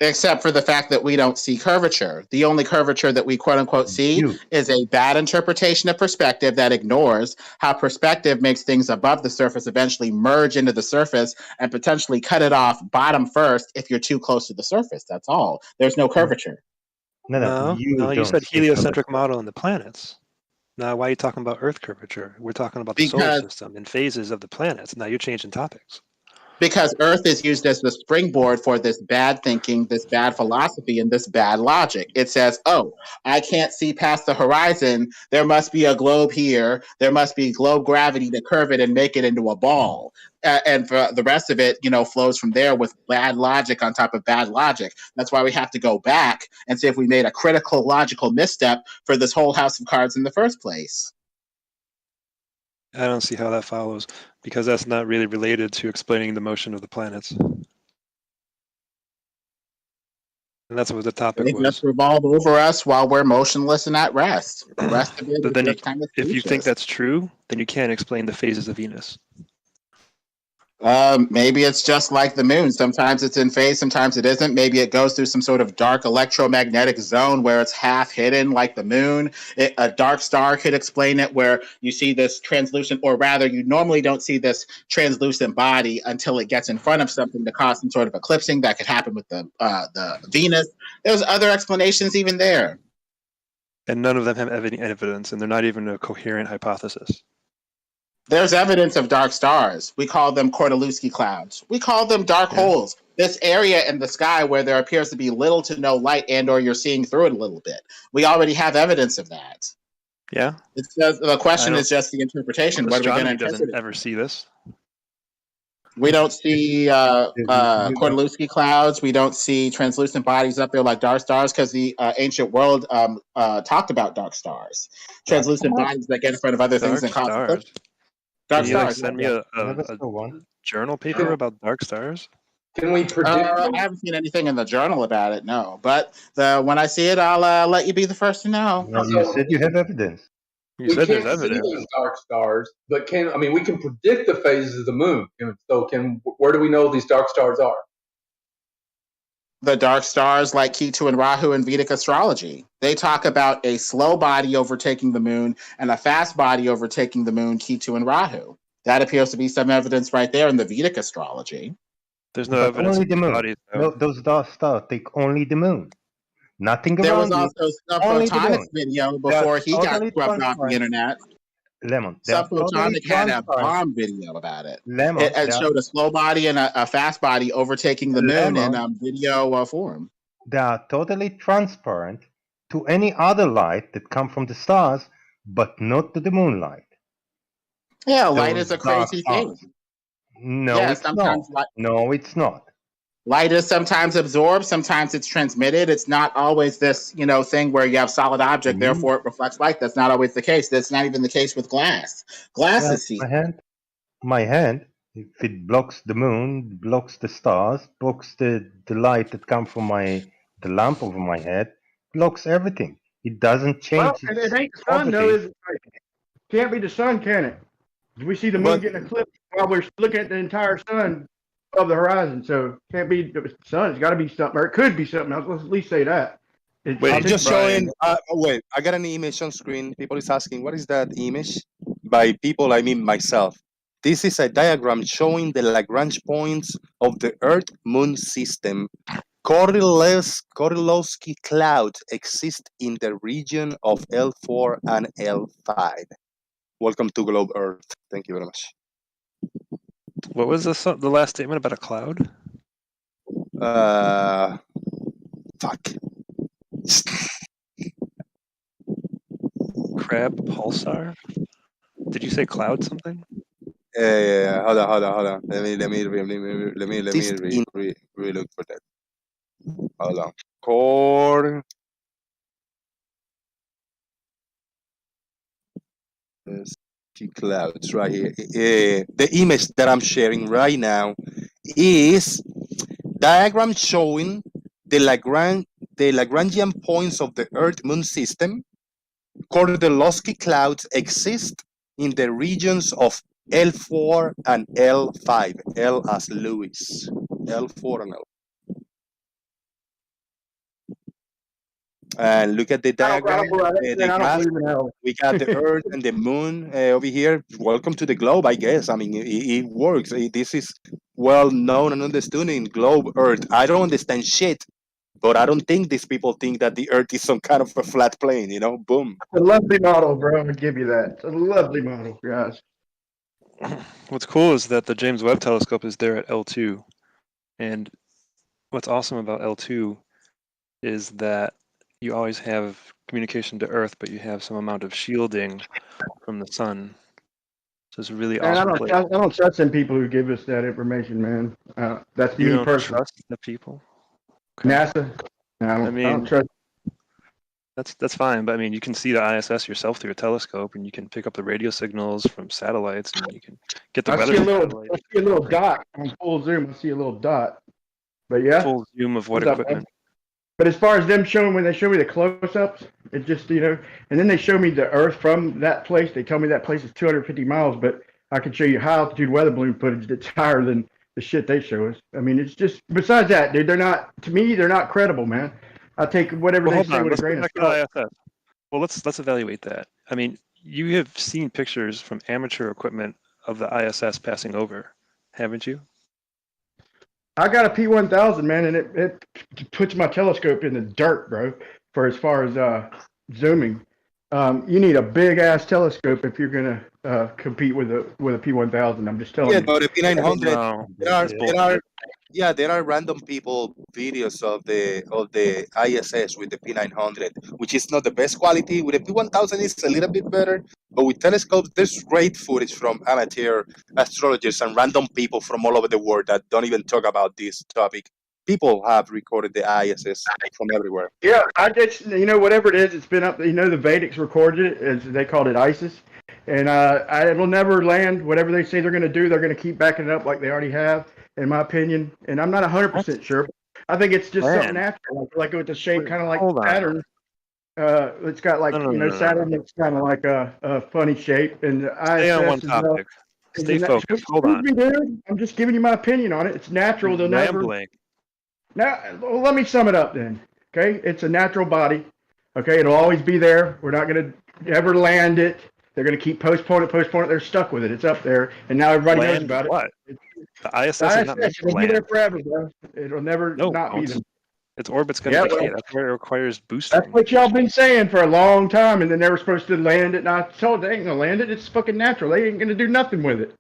Except for the fact that we don't see curvature. The only curvature that we quote unquote see is a bad interpretation of perspective that ignores how perspective makes things above the surface eventually merge into the surface and potentially cut it off bottom first if you're too close to the surface. That's all. There's no curvature. No, you said heliocentric model in the planets. Now, why are you talking about Earth curvature? We're talking about the solar system and phases of the planets. Now you're changing topics. Because Earth is used as the springboard for this bad thinking, this bad philosophy, and this bad logic. It says, oh, I can't see past the horizon. There must be a globe here. There must be globe gravity to curve it and make it into a ball. And for the rest of it, flows from there with bad logic on top of bad logic. That's why we have to go back and see if we made a critical logical misstep for this whole house of cards in the first place. I don't see how that follows, because that's not really related to explaining the motion of the planets. And that's what the topic They was. just revolve over us while we're motionless and at rest. The rest of it But is then just kind of if you think speechless. that's true, then you can't explain the phases of Venus. Maybe it's just like the moon. Sometimes it's in phase, sometimes it isn't. Maybe it goes through some sort of dark electromagnetic zone where it's half hidden, like the moon. A dark star could explain it, where you see this translucent, or rather, you normally don't see this translucent body until it gets in front of something to cause some sort of eclipsing. That could happen with the Venus. There's other explanations even there. And none of them have any evidence, and they're not even a coherent hypothesis. There's evidence of dark stars. We call them Kordaluski clouds. We call them dark holes. This area in the sky where there appears to be little to no light, and or you're seeing through it a little bit. We already have evidence of that. Yeah. It's just, the question is just the interpretation. What are we going to Astronomy interpret? doesn't ever see this. We don't see Kordaluski clouds. We don't see translucent bodies up there like dark stars, because the ancient world talked about dark stars. Translucent bodies that get in front of other things and cause eclipses. Can you send me a journal paper about dark stars? Can we predict? I haven't seen anything in the journal about it, no. But when I see it, I'll let you be the first to know. Well, you said you have evidence. We can't see those dark stars, but we can predict the phases of the moon. So where do we know these dark stars are? The dark stars like Ketu and Rahu in Vedic astrology. They talk about a slow body overtaking the moon and a fast body overtaking the moon, Ketu and Rahu. That appears to be some evidence right there in the Vedic astrology. There's no evidence only of the moon. bodies, No, those dark stars take only the moon. Nothing There was around also you. Only the Subphotonics moon. video They are before he got totally scrubbed off the transparent. internet. Lemon. They are totally Subphotonic had a transparent. bomb video about it. Lemon. It showed a slow body and a fast body overtaking the moon in video form. They are totally transparent to any other light that come from the stars, but not to the moonlight. Yeah, light Those is a dark crazy stars. thing. No, Yeah, it's not. sometimes No, it's not. Light is sometimes absorbed, sometimes it's transmitted. It's not always this, thing where you have solid object, therefore it reflects light. That's not always the case. That's not even the case with glass. Glass is see. My hand, if it blocks the moon, blocks the stars, blocks the light that come from the lamp over my head, blocks everything. It doesn't change. Well, it ain't the sun, though, is it? Can't be the sun, can it? We see the moon getting eclipsed while we're looking at the entire sun above the horizon, so can't be the sun. It's got to be something, or it could be something else. Let's at least say that. I'm just showing. Wait, I got an image on screen. People is asking, what is that image? By people, I mean myself. This is a diagram showing the Lagrange points of the Earth-Moon system. Kordaluski clouds exist in the region of L4 and L5. Welcome to Globe Earth. Thank you very much. What was the last statement about a cloud? Fuck. Crab pulsar? Did you say cloud something? Yeah. Hold on. Let me look for that. Hold on. Clouds right here. The image that I'm sharing right now is diagram showing the Lagrangian points of the Earth-Moon system. Kordaluski clouds exist in the regions of L4 and L5. L as Lewis. L4 and L. And look at the diagram. We got the Earth and the Moon over here. Welcome to the globe, I guess. I mean, it works. This is well known and understood in globe Earth. I don't understand shit, but I don't think these people think that the Earth is some kind of a flat plane. Boom. It's a lovely model, bro. I'm gonna give you that. It's a lovely model, guys. What's cool is that the James Webb Telescope is there at L2, and what's awesome about L2 is that you always have communication to Earth, but you have some amount of shielding from the sun. So it's a really awesome place. I don't trust in people who give us that information, man. That's You me don't personally. trust the people? NASA? I don't trust. That's fine, but I mean, you can see the ISS yourself through a telescope, and you can pick up the radio signals from satellites, and you can get the weather. I see a little dot on full zoom. I see a little dot. But yeah. Full zoom of what equipment? But as far as them showing, when they show me the close-ups, it just, and then they show me the Earth from that place. They tell me that place is 250 miles, but I can show you high-altitude weather balloon footage that's higher than the shit they show us. I mean, it's just, besides that, dude, they're not credible, man. I take whatever they say with a grain of salt. Well, let's evaluate that. I mean, you have seen pictures from amateur equipment of the ISS passing over, haven't you? I got a P1000, man, and it puts my telescope in the dirt, bro, for as far as zooming. You need a big-ass telescope if you're going to compete with a P1000. I'm just telling you. Yeah, but the P900, No. there are random people videos of the ISS with the P900, which is not the best quality. With the P1000, it's a little bit better. But with telescopes, there's great footage from amateur astrologers and random people from all over the world that don't even talk about this topic. People have recorded the ISS from everywhere. Yeah, I just, whatever it is, it's been up. The Vedics recorded it, as they called it ISIS. And it will never land. Whatever they say they're going to do, they're going to keep backing it up like they already have, in my opinion. And I'm not 100% sure. I think it's just something natural, like with the shape, kind of like Saturn. It's got like, Saturn, it's kind of like a funny shape. And the Stay on one ISS topic. Stay focused. Hold on. Dude. I'm just giving you my opinion on it. It's natural. They'll never. Now, well, let me sum it up then. Okay, it's a natural body. Okay, it'll always be there. We're not going to ever land it. They're going to keep postponing it. They're stuck with it. It's up there, and now everybody knows about it. What? The ISS is not meant to It'll be land. there forever, bro. It'll never not be there. Its orbit's going to decay. That's why it requires boosting. That's what y'all been saying for a long time, and then they were supposed to land it. And I told they ain't going to land it. It's fucking natural. They ain't going to do nothing with it.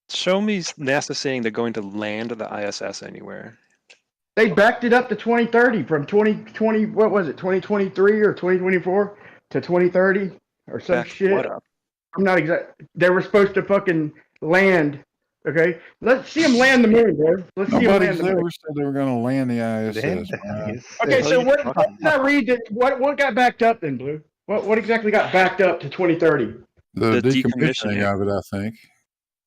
Show me NASA saying they're going to land the ISS anywhere. They backed it up to 2030 from 2020. What was it? 2023 or 2024 to 2030 or some Back shit. what up? I'm not exact. They were supposed to fucking land. Okay, let's see them land the moon, bro. Let's see them land the moon. Nobody's ever said they were going to land the ISS. Okay, so what did I read? What got backed up then, Blue? What exactly got backed up to 2030? The decommissioning of it, I think.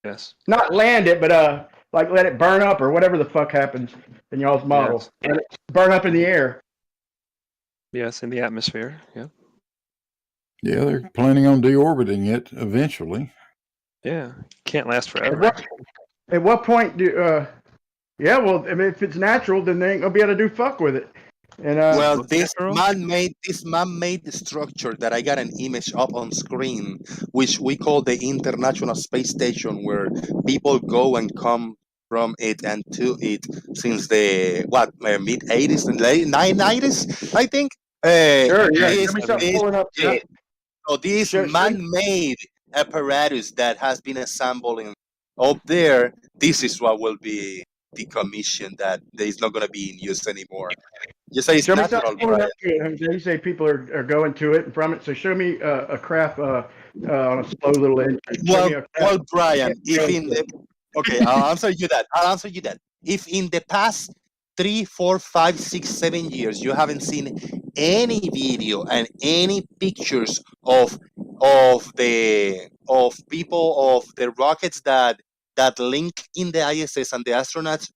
Yes. Not land it, but like let it burn up or whatever the fuck happens in y'all's model. Yes. Let it burn up in the air. Yes, in the atmosphere. Yeah. Yeah, they're planning on deorbiting it eventually. Yeah, can't last forever. At what point do? Yeah, well, I mean, if it's natural, then they ain't gonna be able to do fuck with it. And well, this man-made structure that I got an image up on screen, which we call the International Space Station, where people go and come from it and to it since the mid 80s and late 90s, I think. Sure, yeah. So this man-made apparatus that has been assembled up there, this is what will be decommissioned. That is not going to be in use anymore. You say it's natural, Brian. You say people are going to it and from it. So show me a craft on a slow little engine. Well, Brian, if in the I'll answer you that. If in the past 3, 4, 5, 6, 7 years you haven't seen any video and any pictures of people of the rockets that link in the ISS and the astronauts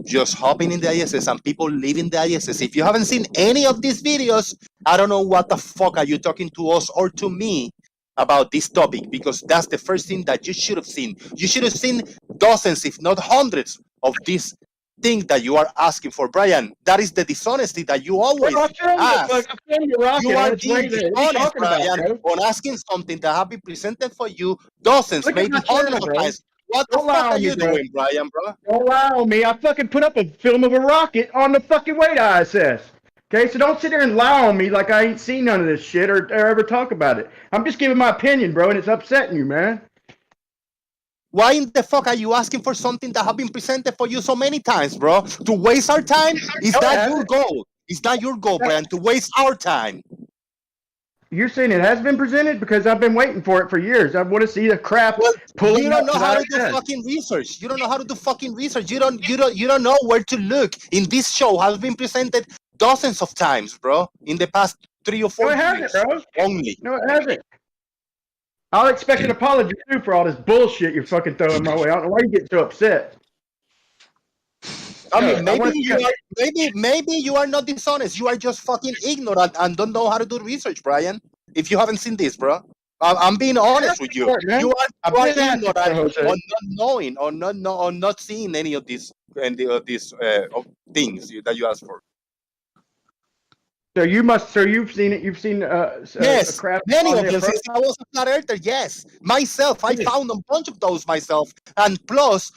just hopping in the ISS and people leaving the ISS. If you haven't seen any of these videos, I don't know what the fuck are you talking to us or to me about this topic, because that's the first thing that you should have seen. You should have seen dozens, if not hundreds, of these things that you are asking for, Brian. That is the dishonesty that you always ask. You are being dishonest, Brian, on asking something that have been presented for you dozens, maybe hundreds of times. What the fuck are you doing, Brian, bro? Don't lie on me. I fucking put up a film of a rocket on the fucking way to ISS. Okay, so don't sit there and lie on me like I ain't seen none of this shit or ever talk about it. I'm just giving my opinion, bro, and it's upsetting you, man. Why in the fuck are you asking for something that have been presented for you so many times, bro? To waste our time? Is that your goal? Is that your goal, Brian? To waste our time? You're saying it has been presented? Because I've been waiting for it for years. I want to see the crap. You don't know how to do fucking research. You don't know how to do fucking research. You don't know where to look. In this show has been presented dozens of times, bro. In the past 3 or 4 years. Bro. Only. No, it hasn't. I'll expect an apology too for all this bullshit you're fucking throwing my way. I don't know why you get so upset. I mean, I want maybe you are not dishonest. You are just fucking ignorant and don't know how to do research, Brian. If you haven't seen this, bro, I'm being honest with you. You are ignorant on not knowing, on not seeing any of these things that you asked for. So you've seen it. You've seen a Yes, craft many on of the them. approach? Since I was a flat earther, yes. Myself, I found a bunch of those myself. And plus,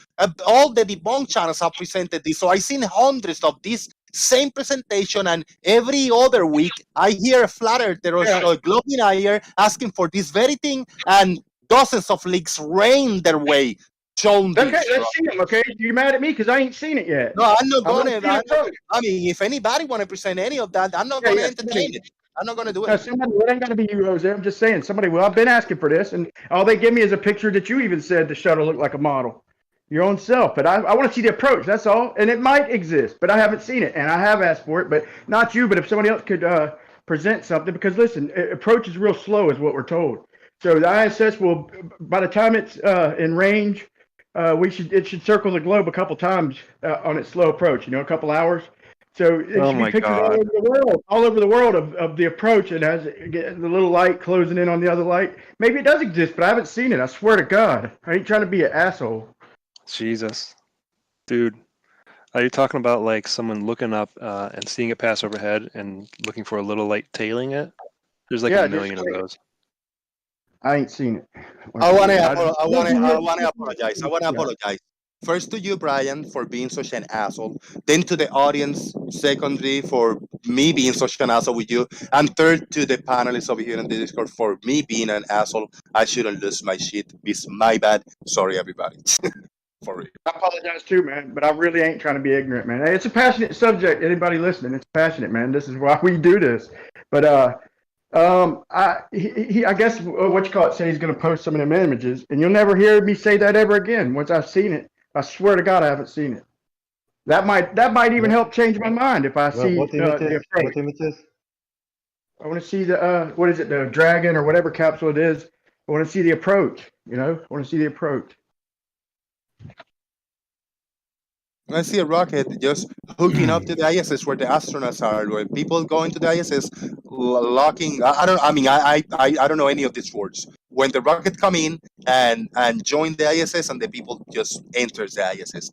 all the debunk channels have presented this. So I've seen hundreds of this same presentation. And every other week, I hear a flat earther or a globe denier asking for this very thing. And dozens of leaks rain their way. Shown Okay, this, let's see them. Okay, you mad at me because I ain't seen it yet? No, I'm not I'm going to. I mean, if anybody want to present any of that, I'm not going to entertain it. I'm not going to do No, it. somebody, it ain't got to be you, Jose. I'm just saying, somebody. Well, I've been asking for this, and all they give me is a picture that you even said the shuttle looked like a model, your own self. But I want to see the approach. That's all, and it might exist, but I haven't seen it, and I have asked for it, but not you. But if somebody else could present something, because listen, approach is real slow, is what we're told. So the ISS will, by the time it's in range, it should circle the globe a couple times on its slow approach. A couple hours. So it should be pictures all over the world of the approach. It has the little light closing in on the other light. Maybe it does exist, but I haven't seen it. I swear to God, I ain't trying to be an asshole. Jesus, dude, are you talking about like someone looking up and seeing it pass overhead and looking for a little light tailing it? There's like a million of those. I ain't seen it. I want to apologize. I want to apologize. First to you, Brian, for being such an asshole. Then to the audience, secondly, for me being such an asshole with you. And third to the panelists over here in the Discord for me being an asshole. I shouldn't lose my shit. It's my bad. Sorry, everybody. For real. I apologize too, man, but I really ain't trying to be ignorant, man. It's a passionate subject. Anybody listening, it's passionate, man. This is why we do this. But I guess what you call it said he's going to post some of them images, and you'll never hear me say that ever again. Once I've seen it, I swear to God, I haven't seen it. That might even help change my mind if I see what images? What images? I want to see the what is it, the dragon or whatever capsule it is. I want to see the approach. I want to see the approach. I see a rocket just hooking up to the ISS where the astronauts are. Where people go into the ISS, locking. I don't know any of these words. When the rocket come in and join the ISS, and the people just enters the ISS.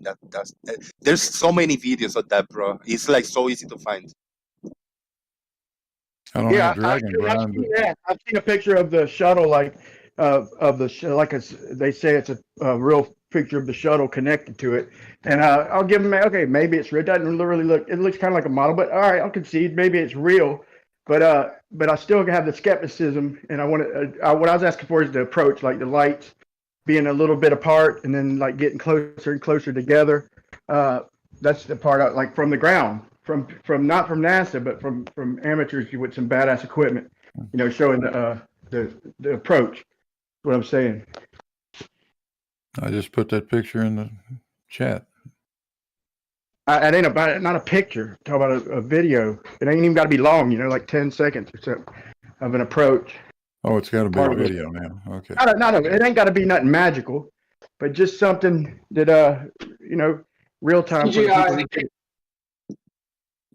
There's so many videos of that, bro. It's like so easy to find. I don't have Dragon, Brian. I've seen a picture of the shuttle, like they say it's a real picture of the shuttle connected to it, and I'll give them maybe it's real. It doesn't really look. It looks kind of like a model, but all right, I'll concede maybe it's real. But I still have the skepticism, and I want to. What I was asking for is the approach, like the lights being a little bit apart, and then like getting closer and closer together. That's the part like from the ground, from not from NASA, but from amateurs with some badass equipment, showing the approach. What I'm saying. I just put that picture in the chat. It ain't not a picture. Talk about a video. It ain't even got to be long. Like 10 seconds or so of an approach. Oh, it's got to be a video now. Okay. No, it ain't got to be nothing magical, but just something that real time.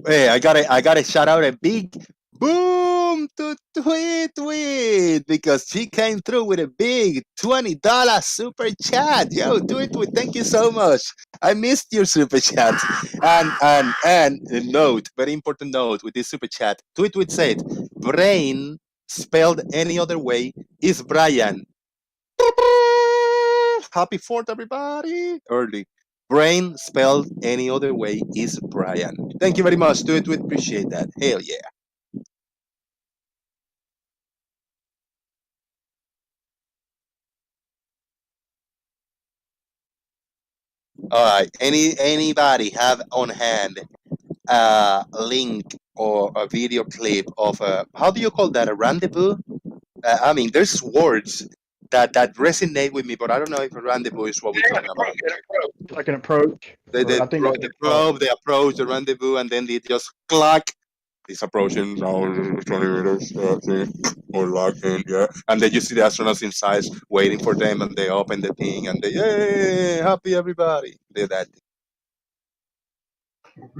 Hey, I gotta shout out a big boom to Tweet because she came through with a big $20 super chat. Yo, Tweet, thank you so much. I missed your super chat. And a note, very important note with this super chat. Tweet said, brain spelled any other way is Brian. Happy 4th, everybody. Early. Brain spelled any other way is Brian. Thank you very much. Tweet, appreciate that. Hell yeah. All right. Anybody have on hand a link or a video clip of how do you call that? A rendezvous? There's words that resonate with me, but I don't know if a rendezvous is what we're talking about. Like an approach. The probe, the approach, the rendezvous, and then they just clack. It's approaching now 20 meters, or locking, yeah. And then you see the astronauts inside waiting for them, and they open the thing, and they, yay, happy everybody. They that.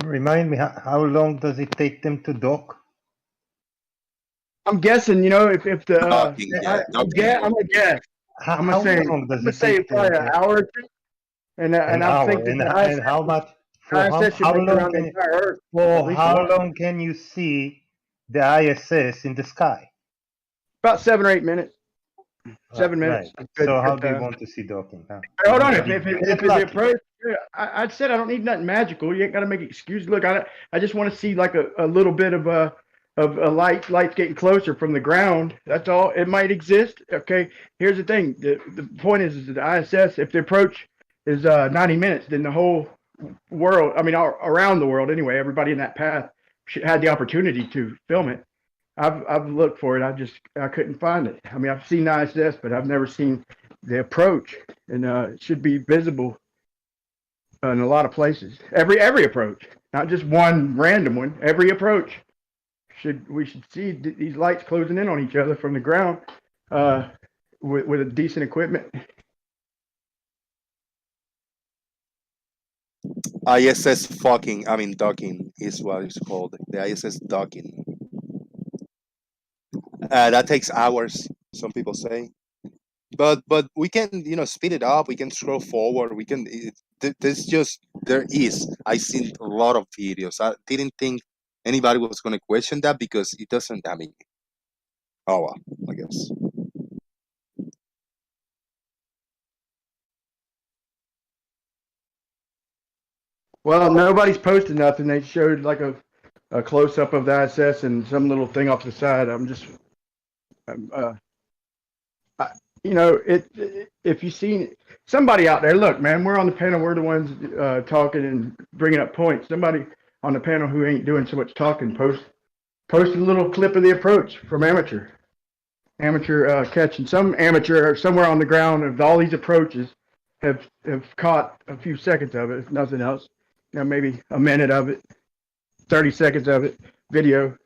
Remind me, how long does it take them to dock? I'm guessing, if the Docking, yeah, docking. I'm gonna guess. I'm How gonna say long does it take them? probably an hour or two. And An I'm hour. thinking And how much? For ISS should how make it long around the can entire Earth. for At least how once. long can you see the ISS in the sky? About 7 or 8 minutes. 7 minutes. Right. Good, So how good do you time. want to see docking? Huh? Hold on. Get If it's lucky. the approach, I said I don't need nothing magical. You ain't got to make excuses. Look, I just want to see like a little bit of a lights getting closer from the ground. That's all. It might exist. Okay. Here's the thing. The point is that the ISS, if the approach is 90 minutes, then the whole world, I mean, around the world anyway, everybody in that path had the opportunity to film it. I've looked for it. I couldn't find it. I mean, I've seen ISS, but I've never seen the approach, and it should be visible in a lot of places. Every approach, not just one random one. Every approach we should see these lights closing in on each other from the ground with a decent equipment. ISS docking is what it's called. The ISS docking. That takes hours, some people say. But we can, speed it up. We can scroll forward. We can. There is. I seen a lot of videos. I didn't think anybody was going to question that because it doesn't. I mean, oh well, I guess. Well, nobody's posted nothing. They showed like a close up of the ISS and some little thing off the side. If you've seen somebody out there, look, man, we're on the panel. We're the ones talking and bringing up points. Somebody on the panel who ain't doing so much talking, post a little clip of the approach from amateur catching. Some amateur somewhere on the ground of all these approaches have caught a few seconds of it, if nothing else. Maybe a minute of it, 30 seconds of it, video.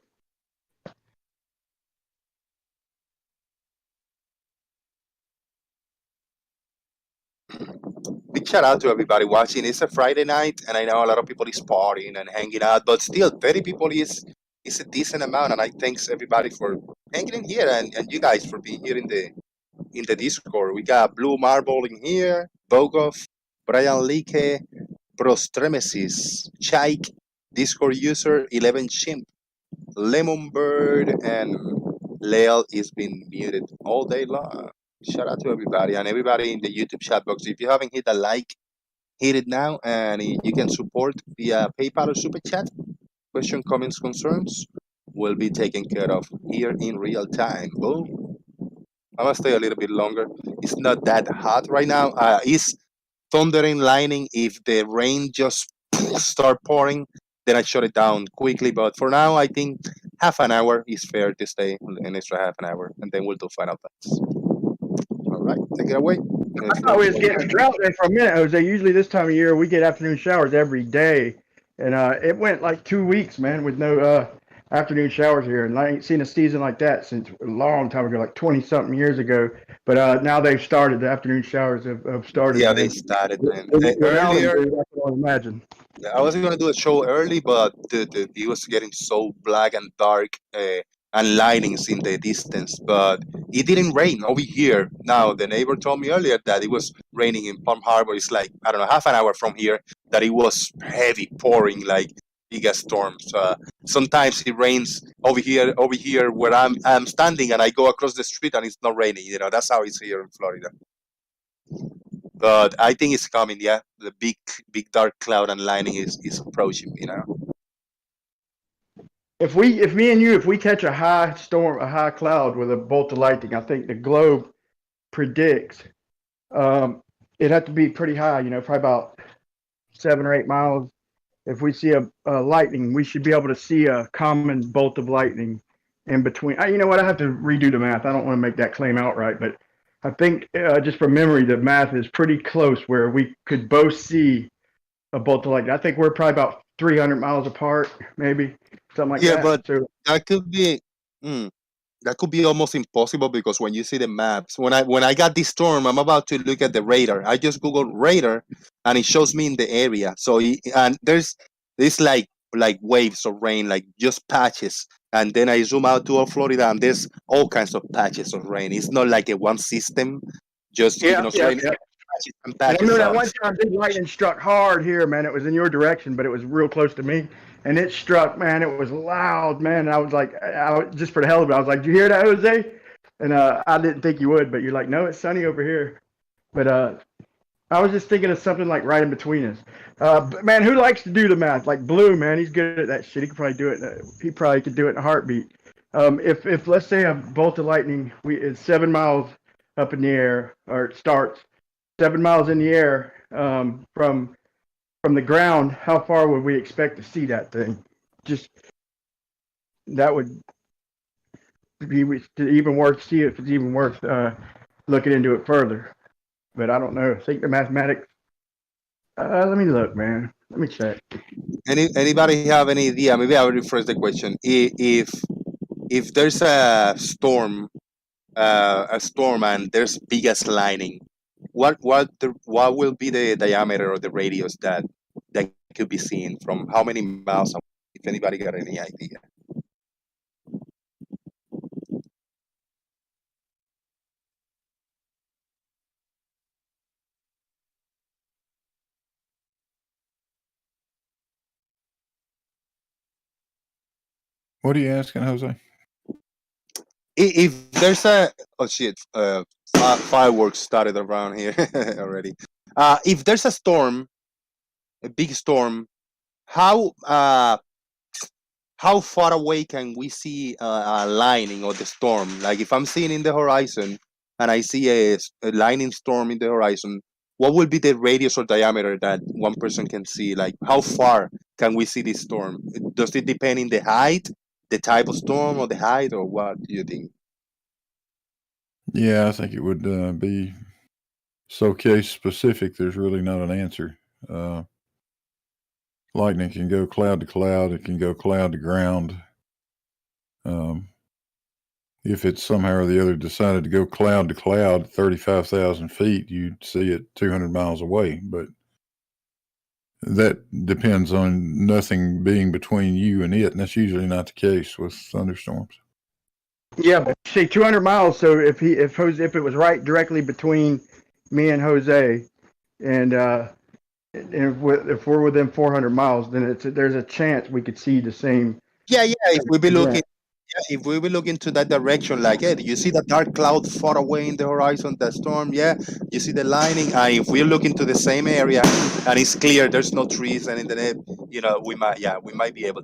Big shout out to everybody watching. It's a Friday night, and I know a lot of people is partying and hanging out, but still, 30 people is a decent amount. And I thanks everybody for hanging in here, and you guys for being here in the Discord. We got Blue Marble in here, Bogov, Brian Leake, Prostremesis, Chaik, Discord user 11 Chimp, Lemon Bird, and Leal is being muted all day long. Shout out to everybody and everybody in the YouTube chat box. If you haven't hit a like, hit it now, and you can support via PayPal or Super Chat. Question, comments, concerns will be taken care of here in real time. Boom. I'm gonna stay a little bit longer. It's not that hot right now. It's thundering, lightning. If the rain just start pouring, then I shut it down quickly. But for now, I think half an hour is fair to stay an extra half an hour, and then we'll do final thoughts. All right, take it away. I thought we was getting a drought there for a minute, Jose. Usually this time of year we get afternoon showers every day, and it went like 2 weeks, man, with no afternoon showers here, and I ain't seen a season like that since a long time ago, like 20-something years ago. But now they've started. The afternoon showers have started. Yeah, man. they started, man. Earlier, Earlier, I can only imagine. I was gonna do a show early, but it was getting so black and dark and lightnings in the distance. But it didn't rain over here. Now the neighbor told me earlier that it was raining in Palm Harbor. It's like, I don't know, half an hour from here. That it was heavy pouring, like big storms. Sometimes it rains over here where I'm standing, and I go across the street and it's not raining. That's how it's here in Florida. But I think it's coming. Yeah, the big dark cloud and lightning is approaching. If me and you, if we catch a high storm, a high cloud with a bolt of lightning, I think the globe predicts it'd have to be pretty high. Probably about 7 or 8 miles. If we see a lightning, we should be able to see a common bolt of lightning in between. You know what? I have to redo the math. I don't want to make that claim outright, but I think just from memory, the math is pretty close where we could both see a bolt of lightning. I think we're probably about 300 miles apart, maybe something like that. Yeah, but So, that could be almost impossible because when you see the maps, when I got this storm, I'm about to look at the radar. I just googled radar, and it shows me in the area. So and there's It's like waves of rain, like just patches. And then I zoom out to Florida, and there's all kinds of patches of rain. It's not like a one system just giving us rain. It's patches and And I patches. remember that So one time big lightning struck hard here, man. It was in your direction, but it was real close to me. And it struck, man. It was loud, man. And I was like, just for the hell of it, I was like, "Did you hear that, Jose?" And I didn't think you would, but you're like, "No, it's sunny over here." But I was just thinking of something like right in between us. But man, who likes to do the math? Like Blue, man, he's good at that shit. He could probably do it. He probably could do it in a heartbeat. If let's say a bolt of lightning, it's 7 miles up in the air, or it starts 7 miles in the air from the ground, how far would we expect to see that thing? Just that would be even worth, see if it's even worth looking into it further. But I don't know. I think the mathematics. Let me look, man. Let me check. anybody have any idea? Maybe I will rephrase the question. If there's a storm and there's biggest lightning, what will be the diameter or the radius that could be seen from how many miles away? If anybody got any idea. What are you asking, Jose? If there's fireworks started around here already. If there's a storm, a big storm, how far away can we see a lightning of the storm? Like if I'm seeing in the horizon and I see a lightning storm in the horizon, what will be the radius or diameter that one person can see? Like how far can we see this storm? Does it depend in the height, the type of storm, or the height, or what do you think? Yeah, I think it would be so case specific. There's really not an answer. Lightning can go cloud to cloud. It can go cloud to ground. If it somehow or the other decided to go cloud to cloud, 35,000 feet, you'd see it 200 miles away. But that depends on nothing being between you and it, and that's usually not the case with thunderstorms. Yeah, but say 200 miles. So if it was right directly between me and Jose, and if we're within 400 miles, then there's a chance we could see the same. Yeah, if we be looking, event. if we be looking to that direction, like, hey, do you see the dark cloud far away in the horizon, that storm? Yeah, you see the lightning. And if we're looking to the same area and it's clear, there's no trees, and in the we might be able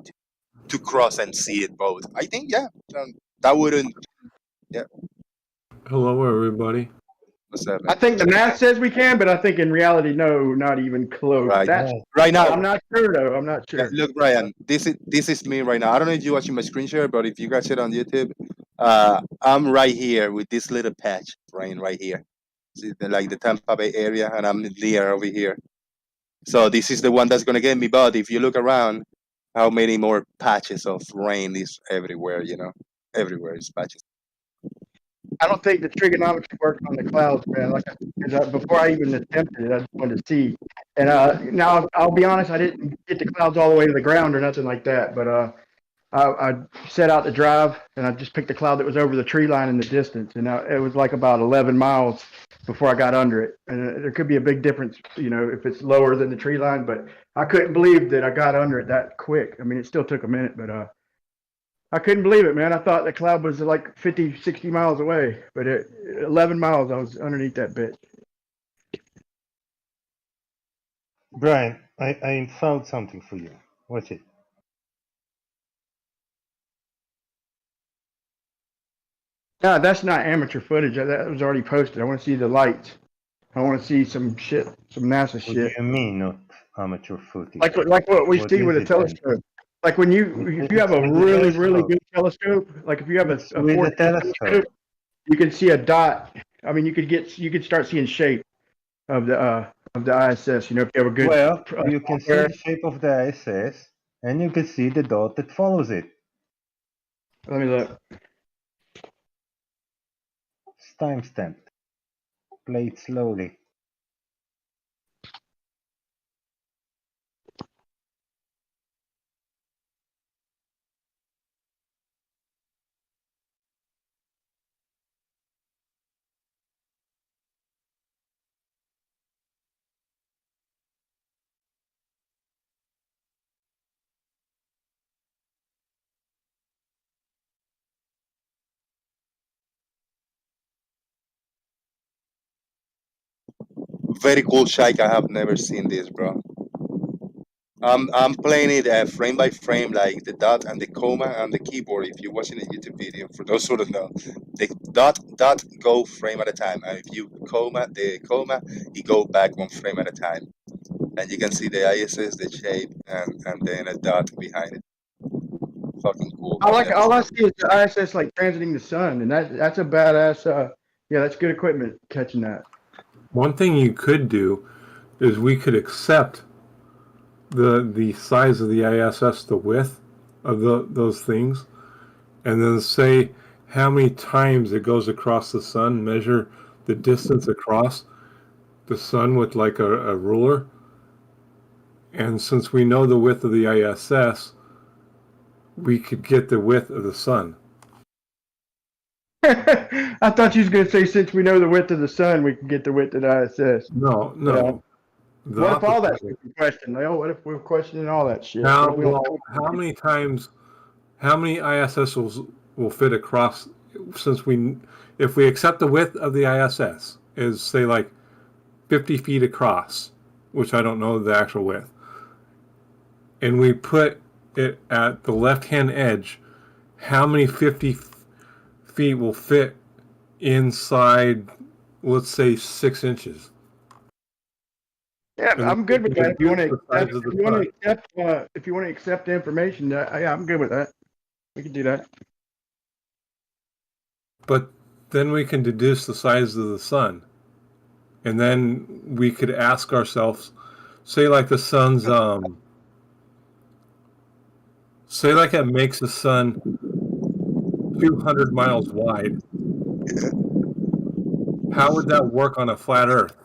to cross and see it both. I think, that wouldn't. Yeah. Hello, everybody. What's up, I man? think the math says we can, but I think in reality, no, not even close. Right. That's Right now, I'm not sure though. I'm not sure. look, Brian, this is me right now. I don't know if you're watching my screen share, but if you guys it on YouTube, I'm right here with this little patch of rain right here. See, like the Tampa Bay area, and I'm near over here. So this is the one that's gonna get me. But if you look around, how many more patches of rain is everywhere? Everywhere is patches. I don't think the trigonometry works on the clouds, man. Before I even attempted it, I just wanted to see. And now I'll be honest, I didn't get the clouds all the way to the ground or nothing like that. But I set out to drive, and I just picked the cloud that was over the tree line in the distance, and it was like about 11 miles before I got under it. And there could be a big difference, if it's lower than the tree line. But I couldn't believe that I got under it that quick. I mean, it still took a minute, but I couldn't believe it, man. I thought the cloud was like 50, 60 miles away, but 11 miles, I was underneath that bitch. Brian, I found something for you. Watch it. No, that's not amateur footage. That was already posted. I want to see the lights. I want to see some shit, some NASA shit. What do you mean, not amateur footage? Like what we see with a telescope. Like if you have a really, really good telescope, like if you have a 4K telescope, you can see a dot. I mean, you could start seeing shape of the ISS. If you have a good. Well, you can see the shape of the ISS, and you can see the dot that follows it. Let me look. It's timestamped. Play it slowly. Very cool, Shike. I have never seen this, bro. I'm playing it frame by frame, like the dot and the comma and the keyboard. If you're watching a YouTube video, for those who don't know, the dot go frame at a time, and if you the comma, it go back one frame at a time, and you can see the ISS, the shape, and then a dot behind it. Fucking cool. All I see is the ISS like transiting the sun, and that's a badass. Yeah, that's good equipment catching that. One thing you could do is we could accept the size of the ISS, the width of those things, and then say how many times it goes across the sun, measure the distance across the sun with like a ruler. And since we know the width of the ISS, we could get the width of the sun. I thought you was going to say, since we know the width of the sun, we can get the width of the ISS. No. What if all that's a question? Like, what if we're questioning all that shit? How many times, how many ISS will fit across, if we accept the width of the ISS is, say, like 50 feet across, which I don't know the actual width, and we put it at the left-hand edge, how many 50 feet will fit inside, let's say, 6 inches? Yeah, I'm good with that. If you want to accept the information, yeah, I'm good with that. We can do that. But then we can deduce the size of the sun, and then we could ask ourselves, say, like the sun's say like it makes the sun 200 miles wide. How would that work on a flat Earth?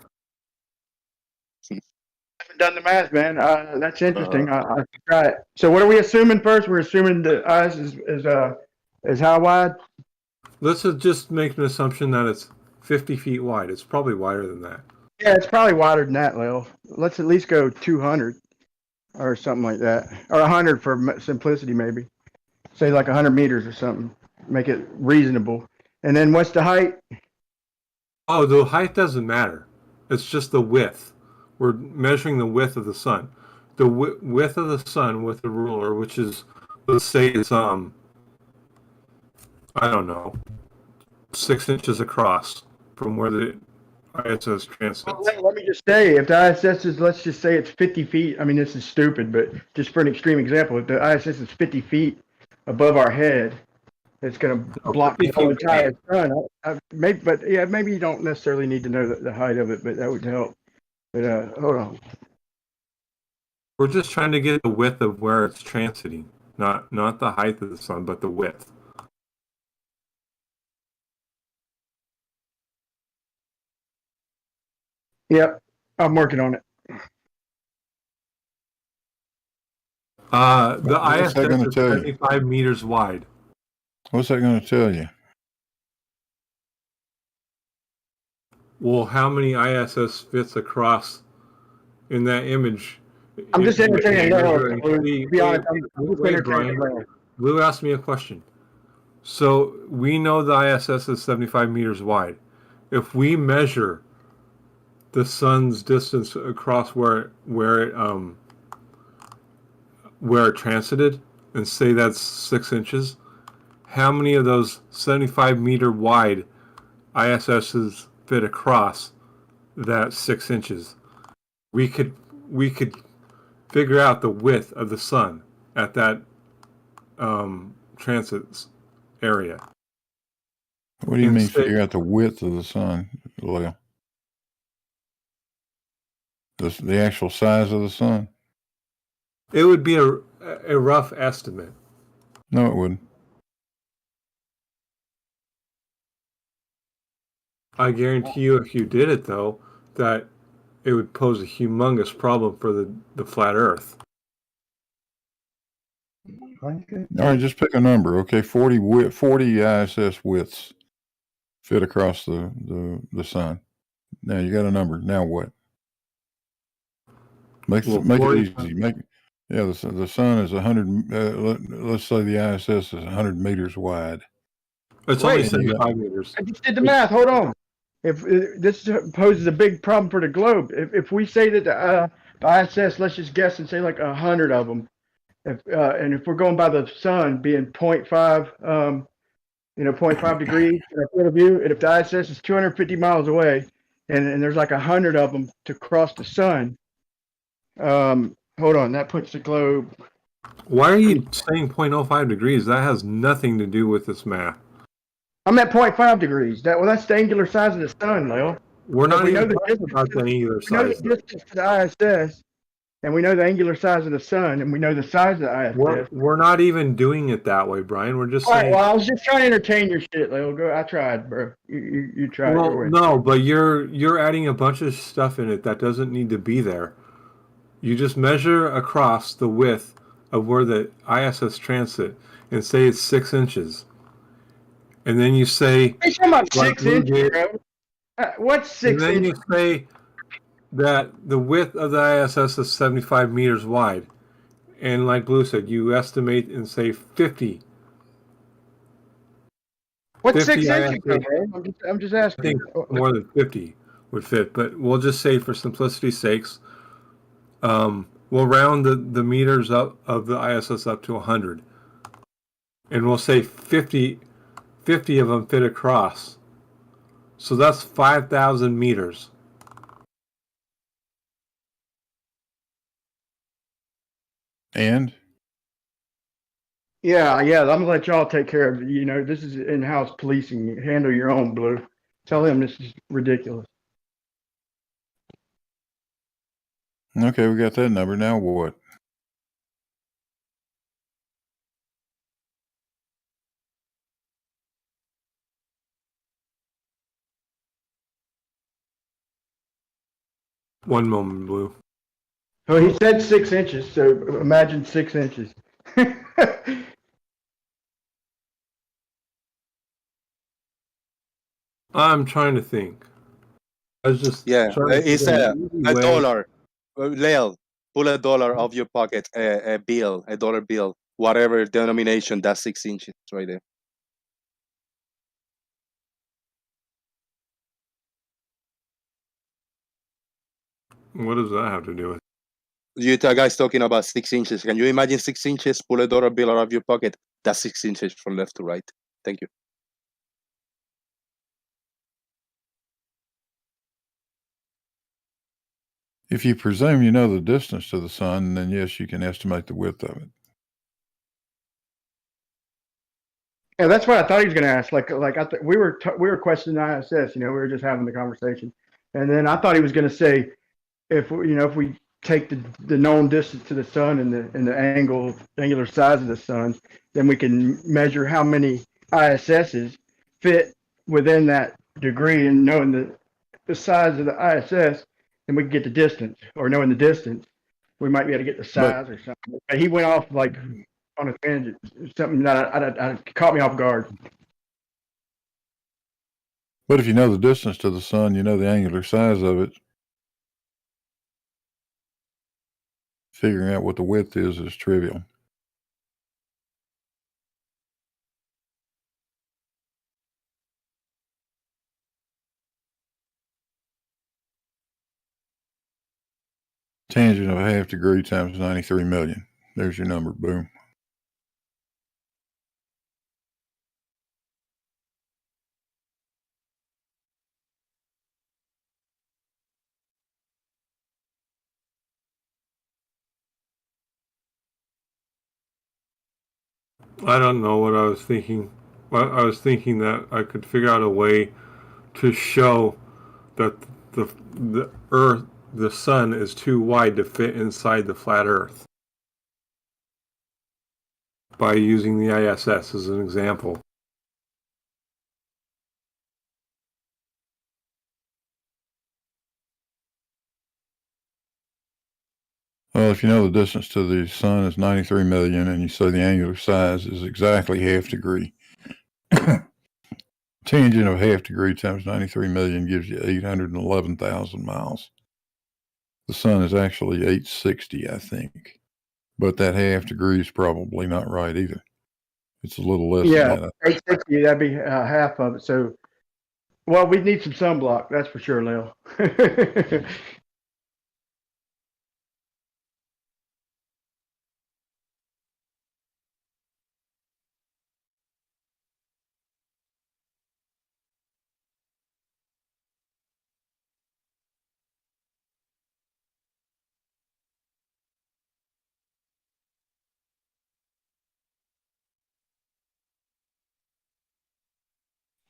Done the math, man. That's interesting. I try it. So what are we assuming first? We're assuming the eyes is how wide? Let's just make an assumption that it's 50 feet wide. It's probably wider than that. Yeah, it's probably wider than that, Lil. Let's at least go 200 or something like that, or 100 for simplicity, maybe. Say like 100 meters or something. Make it reasonable. And then what's the height? Oh, the height doesn't matter. It's just the width. We're measuring the width of the sun. The width of the sun with the ruler, which is, let's say it's, I don't know, 6 inches across from where the ISS transits. Well, let me just say, if the ISS is, let's just say it's 50 feet. I mean, this is stupid, but just for an extreme example, if the ISS is 50 feet above our head, it's going to block the whole entire sun. Maybe you don't necessarily need to know the height of it, but that would help. But hold on. We're just trying to get the width of where it's transiting, not the height of the sun, but the width. Yep, I'm working on it. The ISS is 75 meters wide. What's that going to tell you? Well, how many ISS fits across in that image? I'm just entertaining. Be honest, Lou asked me a question. So we know the ISS is 75 meters wide. If we measure the sun's distance across where it transited and say that's 6 inches, how many of those 75 meter wide ISSs fit across that 6 inches? We could figure out the width of the sun at that transit area. What do you mean figure out the width of the sun, Lil? The actual size of the sun? It would be a rough estimate. No, it wouldn't. I guarantee you, if you did it, though, that it would pose a humongous problem for the flat Earth. All right, just pick a number. Okay, 40 ISS widths fit across the sun. Now you got a number. Now what? Make it easy. The sun is 100. Let's say the ISS is 100 meters wide. It's only 75 meters. I just did the math. Hold on. if this poses a big problem for the globe, if we say that the ISS, let's just guess and say like 100 of them, and if we're going by the sun being 0.5, 0.5 degrees in our field of view, and if the ISS is 250 miles away, and there's like 100 of them to cross the sun, hold on, that puts the globe. Why are you saying 0.05 degrees? That has nothing to do with this math. I'm at 0.5 degrees. That's the angular size of the sun, Leo. We're not we know even talking about the angular we know size. the distance to the ISS, and we know the angular size of the sun, and we know the size of the ISS. We're not even doing it that way, Brian. We're just All right, saying. well, I was just trying to entertain your shit, Leo. Go. I tried, bro. You tried. Well, no, but you're adding a bunch of stuff in it that doesn't need to be there. You just measure across the width of where the ISS transit and say it's 6 inches. And then you say... Hey, talking about 6 inches, bro. What's 6 inches? And then you say that the width of the ISS is 75 meters wide. And like Blue said, you estimate and say 50. What's 6 inches, bro? I'm just asking. I think more than 50 would fit, but we'll just say for simplicity's sakes, we'll round the meters up of the ISS up to 100. And we'll say 50 of them fit across. So that's 5,000 meters. And? Yeah, I'm gonna let y'all take care of it. This is in-house policing. Handle your own, Blue. Tell him this is ridiculous. Okay, we got that number. Now what? One moment, Blue. Oh, he said 6 inches, so imagine 6 inches. I'm trying to think. I was just it's a dollar. Leo, pull $1 of your pocket, a bill, $1 bill, whatever denomination. That's 6 inches right there. What does that have to do with it? You guys talking about 6 inches. Can you imagine 6 inches? Pull $1 bill out of your pocket. That's 6 inches from left to right. Thank you. If you presume you know the distance to the sun, then yes, you can estimate the width of it. Yeah, that's what I thought he was going to ask. We were questioning ISS. We were just having the conversation, and then I thought he was going to say, if we take the known distance to the sun and the angular size of the sun, then we can measure how many ISSs fit within that degree, and knowing the size of the ISS, then we can get the distance, or knowing the distance, we might be able to get the size or something. But he went off like on a tangent, something that I caught me off guard. But if you know the distance to the sun, you know the angular size of it. Figuring out what the width is trivial. Tangent of a half degree times 93 million. There's your number. Boom. I don't know what I was thinking. I was thinking that I could figure out a way to show that the sun is too wide to fit inside the flat Earth by using the ISS as an example. Well, if you know the distance to the sun is 93 million and you say the angular size is exactly half degree, tangent of half degree times 93 million gives you 811,000 miles. The sun is actually 860, I think. But that half degree is probably not right either. It's a little less than that. 860, that'd be half of it. So Well, we need some sunblock, that's for sure, Lil.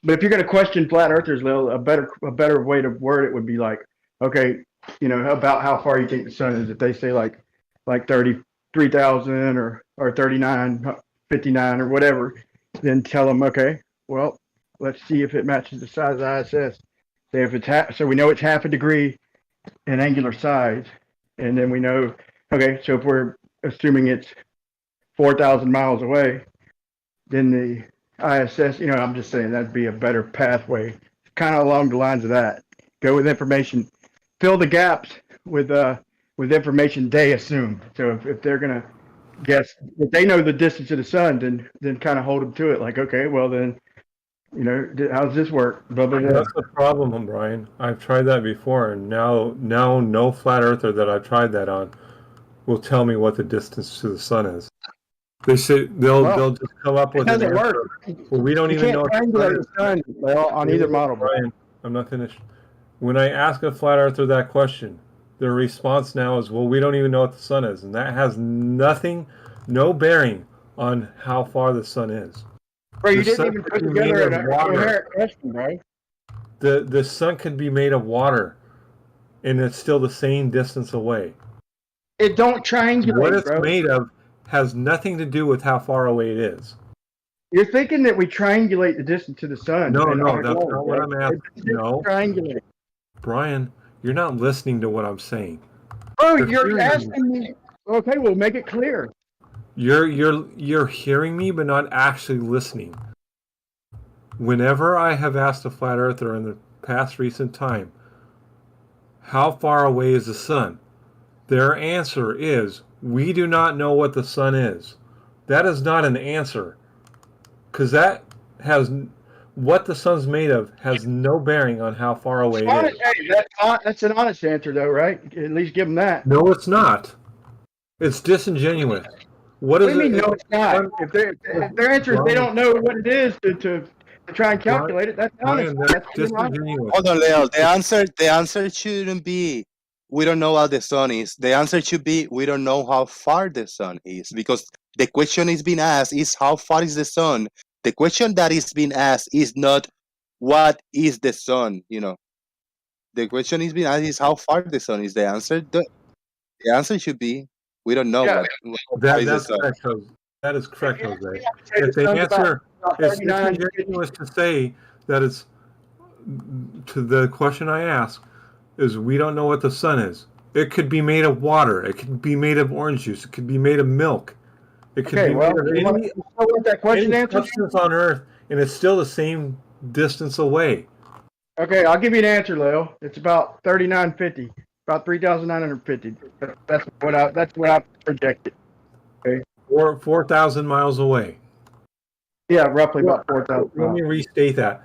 But if you're going to question flat earthers, Lil, a better way to word it would be like, okay, about how far you think the sun is. If they say like 33,000 or 3959 or whatever, then tell them, okay, well, let's see if it matches the size of the ISS. Say if it's so we know it's half a degree in angular size, and then we know, okay, so if we're assuming it's 4,000 miles away, then the ISS, I'm just saying that'd be a better pathway, kind of along the lines of that. Go with information, fill the gaps with information they assume. So if they're gonna guess, if they know the distance to the sun, then kind of hold them to it. Like, okay, well then, how does this work? Blah, blah, blah. That's the problem, Brian. I've tried that before, and now no flat earther that I've tried that on will tell me what the distance to the sun is. They say they'll just come up with an answer. Work. Well, we don't even know what the sun on either model. Brian, I'm not finished. When I ask a flat earther that question, their response now is, well, we don't even know what the sun is. And that has no bearing on how far the sun is. Bro, you didn't even put together a coherent question, bro. The sun could be made of water, and it's still the same distance away. It don't triangulate, what it's bro. made of has nothing to do with how far away it is. You're thinking that we triangulate the distance to the sun. No, that's not what I'm asking. No. Triangulate. Brian, you're not listening to what I'm saying. Bro, you're asking me. Okay, we'll make it clear. You're hearing me, but not actually listening. Whenever I have asked a flat earther in the past recent time, how far away is the sun? Their answer is, we do not know what the sun is. That is not an answer, because what the sun's made of has no bearing on how far away it is. Hey, that's an honest answer, though, right? At least give them that. No, it's not. It's disingenuous. What do you mean? No, it's not. If their answer is they don't know what it is to try and calculate it, that's honest. That's disingenuous. Hold on, Leo. The answer shouldn't be we don't know what the sun is. The answer should be we don't know how far the sun is, because the question is being asked is how far is the sun. The question that is being asked is not what is the sun. The question is being asked is how far the sun is. The answer should be we don't know what is the sun. Correct, Jose. That is correct, Jose. If the answer is disingenuous to say that it's to the question I asked is we don't know what the sun is. It could be made of water. It could be made of orange juice. It could be made of milk. It could be made of any substance on Earth, and it's still the same distance away. Okay, I'll give you an answer, Leo. It's about 3950, about 3,950. That's what I projected. Okay. 4,000 miles away. Yeah, roughly about 4,000. Let me restate that.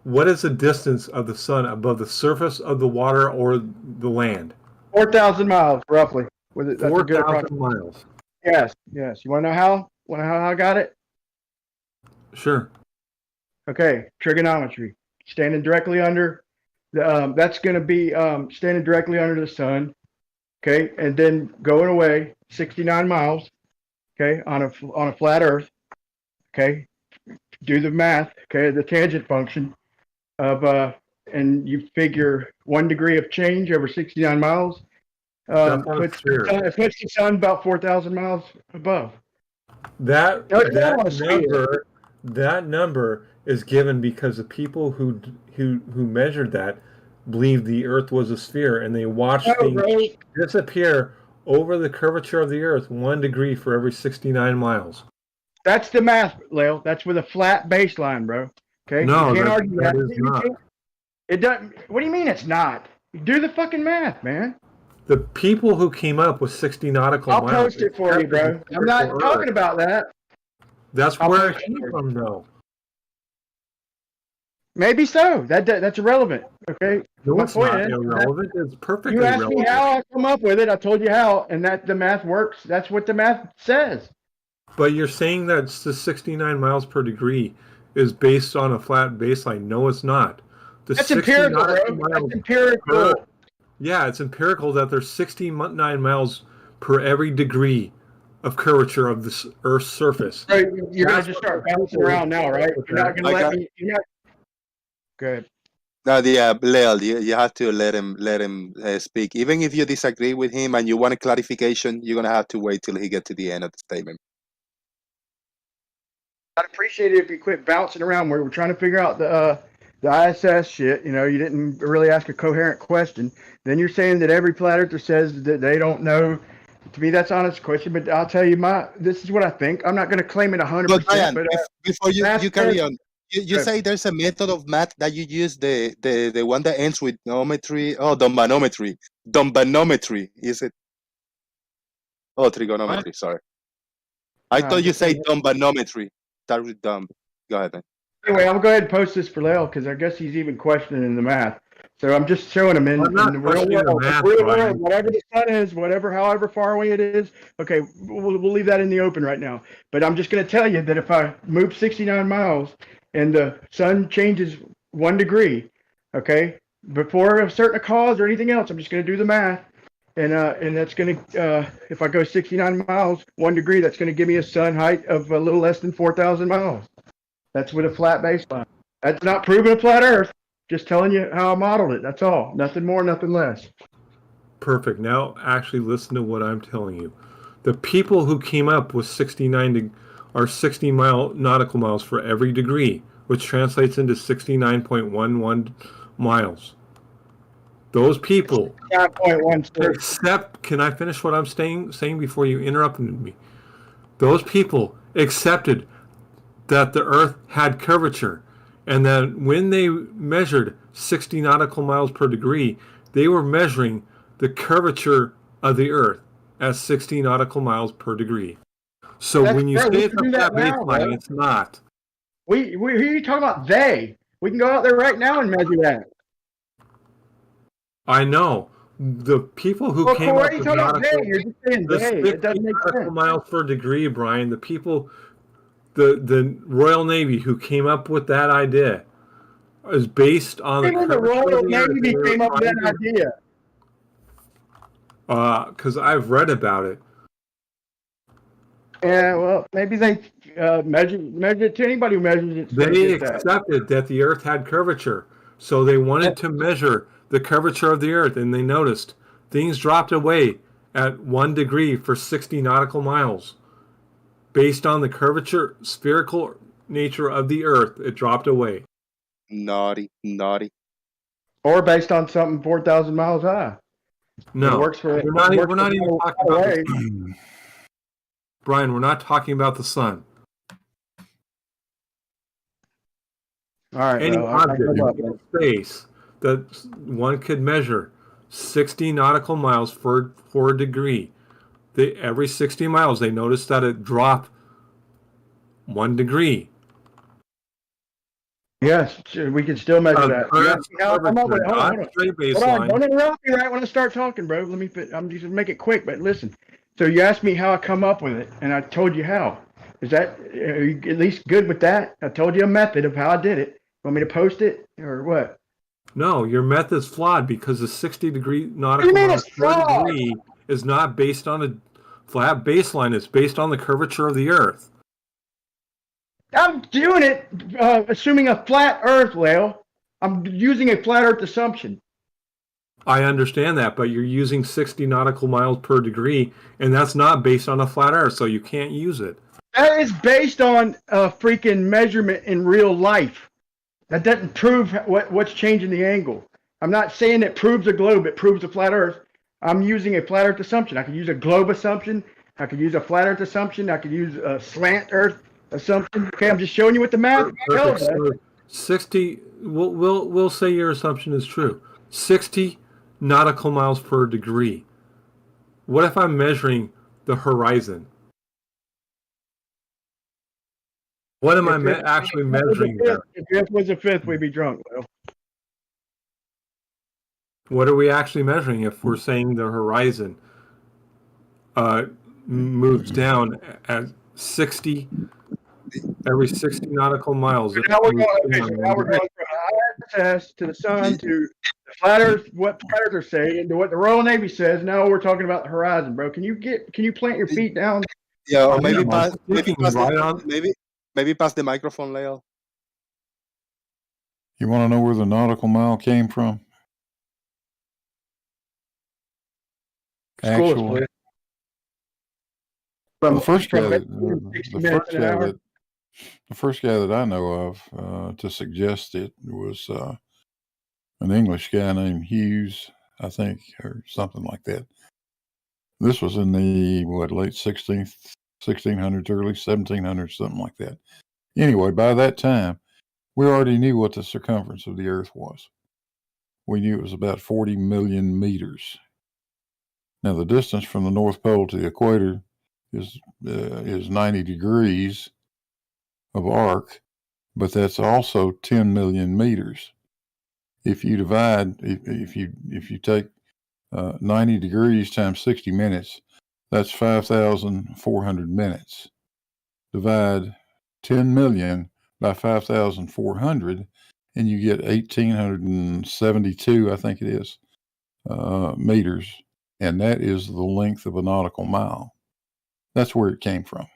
What is the distance of the sun above the surface of the water or the land? 4,000 miles, roughly. 4,000 miles. Yes. You want to know how? I got it? Sure. Okay, trigonometry. Standing directly under, that's going to be standing directly under the sun. Okay, and then going away 69 miles. Okay, on a flat Earth. Okay, do the math. Okay, the tangent function of and you figure 1 degree of change over 69 miles. Puts the sun about 4,000 miles above. That number is given because the people who measured that believed the Earth was a sphere, and they watched things disappear over the curvature of the Earth 1 degree for every 69 miles. That's the math, Leo. That's with a flat baseline, bro. Okay. No, you can't argue that is not. It doesn't. What do you mean it's not? Do the fucking math, man. The people who came up with 60 nautical miles. I'll post it for you, bro. I'm not talking about that. That's where it came from, though. Maybe so. That's irrelevant. Okay. No, My it's point not is, irrelevant. It's perfectly you asked me relevant. how I come up with it. I told you how, and that the math works. That's what the math says. But you're saying that the 69 miles per degree is based on a flat baseline. No, it's not. That's empirical, bro. That's empirical. Yeah, it's empirical that there's 69 miles per every degree of curvature of the Earth's surface. Right, you're going to just start bouncing around now, right? You're not going to let me. You're not... Good. No, yeah, Leo, you have to let him speak. Even if you disagree with him and you want a clarification, you're gonna have to wait till he gets to the end of the statement. I'd appreciate it if you quit bouncing around. We're trying to figure out the ISS shit. You know, you didn't really ask a coherent question. Then you're saying that every flat earther says that they don't know. To me, that's an honest question. But I'll tell you, this is what I think. I'm not going to claim it 100%. But Brian, but before you carry on, you say there's a method of math that you use, the one that ends with geometry. Oh, dominometry. Dominometry, is it? Oh, trigonometry. Sorry, I thought you said dominometry. Start with dumb. Go ahead, man. Anyway, I'm going to go ahead and post this for Leo because I guess he's even questioning the math. So I'm just showing him in the real world, whatever the sun is, however far away it is. Okay, we'll leave that in the open right now. But I'm just going to tell you that if I move 69 miles and the sun changes 1 degree, okay, before a certain cause or anything else, I'm just going to do the math. And that's going to, if I go 69 miles, 1 degree, that's going to give me a sun height of a little less than 4,000 miles. That's with a flat baseline. That's not proving a flat Earth. Just telling you how I modeled it. That's all. Nothing more, nothing less. Perfect. Now, actually, listen to what I'm telling you. The people who came up with 60 nautical miles for every degree, which translates into 69.11 miles. Those people accept. Can I finish what I'm saying before you interrupted me? Those people accepted that the Earth had curvature, and that when they measured 60 nautical miles per degree, they were measuring the curvature of the Earth at 60 nautical miles per degree. So when you say it's a flat baseline, it's not. Who are you talking about? They. We can go out there right now and measure that. I know. The people who came up with nautical miles per degree, Brian, the people, the Royal Navy who came up with that idea is based on the Royal Navy came up with that idea. Because I've read about it. Yeah, well, maybe they measure it to anybody who measures it. They accepted that the Earth had curvature, so they wanted to measure the curvature of the Earth, and they noticed things dropped away at 1 degree for 60 nautical miles. Based on the curvature, spherical nature of the Earth, it dropped away. Naughty. Or based on something 4,000 miles high. No, we're not even talking about this. Brian, we're not talking about the sun. All right. Any object in space that one could measure 60 nautical miles for a degree. Every 60 miles, they noticed that it dropped 1 degree. Yes, we can still measure that. Hold on, don't interrupt me right when I start talking, bro. I'm just gonna make it quick, but listen. So you asked me how I come up with it, and I told you how. Are you at least good with that? I told you a method of how I did it. Want me to post it or what? No, your method's flawed because the 60 degree nautical miles per degree is not based on a flat baseline. It's based on the curvature of the Earth. I'm doing it assuming a flat Earth, Leo. I'm using a flat Earth assumption. I understand that, but you're using 60 nautical miles per degree, and that's not based on a flat Earth, so you can't use it. That is based on a freaking measurement in real life. That doesn't prove what's changing the angle. I'm not saying it proves a globe, it proves a flat Earth. I'm using a flat Earth assumption. I could use a globe assumption. I could use a flat Earth assumption. I could use a slant Earth assumption. Okay, I'm just showing you what the math tells us. 60, we'll say your assumption is true. 60 nautical miles per degree. What if I'm measuring the horizon? What am I If actually measuring there? If fifth was a fifth, we'd be drunk. Well, What are we actually measuring if we're saying the horizon moves down at 60 every 60 nautical miles? now we're going. So now we're going from the ISS to the sun to the flat Earth, what flat Earth are saying, to what the Royal Navy says. Now we're talking about the horizon, bro. Can you plant your feet down? Yeah, or maybe pass right maybe pass the microphone, Leo. You want to know where the nautical mile came from? Actually, the first guy that I know of to suggest it was an English guy named Hughes, I think, or something like that. This was in the late 1600s, early 1700s, something like that. Anyway, by that time, we already knew what the circumference of the Earth was. We knew it was about 40 million meters. Now, the distance from the North Pole to the equator is 90 degrees of arc, but that's also 10 million meters. If you divide, if you take 90 degrees times 60 minutes, that's 5,400 minutes. Divide 10 million by 5,400, and you get 1,872, I think it is, meters. And that is the length of a nautical mile. That's where it came from.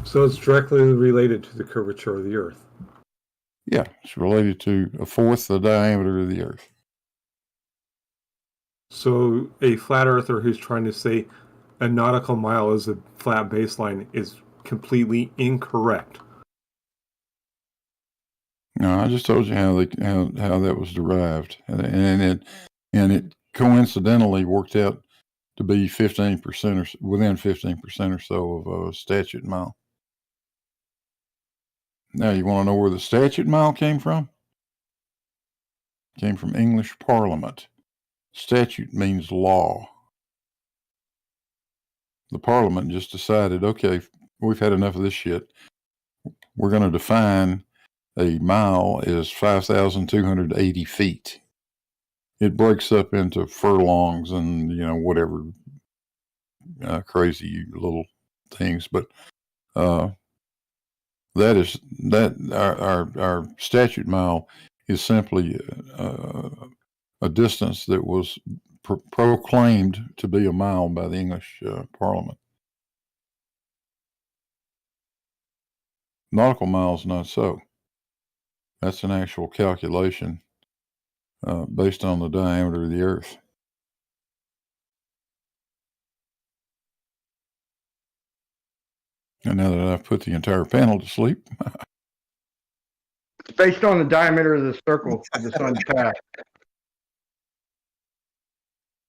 So it's directly related to the curvature of the Earth. Yeah, it's related to a fourth the diameter of the Earth. So a flat earther who's trying to say a nautical mile is a flat baseline is completely incorrect. No, I just told you how that was derived, and it coincidentally worked out to be 15% or within 15% or so of a statute mile. Now, you want to know where the statute mile came from? It came from English Parliament. Statute means law. The Parliament just decided, okay, we've had enough of this shit. We're going to define a mile as 5,280 feet. It breaks up into furlongs and, whatever crazy little things. But our statute mile is simply a distance that was proclaimed to be a mile by the English Parliament. Nautical mile is not so. That's an actual calculation based on the diameter of the Earth. And now that I've put the entire panel to sleep. It's based on the diameter of the circle of the sun's path.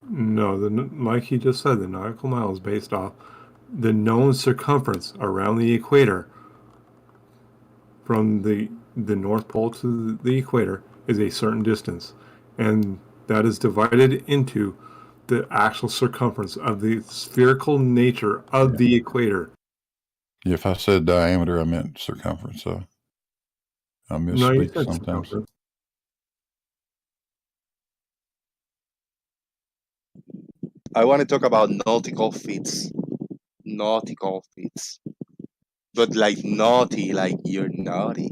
No, like he just said, the nautical mile is based off the known circumference around the equator from the North Pole to the equator is a certain distance, and that is divided into the actual circumference of the spherical nature of the equator. If I said diameter, I meant circumference. So I misspeak sometimes. I want to talk about nautical feats. Nautical feats. But like naughty, like you're naughty.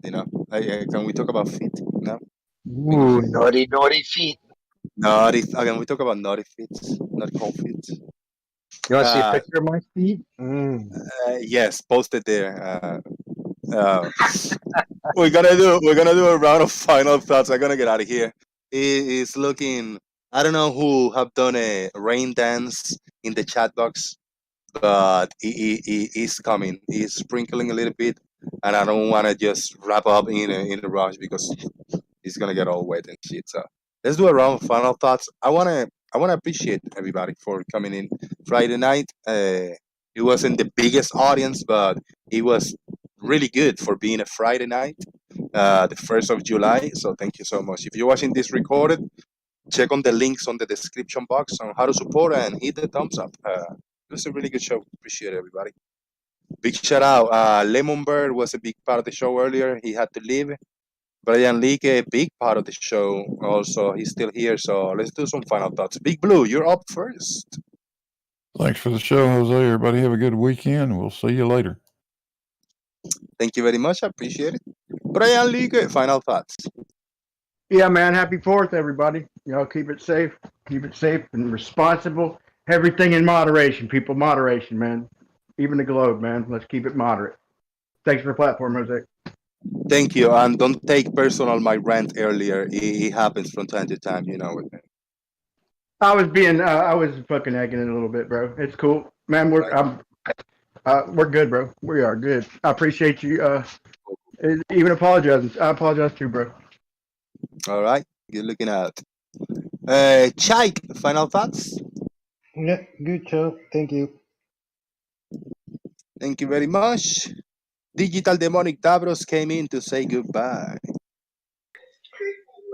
Can we talk about feet now? Ooh, naughty feet. Naughty. Can we talk about naughty feats? Nautical feats. You want to see a picture of my feet? Yes, post it there. We're gonna do a round of final thoughts. I'm gonna get out of here. It is looking. I don't know who have done a rain dance in the chat box, but it is coming. It's sprinkling a little bit, and I don't want to just wrap up in a rush because it's gonna get all wet and shit. So let's do a round of final thoughts. I wanna appreciate everybody for coming in Friday night. It wasn't the biggest audience, but it was really good for being a Friday night, the 1st of July. So thank you so much. If you're watching this recorded, check on the links on the description box on how to support and hit the thumbs up. It was a really good show. Appreciate it, everybody. Big shout out. Lemon Bird was a big part of the show earlier. He had to leave. Brian Leake, a big part of the show. Also, he's still here. So let's do some final thoughts. Big Blue, you're up first. Thanks for the show, Jose. Everybody have a good weekend. We'll see you later. Thank you very much. I appreciate it. Brian Leake, final thoughts. Yeah, man. Happy 4th, everybody. Keep it safe and responsible. Everything in moderation, people. Moderation, man. Even the globe, man. Let's keep it moderate. Thanks for the platform, Jose. Thank you. And don't take personal my rant earlier. It happens from time to time, you know. I was fucking egging it a little bit, bro. It's cool, man. We're good, bro. We are good. I appreciate you. Even apologizing. I apologize too, bro. All right. Good looking out. Chike, final thoughts? Yeah, good show. Thank you. Thank you very much. Digital Demonic Davros came in to say goodbye.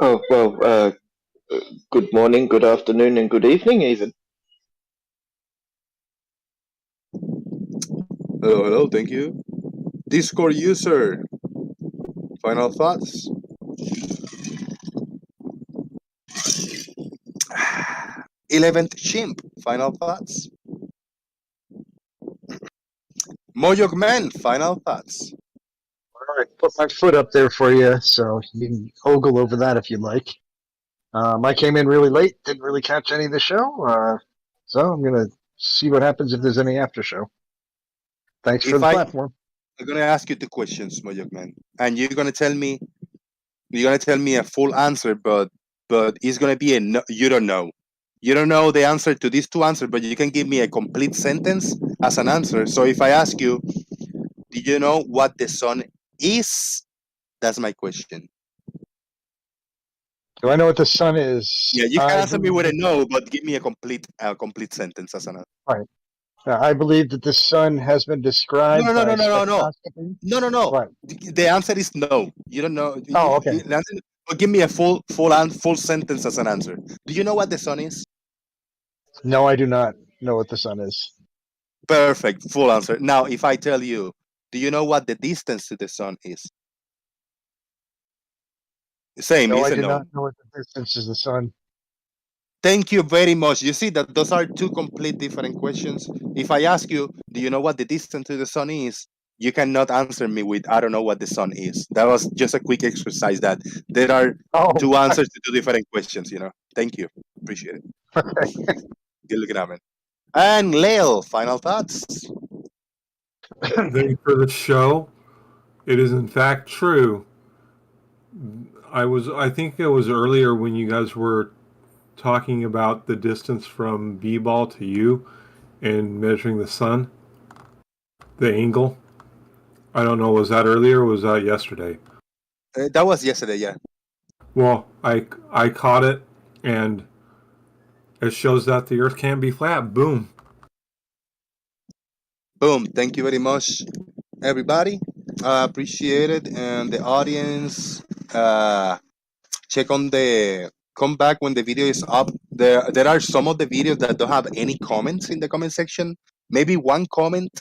Oh, well, good morning, good afternoon, and good evening, even. Hello, thank you. Discord user, final thoughts? 11th Chimp, final thoughts? Mojok Man, final thoughts? All right, put my foot up there for you, so you can ogle over that if you like. I came in really late, didn't really catch any of the show, so I'm going to see what happens if there's any after show. Thanks for the platform. I'm going to ask you 2 questions, Mojok Man, and you're going to tell me a full answer, but it's going to be a no, you don't know. You don't know the answer to these 2 answers, but you can give me a complete sentence as an answer. So if I ask you, do you know what the sun is? That's my question. Do I know what the sun is? Yeah, you can answer me with a no, but give me a complete sentence as an answer. All right. I believe that the sun has been described. No. spectroscopy. Right. The answer is no. You don't know. Oh, okay. Give me a full sentence as an answer. Do you know what the sun is? No, I do not know what the sun is. Perfect. Full answer. Now, if I tell you, do you know what the distance to the sun is? Same. No, is I a do no. not know what the distance is the sun. Thank you very much. You see that those are 2 complete different questions. If I ask you, do you know what the distance to the sun is? You cannot answer me with, I don't know what the sun is. That was just a quick exercise that there are 2 answers to 2 different questions, you know. Thank you. Appreciate it. Okay. Good looking at, man. And Lale, final thoughts? Thank you for the show. It is in fact true. I think it was earlier when you guys were talking about the distance from B-ball to you and measuring the sun, the angle. I don't know, was that earlier or was that yesterday? That was yesterday, yeah. Well, I caught it, and it shows that the Earth can be flat. Boom. Boom. Thank you very much, everybody. I appreciate it. And the audience, come back when the video is up. There are some of the videos that don't have any comments in the comment section. Maybe 1 comment.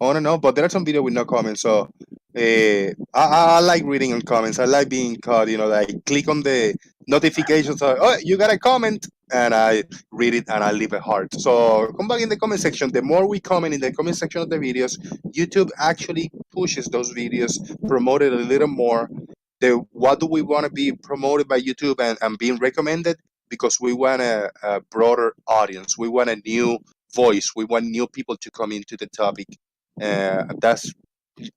I don't know, but there are some videos with no comments. So I like reading on comments. I like being caught, like click on the notifications. Oh, you got a comment, and I read it and I leave a heart. So come back in the comment section. The more we comment in the comment section of the videos, YouTube actually pushes those videos, promoted a little more. What do we want to be promoted by YouTube and being recommended? Because we want a broader audience. We want a new voice. We want new people to come into the topic. That's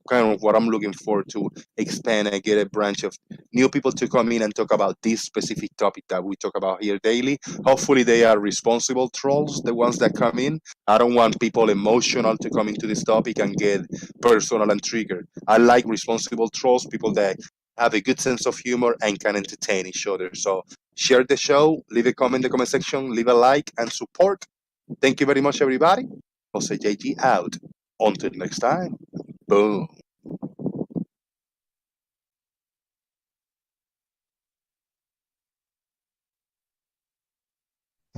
kind of what I'm looking forward to expand and get a branch of new people to come in and talk about this specific topic that we talk about here daily. Hopefully they are responsible trolls, the ones that come in. I don't want people emotional to come into this topic and get personal and triggered. I like responsible trolls, people that have a good sense of humor and can entertain each other. So share the show, leave a comment in the comment section, leave a like and support. Thank you very much, everybody. Jose JG out. Until next time. Boom.